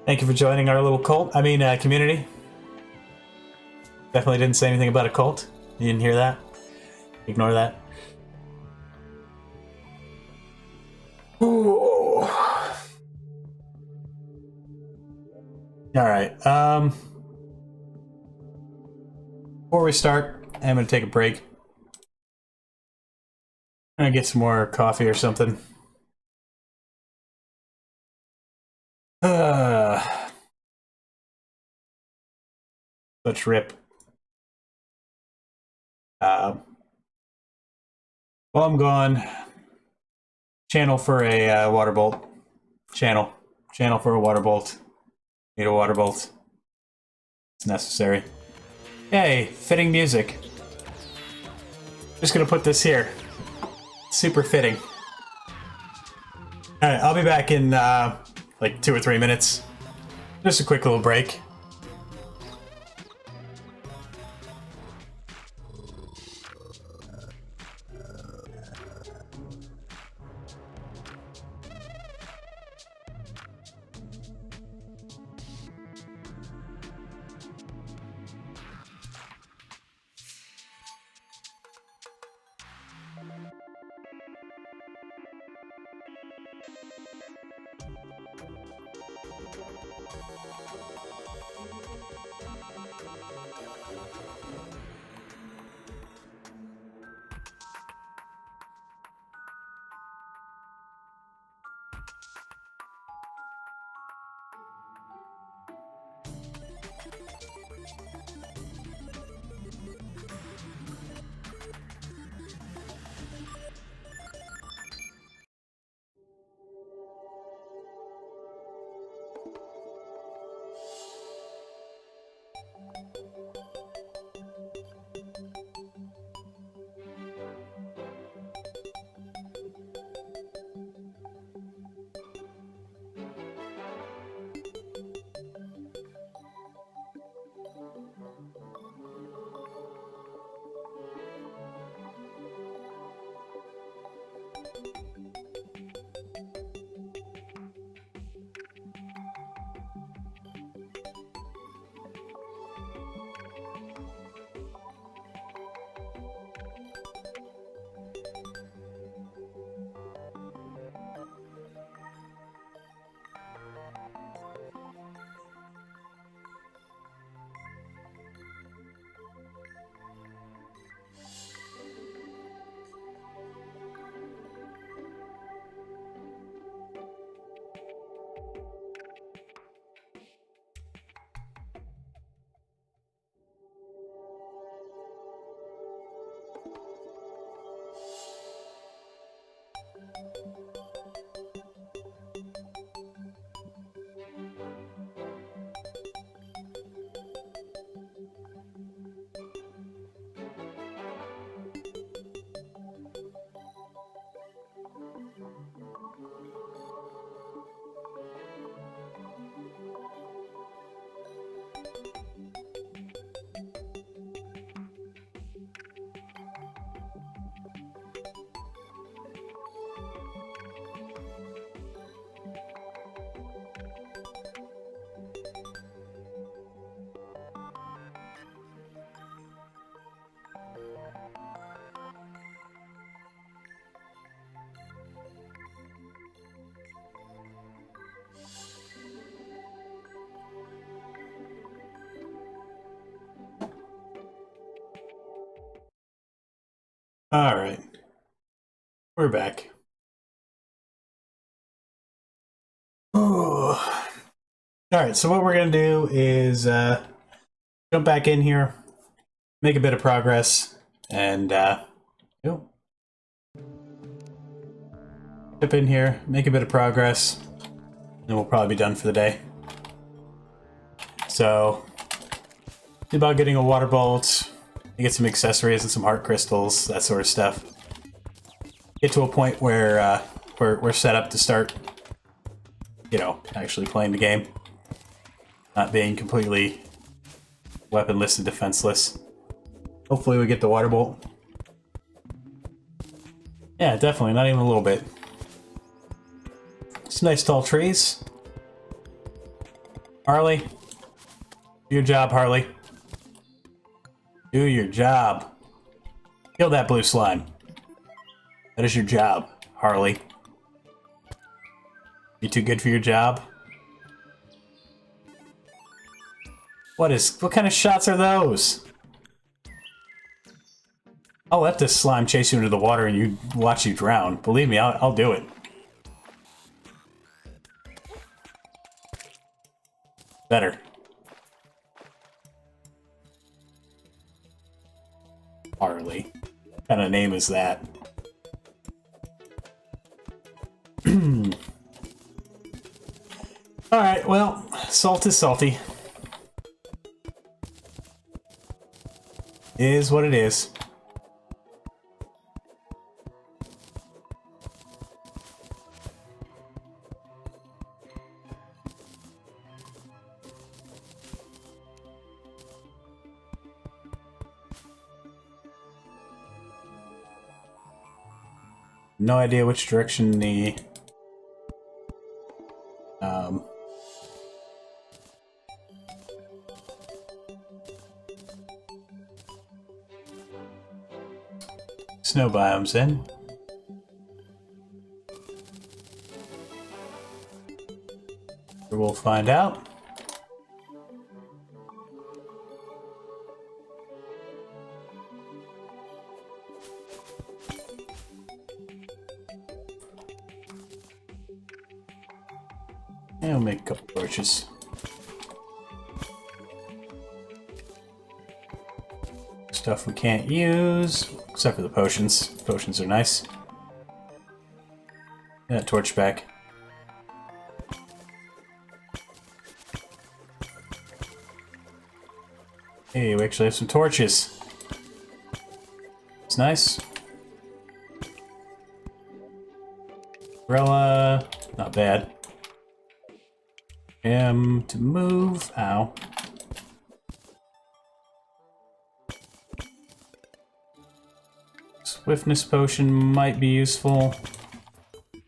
Thank you for joining our little cult. Community. Definitely didn't say anything about a cult. You didn't hear that? Ignore that. Ooh. Alright, before we start, I'm gonna take a break. I'm gonna get some more coffee or something. Let's rip. While I'm gone, channel for a water bolt. Channel for a water bolt. Need a water bolt. It's necessary. Hey, fitting music. Just gonna put this here. Super fitting. Alright, I'll be back in like 2 or 3 minutes. Just a quick little break. Alright. We're back. Alright, so what we're going to do is jump back in here, make a bit of progress, and jump in here, make a bit of progress, and we'll probably be done for the day. So, it's about getting a water bolt, get some accessories and some heart crystals, that sort of stuff. Get to a point where we're set up to start, you know, actually playing the game. Not being completely weaponless and defenseless. Hopefully we get the water bolt. Yeah, definitely, not even a little bit. Some nice tall trees. Harley. Do your job, Harley. Do your job. Kill that blue slime. That is your job, Harley. You too good for your job? What kind of shots are those? I'll let this slime chase you into the water and you watch you drown. Believe me, I'll do it. Better. Harley. What kind of name is that? Alright, well, salt is salty. Is what it is. No idea which direction the snow biome's in. We'll find out. And we'll make a couple torches. Stuff we can't use, except for the potions. Potions are nice. Yeah, torch back. Hey, we actually have some torches. It's nice. Umbrella, not bad. To move. Ow. Swiftness potion might be useful. We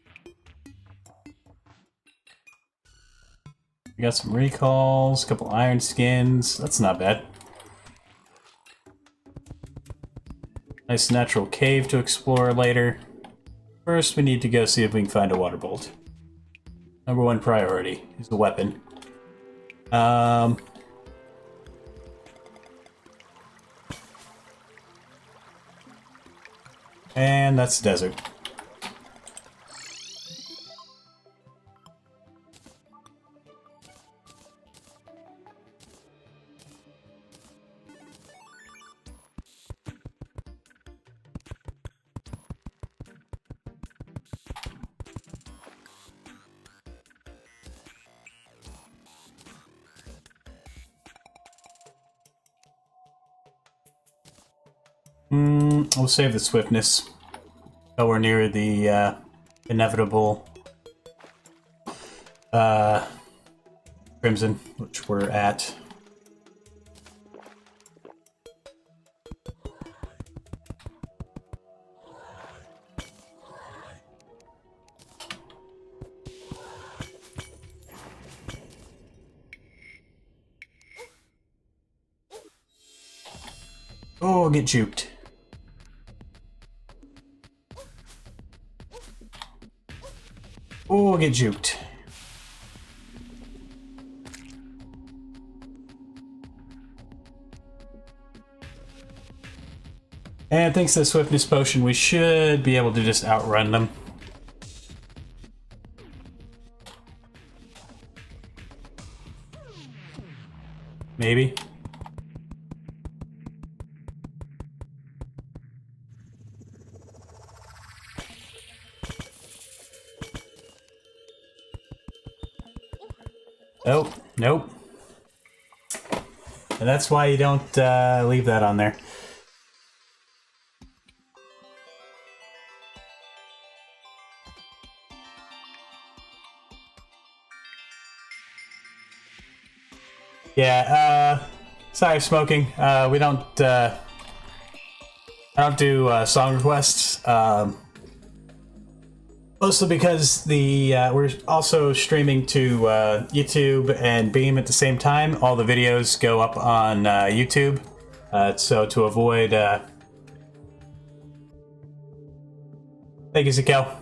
got some recalls, a couple iron skins. That's not bad. Nice natural cave to explore later. First, we need to go see if we can find a water bolt. Number one priority is the weapon. And that's the desert. We'll save the swiftness. So we're near the inevitable Crimson, which we're at. Oh, get juked. Oh, get juked. And thanks to the swiftness potion, we should be able to just outrun them. Maybe. Nope, nope. And that's why you don't leave that on there. Yeah, sorry, smoking. We don't, I don't do song requests. Mostly because we're also streaming to YouTube and Beam at the same time. All the videos go up on YouTube. So to avoid... Thank you, Zakel.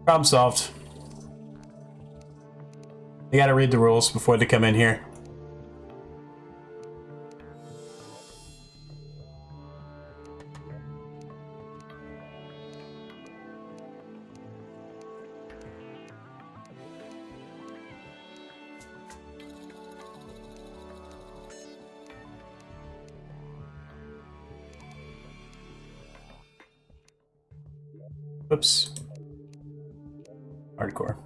Problem solved. They gotta read the rules before they come in here. Oops. Hardcore.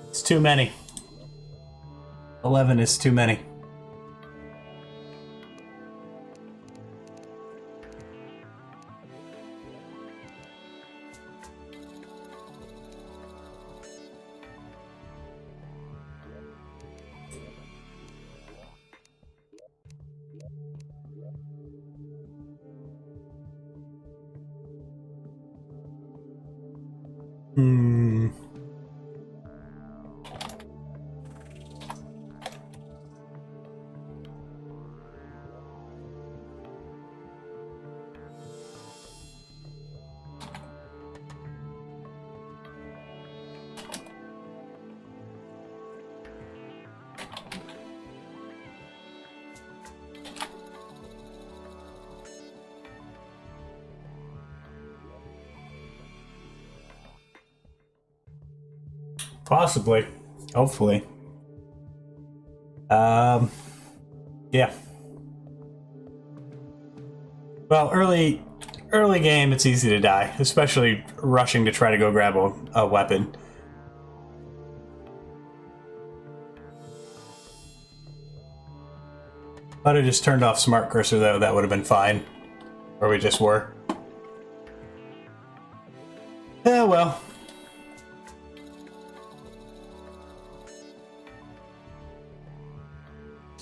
It's too many. 11 is too many. Hmm. Possibly. Hopefully. Yeah. Well, early game, it's easy to die, especially rushing to try to go grab a weapon. If I'd have just turned off smart cursor though, that would have been fine. Or we just were. Yeah, well.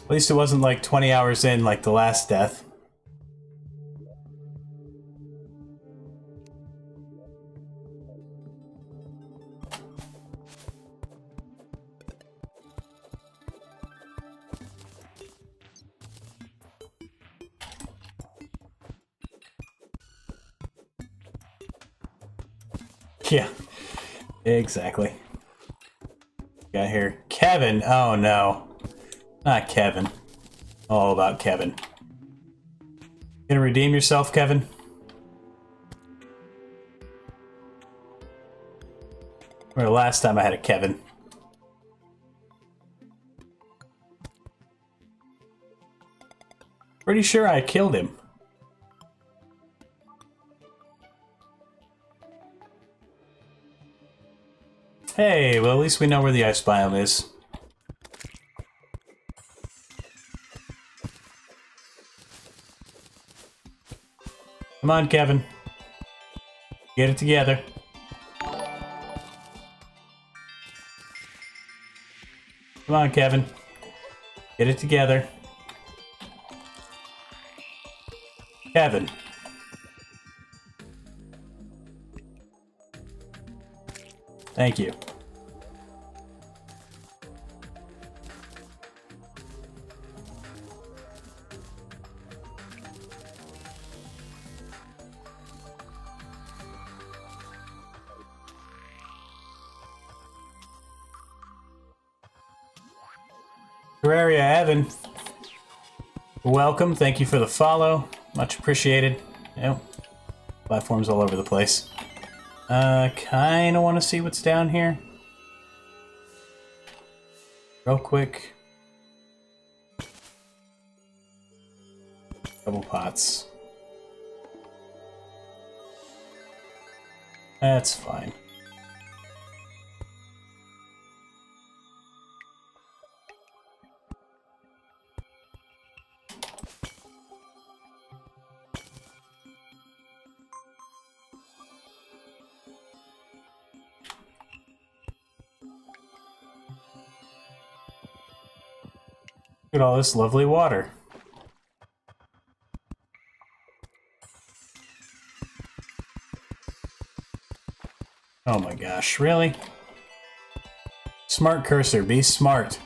At least it wasn't like 20 hours in like the last death. Yeah, exactly. Got here. Kevin! Oh no. Not Kevin. All about Kevin. Gonna redeem yourself, Kevin? Or the last time I had a Kevin. Pretty sure I killed him. Hey, well at least we know where the ice biome is. Come on, Kevin. Get it together. Come on, Kevin. Get it together. Kevin. Thank you. Terraria Evan, welcome. Thank you for the follow. Much appreciated. Yep. Platforms all over the place. Kinda want to see what's down here. Real quick. Double pots. That's fine. Look at all this lovely water. Oh my gosh, really? Smart cursor, be smart.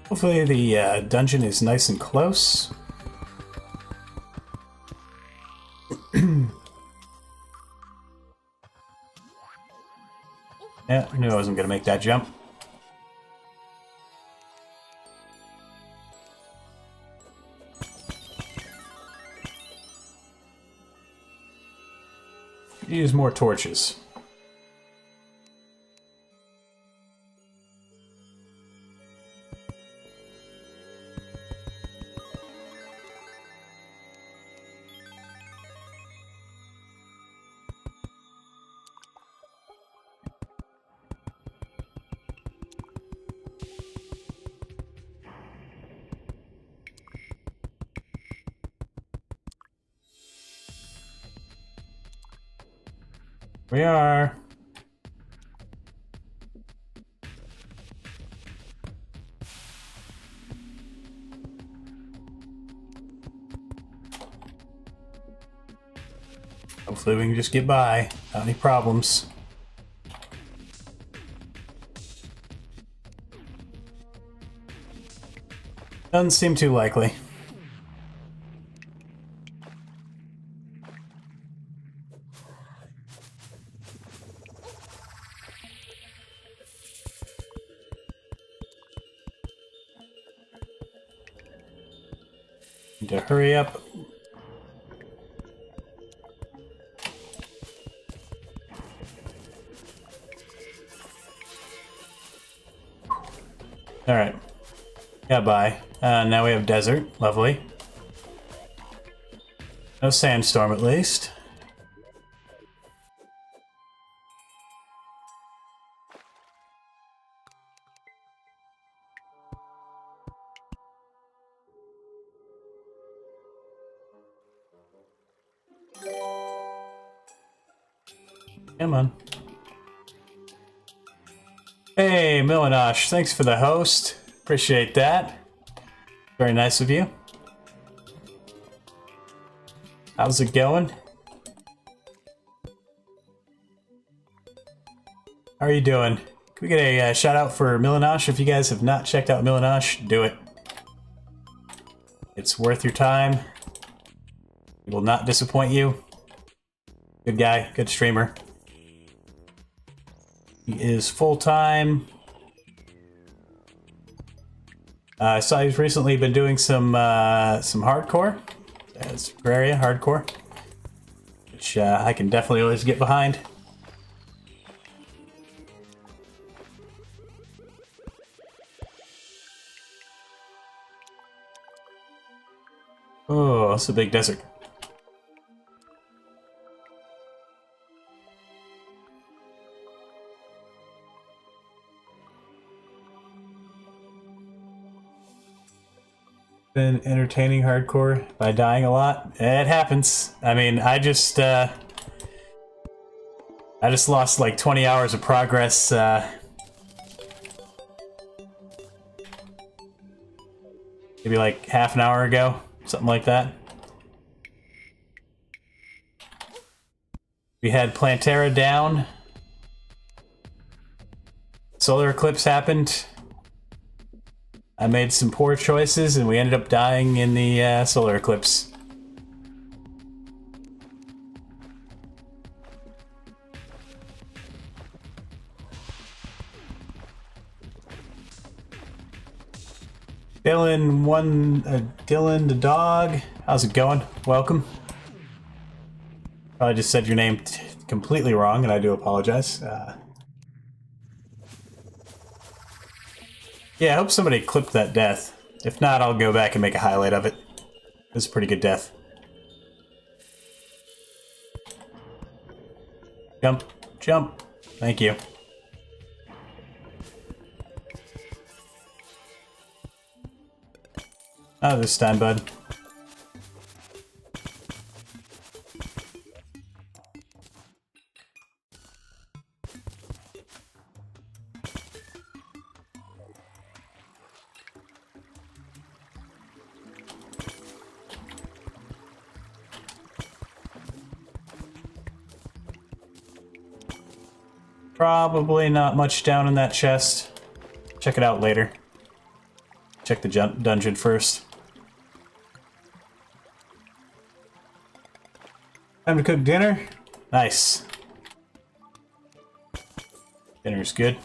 Hopefully the dungeon is nice and close. Yeah, I knew I wasn't gonna make that jump. Use more torches. We are. Hopefully we can just get by without any problems. Doesn't seem too likely. Need to hurry up. Alright. Got by. Now we have desert. Lovely. No sandstorm at least. Come on. Hey, Milanosh, thanks for the host. Appreciate that. Very nice of you. How's it going? How are you doing? Can we get a shout out for Milanosh? If you guys have not checked out Milanosh, do it. It's worth your time. It will not disappoint you. Good guy, good streamer. He is full-time. I saw he's recently been doing some hardcore. It's Terraria hardcore, which I can definitely always get behind. Oh, it's a big desert. Been entertaining hardcore by dying a lot. It happens. I mean, I just lost like 20 hours of progress. Maybe like half an hour ago, something like that. We had Planterra down. Solar eclipse happened. I made some poor choices and we ended up dying in the solar eclipse. Dylan the dog. How's it going? Welcome. I just said your name completely wrong, and I do apologize. Yeah, I hope somebody clipped that death. If not, I'll go back and make a highlight of it. It was a pretty good death. Jump, jump. Thank you. Oh, this time, bud. Probably not much down in that chest. Check it out later. Check the dungeon first. Time to cook dinner? Nice. Dinner's good.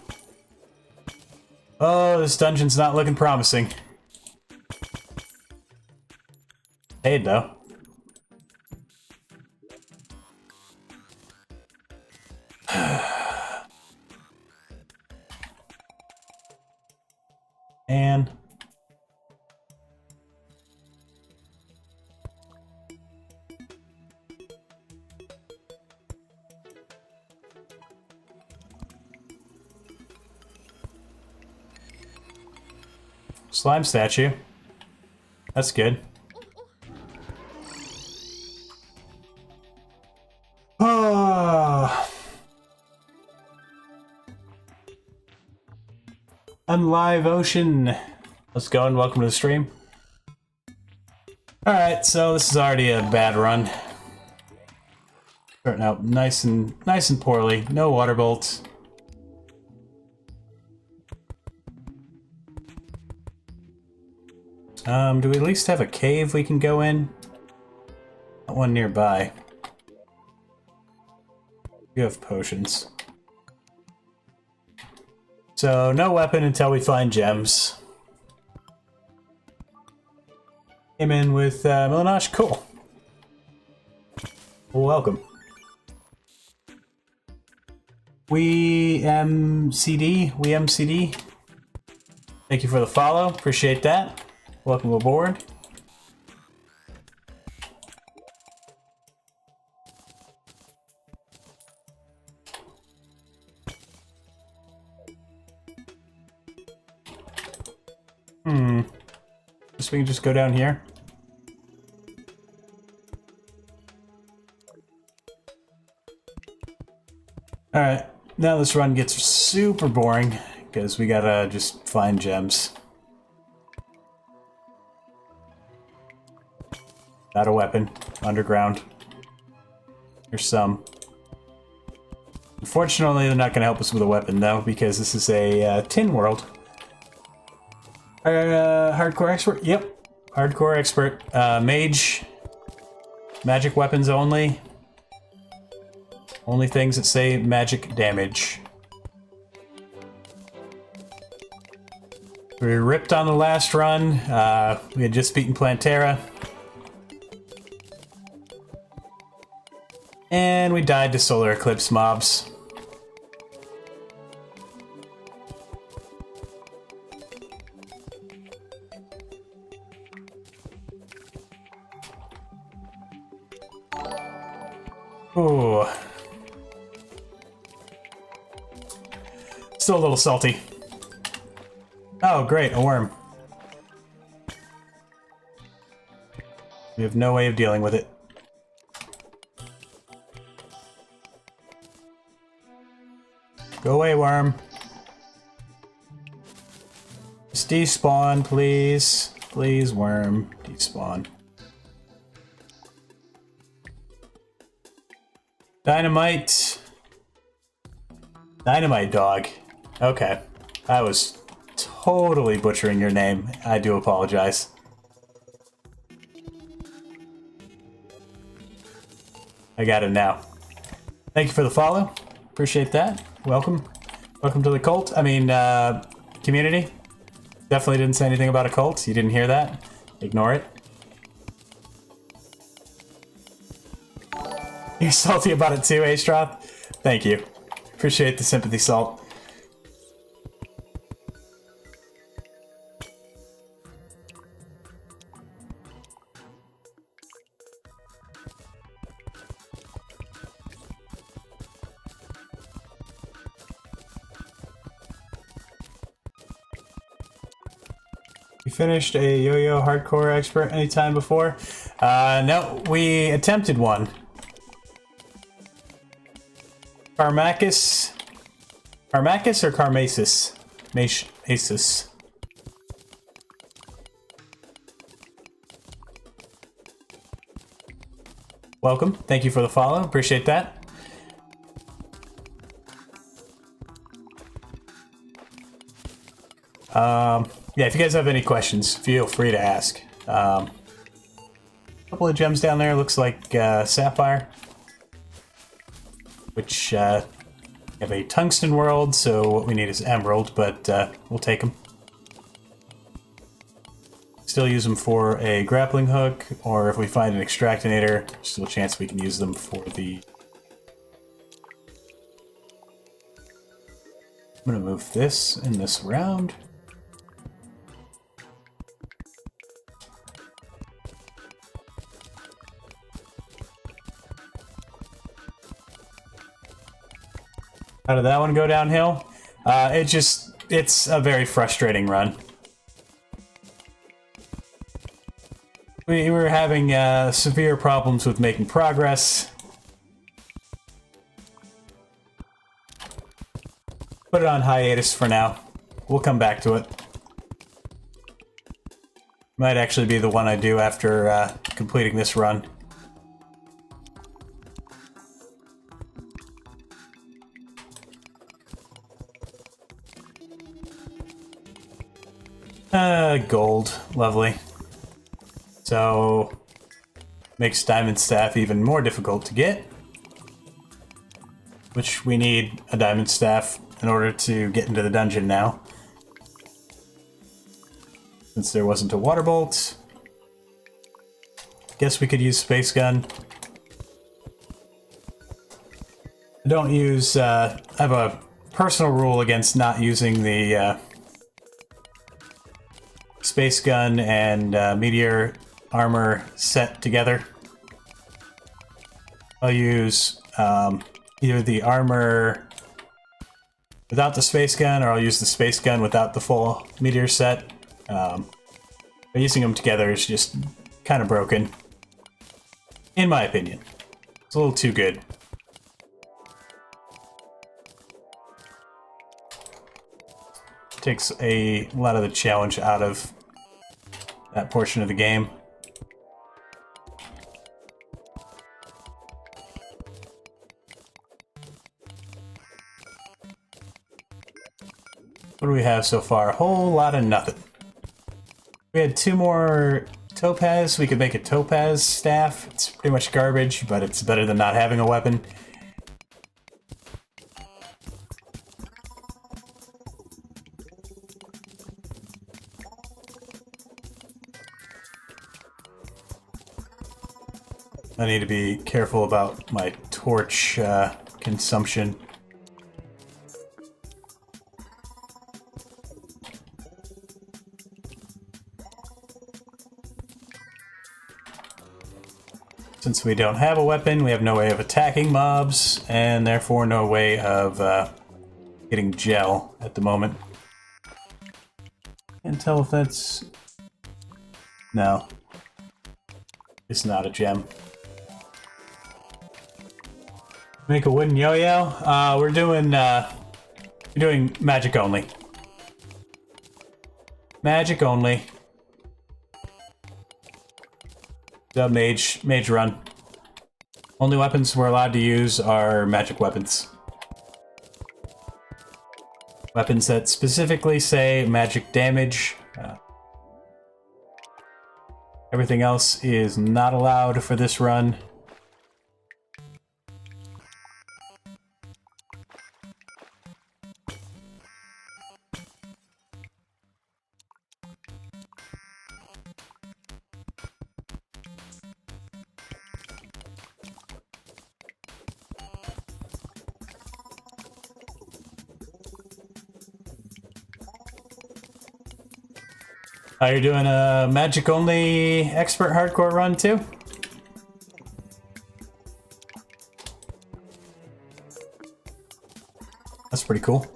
Oh, this dungeon's not looking promising. Paid though. And slime statue. That's good. Oh. Unlive Ocean. Let's go and welcome to the stream. Alright, so this is already a bad run. Starting out nice and poorly. No water bolts. Do we at least have a cave we can go in? Not one nearby. You have potions. So, no weapon until we find gems. Came in with Milanosh. Cool. Welcome. We MCD. Thank you for the follow. Appreciate that. Welcome aboard. Guess we can just go down here. Alright, now this run gets super boring, because we gotta just find gems. Not a weapon. Underground. Here's some. Unfortunately, they're not gonna help us with a weapon, though, because this is a tin world. Hardcore expert? Yep. Hardcore expert. Mage. Magic weapons only. Only things that say magic damage. We were ripped on the last run. We had just beaten Planterra. And we died to solar eclipse mobs. Ooh. Still a little salty. Oh, great, a worm. We have no way of dealing with it. Go away, worm. Just despawn, please. Please, worm, despawn. Dynamite. Dynamite dog. Okay. I was totally butchering your name. I do apologize. I got it now. Thank you for the follow. Appreciate that. Welcome. Welcome to the cult. I mean, community. Definitely didn't say anything about a cult. You didn't hear that? Ignore it. You're salty about it too, Astroth? Thank you. Appreciate the sympathy, Salt. You finished a yo-yo hardcore expert anytime before? No, we attempted one. Carmacus or Carmasis? Masis. Welcome. Thank you for the follow. Appreciate that. Yeah, if you guys have any questions, feel free to ask. A couple of gems down there. Looks like sapphire. Which have a tungsten world, so what we need is emerald, but we'll take them. Still use them for a grappling hook, or if we find an extractinator, still a chance we can use them for the... I'm gonna move this and this around. How did that one go downhill? It's a very frustrating run. We were having severe problems with making progress. Put it on hiatus for now. We'll come back to it. Might actually be the one I do after completing this run. Gold. Lovely. So, makes Diamond Staff even more difficult to get. Which we need a Diamond Staff in order to get into the dungeon now. Since there wasn't a Water Bolt. Guess we could use Space Gun. I don't use, I have a personal rule against not using the, Space Gun and Meteor armor set together. I'll use either the armor without the Space Gun, or I'll use the Space Gun without the full Meteor set. But using them together is just kind of broken, in my opinion. It's a little too good. Takes a lot of the challenge out of that portion of the game. What do we have so far? A whole lot of nothing. We had 2 more topaz. We could make a topaz staff. It's pretty much garbage, but it's better than not having a weapon. I need to be careful about my torch consumption. Since we don't have a weapon, we have no way of attacking mobs, and therefore no way of getting gel at the moment. Can't tell if that's... No. It's not a gem. Make a wooden yo-yo? We're doing magic only. Magic only. The mage run. Only weapons we're allowed to use are magic weapons. Weapons that specifically say magic damage. Everything else is not allowed for this run. You're doing a magic-only expert hardcore run, too? That's pretty cool.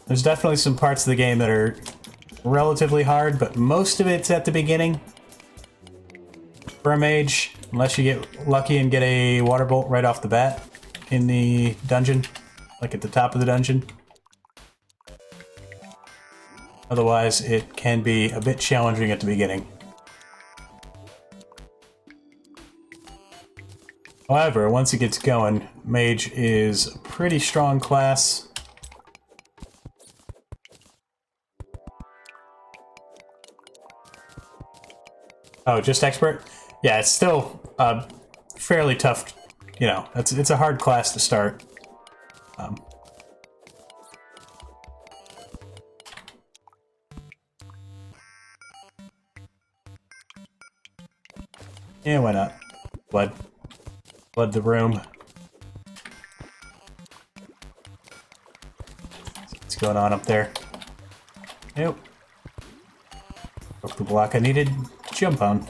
There's definitely some parts of the game that are relatively hard, but most of it's at the beginning. For a mage, unless you get lucky and get a water bolt right off the bat in the dungeon. Like at the top of the dungeon. Otherwise, it can be a bit challenging at the beginning. However, once it gets going, Mage is a pretty strong class. Oh, just expert? Yeah, it's still fairly tough. You know, it's a hard class to start. Yeah, why not? Blood the room. What's going on up there? Nope. Broke the block I needed. Jump on.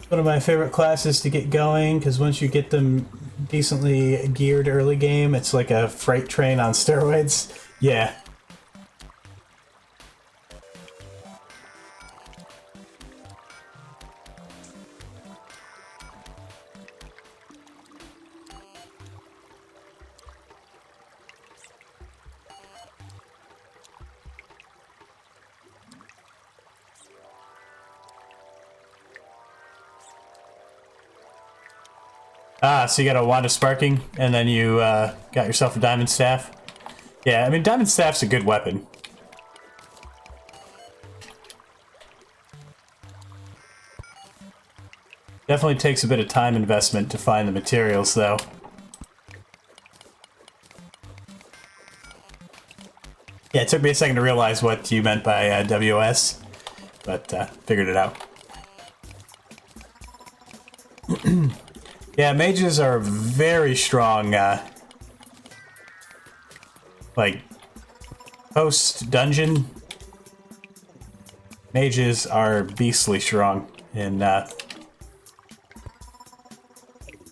One of my favorite classes to get going, because once you get them decently geared early game, it's like a freight train on steroids. Yeah. Ah, so you got a wand of sparking, and then you got yourself a diamond staff. Yeah, I mean, diamond staff's a good weapon. Definitely takes a bit of time investment to find the materials, though. Yeah, it took me a second to realize what you meant by WS, but figured it out. Yeah, mages are very strong, like, post-dungeon. Mages are beastly strong, and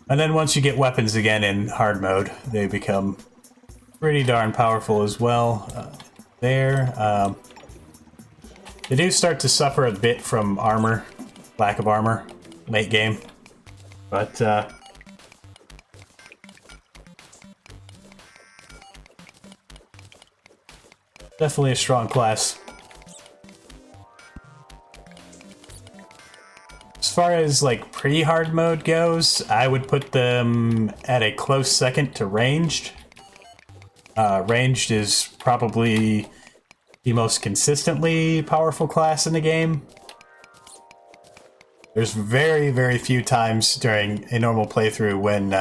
then once you get weapons again in hard mode, they become pretty darn powerful as well. They do start to suffer a bit from armor, lack of armor, late game. But, definitely a strong class. As far as, like, pre-hard mode goes, I would put them at a close second to ranged. Ranged is probably the most consistently powerful class in the game. There's very, very few times during a normal playthrough when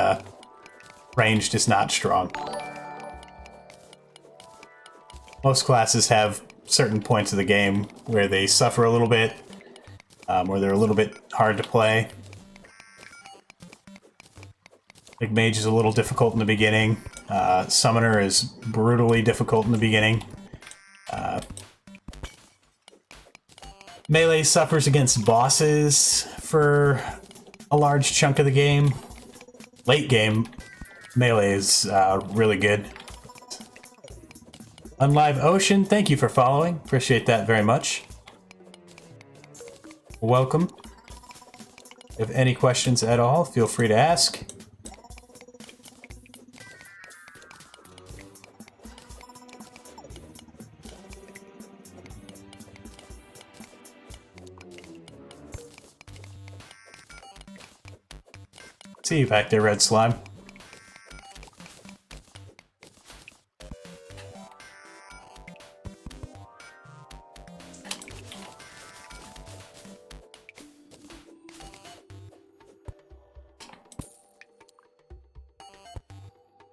ranged is not strong. Most classes have certain points of the game where they suffer a little bit, or they're a little bit hard to play. Like Mage is a little difficult in the beginning. Summoner is brutally difficult in the beginning. Melee suffers against bosses for a large chunk of the game. Late game, melee is really good. Unlive Ocean, thank you for following. Appreciate that very much. Welcome. If you have any questions at all, feel free to ask. See you back there, Red Slime.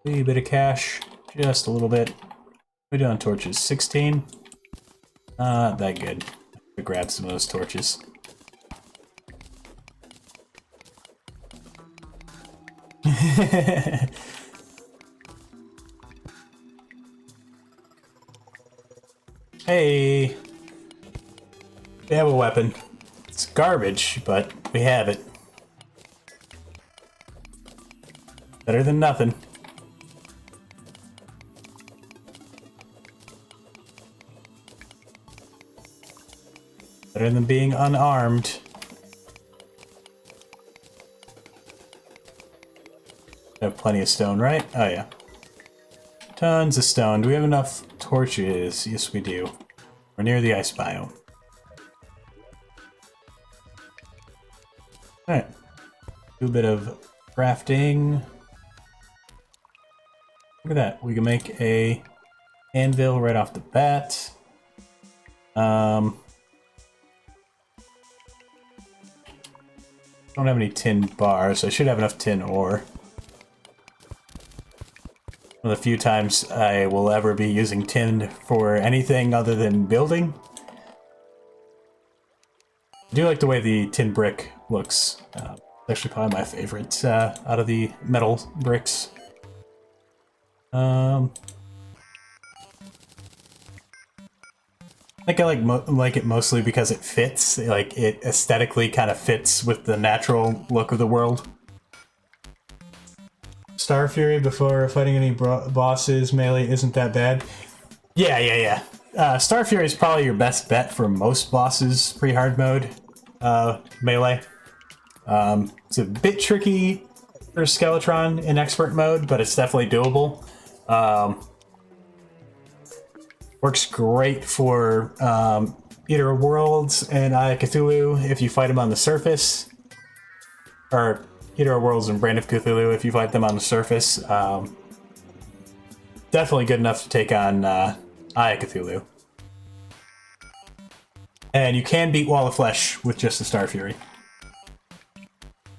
A bit of cash, just a little bit. We're doing torches. 16. Not that good. To grab some of those torches. Hey! We have a weapon. It's garbage, but we have it. Better than nothing. Better than being unarmed. I have plenty of stone, right? Oh yeah. Tons of stone. Do we have enough torches? Yes, we do. We're near the ice biome. Alright. Do a bit of crafting. Look at that. We can make a anvil right off the bat. Don't have any tin bars. I should have enough tin ore. One of the few times I will ever be using tin for anything other than building. I do like the way the tin brick looks. It's actually probably my favorite out of the metal bricks. I think I like it mostly because it fits. Like, it aesthetically kind of fits with the natural look of the world. Star Fury before fighting any bosses, melee isn't that bad. Yeah. Star Fury is probably your best bet for most bosses pre-hard mode melee. It's a bit tricky for Skeletron in expert mode, but it's definitely doable. Works great for Eater of Worlds and Eye of Cthulhu if you fight them on the surface. Or Eater of Worlds and Brand of Cthulhu if you fight them on the surface. Definitely good enough to take on Eye of Cthulhu. And you can beat Wall of Flesh with just the Star Fury.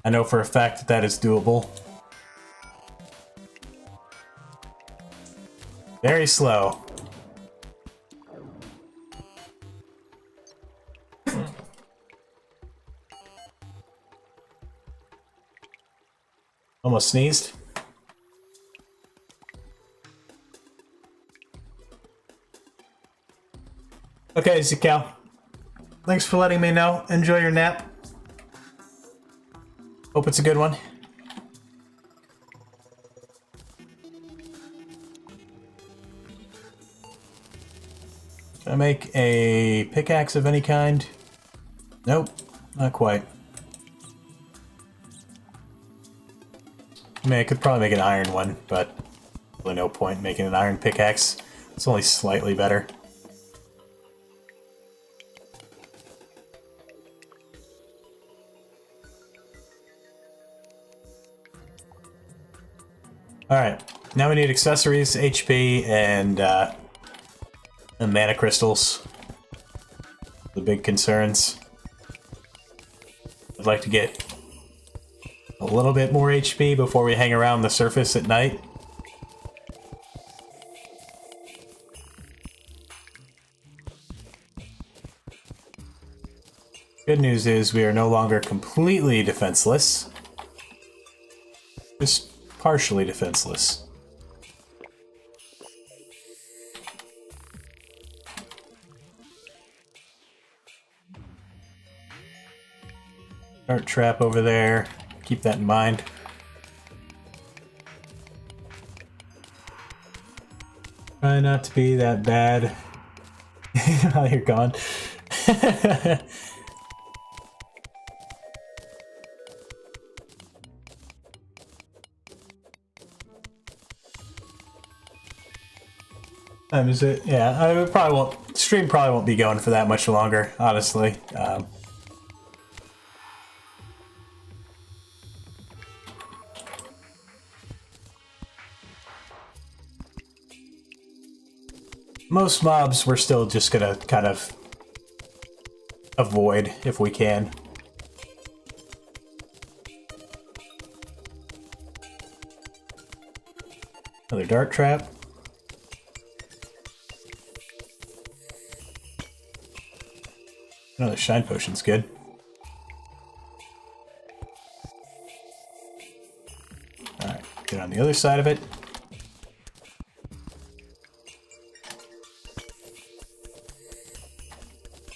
I know for a fact that that is doable. Very slow. Almost sneezed. Okay, Zikal. Thanks for letting me know. Enjoy your nap. Hope it's a good one. Can I make a pickaxe of any kind? Nope, not quite. I mean, I could probably make an iron one, but really no point making an iron pickaxe. It's only slightly better. Alright, now we need accessories, HP, and mana crystals. The big concerns. I'd like to get a little bit more HP before we hang around the surface at night. Good news is we are no longer completely defenseless. Just partially defenseless. Dart trap over there. keep that in mind. Try not to be that bad. Oh, you're gone. Time is it? Yeah, I probably won't. Stream probably won't be going for that much longer, honestly. Most mobs we're still just gonna kind of avoid if we can. Another dart trap. Another shine potion's good. Alright, get on the other side of it.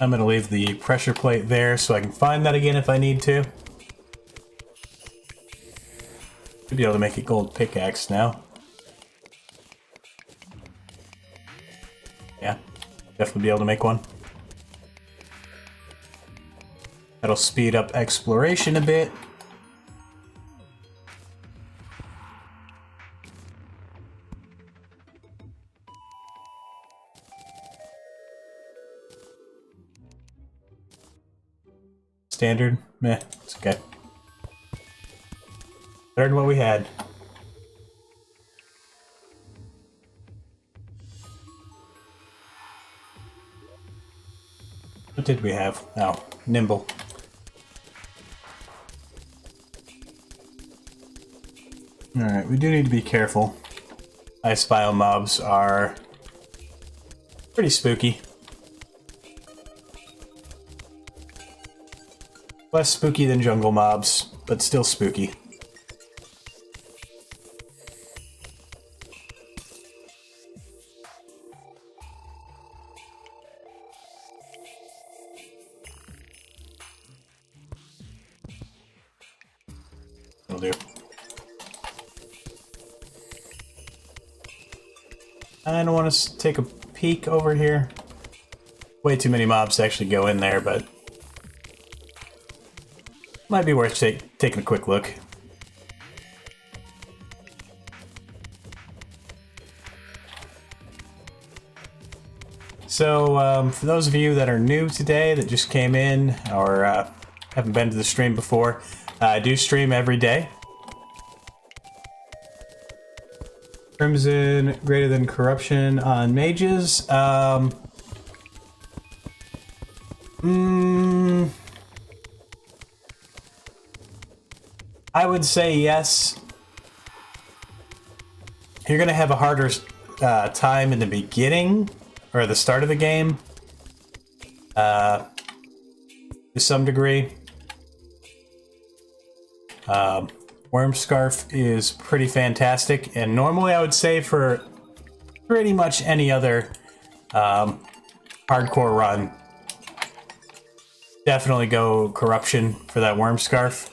I'm gonna leave the pressure plate there so I can find that again if I need to. Should be able to make a gold pickaxe now. Yeah, definitely be able to make one. That'll speed up exploration a bit. Standard? Meh, it's okay. Better than what we had. What did we have? Oh, nimble. Alright, we do need to be careful. Ice biome mobs are pretty spooky. Less spooky than jungle mobs, but still spooky. Will do. I don't want to take a peek over here. Way too many mobs to actually go in there, but might be worth taking a quick look. So, for those of you that are new today, that just came in, or haven't been to the stream before, I do stream every day. Crimson greater than corruption on mages. I would say yes. You're gonna have a harder time in the beginning or the start of the game, to some degree. Worm Scarf is pretty fantastic, and normally I would say for pretty much any other hardcore run, definitely go Corruption for that Worm Scarf.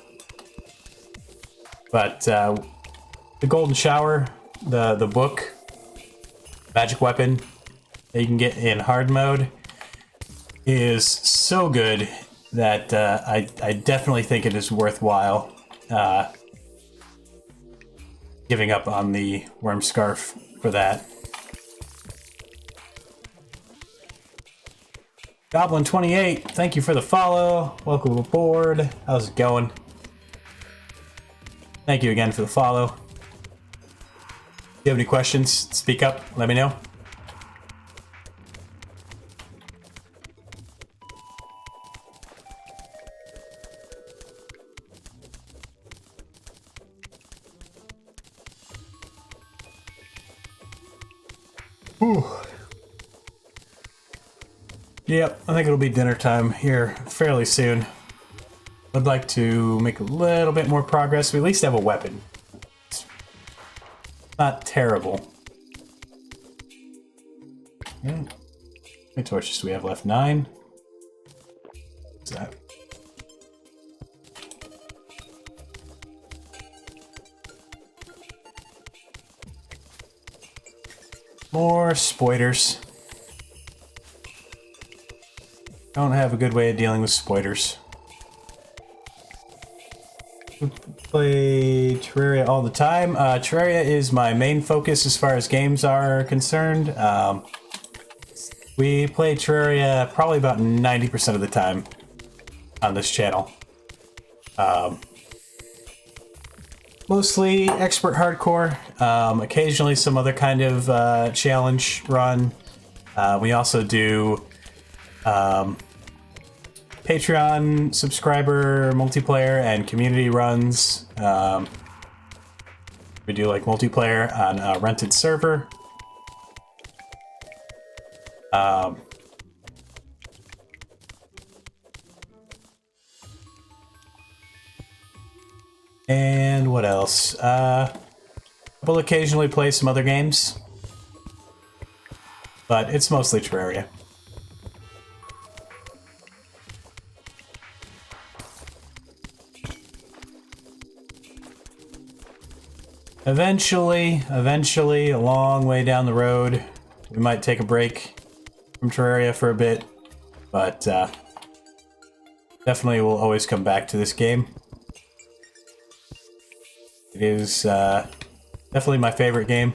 But the Golden Shower, the book, magic weapon that you can get in hard mode, is so good that I definitely think it is worthwhile giving up on the Worm Scarf for that. Goblin28, thank you for the follow. Welcome aboard. How's it going? Thank you again for the follow. If you have any questions, speak up, let me know. Whew. Yep, I think it'll be dinner time here fairly soon. I'd like to make a little bit more progress. We at least have a weapon. It's not terrible. Yeah. How many torches do we have left? 9? What's that? More spoiters. Don't have a good way of dealing with spoiters. Play Terraria all the time. Terraria is my main focus as far as games are concerned. We play Terraria probably about 90% of the time on this channel. Mostly expert hardcore, occasionally some other kind of challenge run. We also do Patreon subscriber multiplayer and community runs. We do like multiplayer on a rented server. And what else? We'll occasionally play some other games, but it's mostly Terraria. Eventually, a long way down the road, we might take a break from Terraria for a bit, but definitely we'll always come back to this game. It is definitely my favorite game.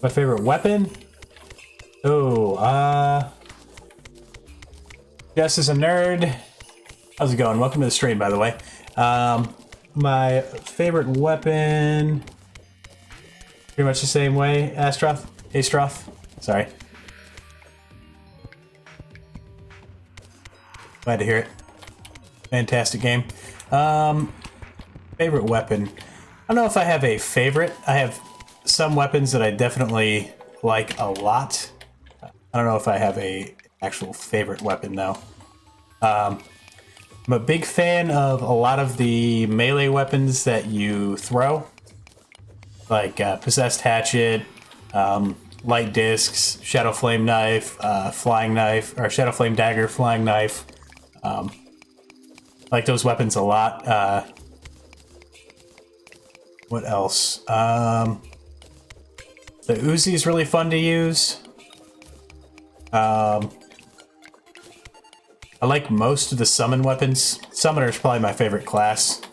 My favorite weapon? Oh, Jess is a nerd. How's it going? Welcome to the stream, by the way. My favorite weapon... Pretty much the same way, Astroth. Sorry. Glad to hear it. Fantastic game. Favorite weapon. I don't know if I have a favorite. I have some weapons that I definitely like a lot. I don't know if I have a actual favorite weapon though. I'm a big fan of a lot of the melee weapons that you throw. Like Possessed Hatchet, Light Discs, Shadow Flame Knife, Flying Knife, or Shadow Flame Dagger, Flying Knife. I like those weapons a lot. What else? The Uzi is really fun to use. I like most of the summon weapons. Summoner is probably my favorite class.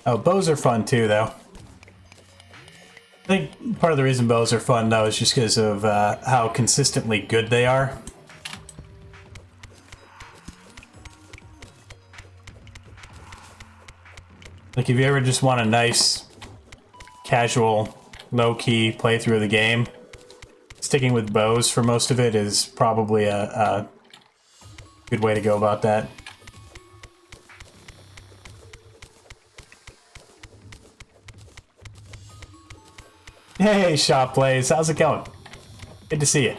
Oh, bows are fun too, though. I think part of the reason bows are fun, though, is just because of how consistently good they are. Like, if you ever just want a nice, casual, low-key playthrough of the game, sticking with bows for most of it is probably a good way to go about that. Hey, Shop Plays, how's it going? Good to see you.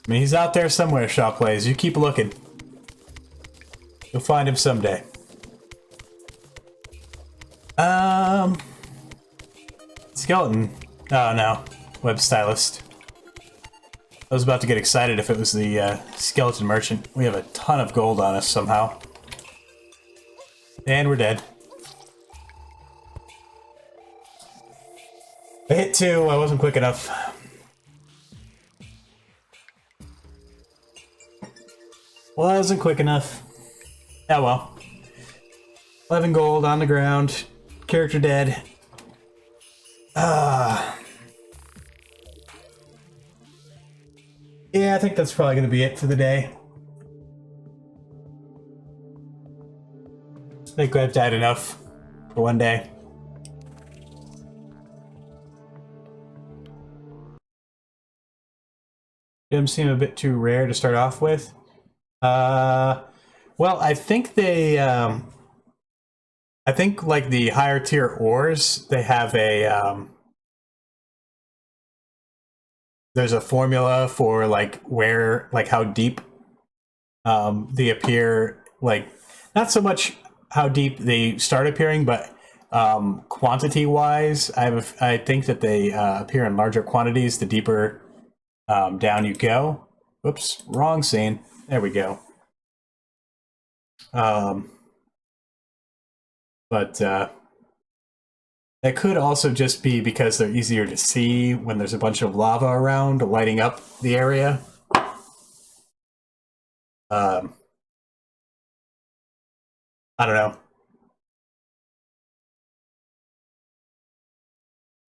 I mean, he's out there somewhere, Shop Plays. You keep looking. You'll find him someday. Skeleton. Oh, no. Web Stylist. I was about to get excited if it was the Skeleton Merchant. We have a ton of gold on us somehow. And we're dead. I hit 2, I wasn't quick enough. Wasn't quick enough. Oh well. 11 gold on the ground. Character dead. Yeah, I think that's probably going to be it for the day. I think I've died enough for one day. Gems seem a bit too rare to start off with. Well, I think they, I think like the higher tier ores, they have a, there's a formula for like where, like how deep they appear, like not so much how deep they start appearing, but quantity wise, I think that they appear in larger quantities the deeper down you go. Whoops, wrong scene. There we go. Um, but that could also just be because they're easier to see when there's a bunch of lava around lighting up the area. Um, I don't know.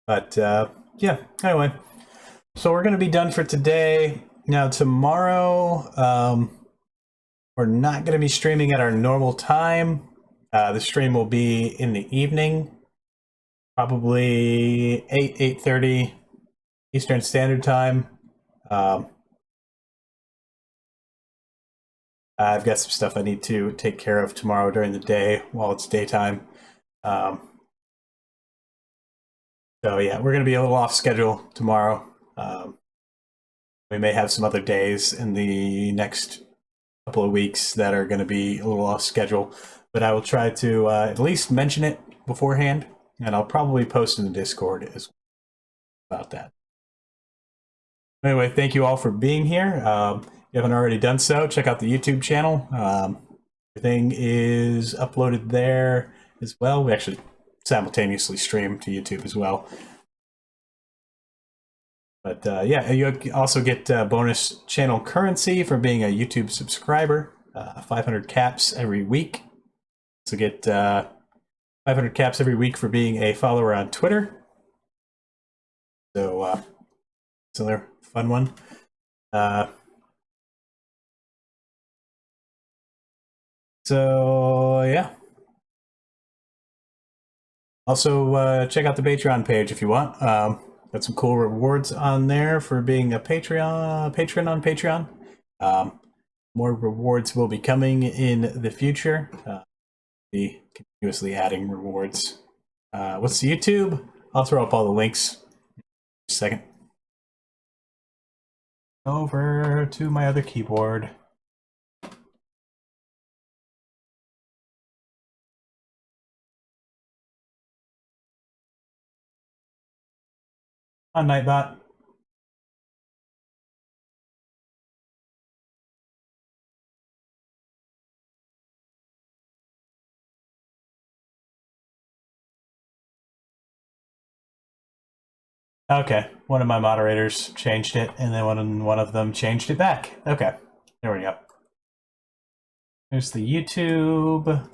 But yeah, anyway. So we're going to be done for today. Now, tomorrow, we're not going to be streaming at our normal time. The stream will be in the evening, probably 8:30 Eastern Standard Time. Um, I've got some stuff I need to take care of tomorrow during the day while it's daytime. Um, so yeah, we're going to be a little off schedule tomorrow. We may have some other days in the next couple of weeks that are going to be a little off schedule, but I will try to at least mention it beforehand, and I'll probably post in the Discord as well about that. Anyway, thank you all for being here. If you haven't already done so, check out the YouTube channel. Everything is uploaded there as well. We actually simultaneously stream to YouTube as well. But yeah, you also get bonus channel currency for being a YouTube subscriber. 500 caps every week. So get 500 caps every week for being a follower on Twitter. So it's another fun one. So yeah. Also check out the Patreon page if you want. Got some cool rewards on there for being a patron on Patreon. More rewards will be coming in the future. Be continuously adding rewards. What's the YouTube? I'll throw up all the links in a second. Over to my other keyboard. On Nightbot. Okay, one of my moderators changed it, and then one of them changed it back. Okay, there we go. There's the YouTube.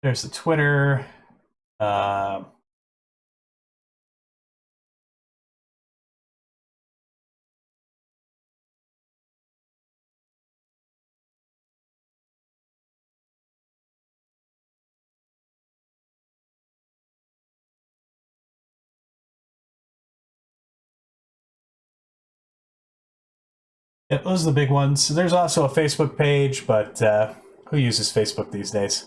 There's the Twitter. Yeah, those are the big ones. There's also a Facebook page, but who uses Facebook these days?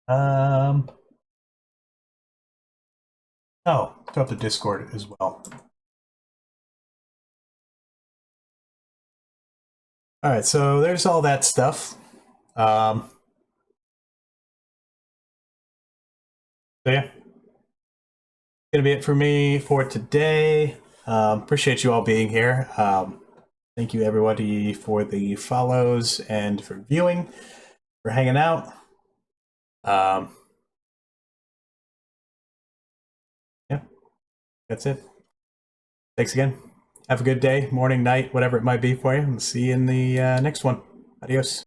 Oh, throw up the Discord as well. All right, so there's all that stuff. So yeah, gonna be it for me for today. Appreciate you all being here. Thank you everybody for the follows and for viewing, for hanging out. Yeah, that's it. Thanks again. Have a good day, morning, night, whatever it might be for you. And see you in the next one. Adios.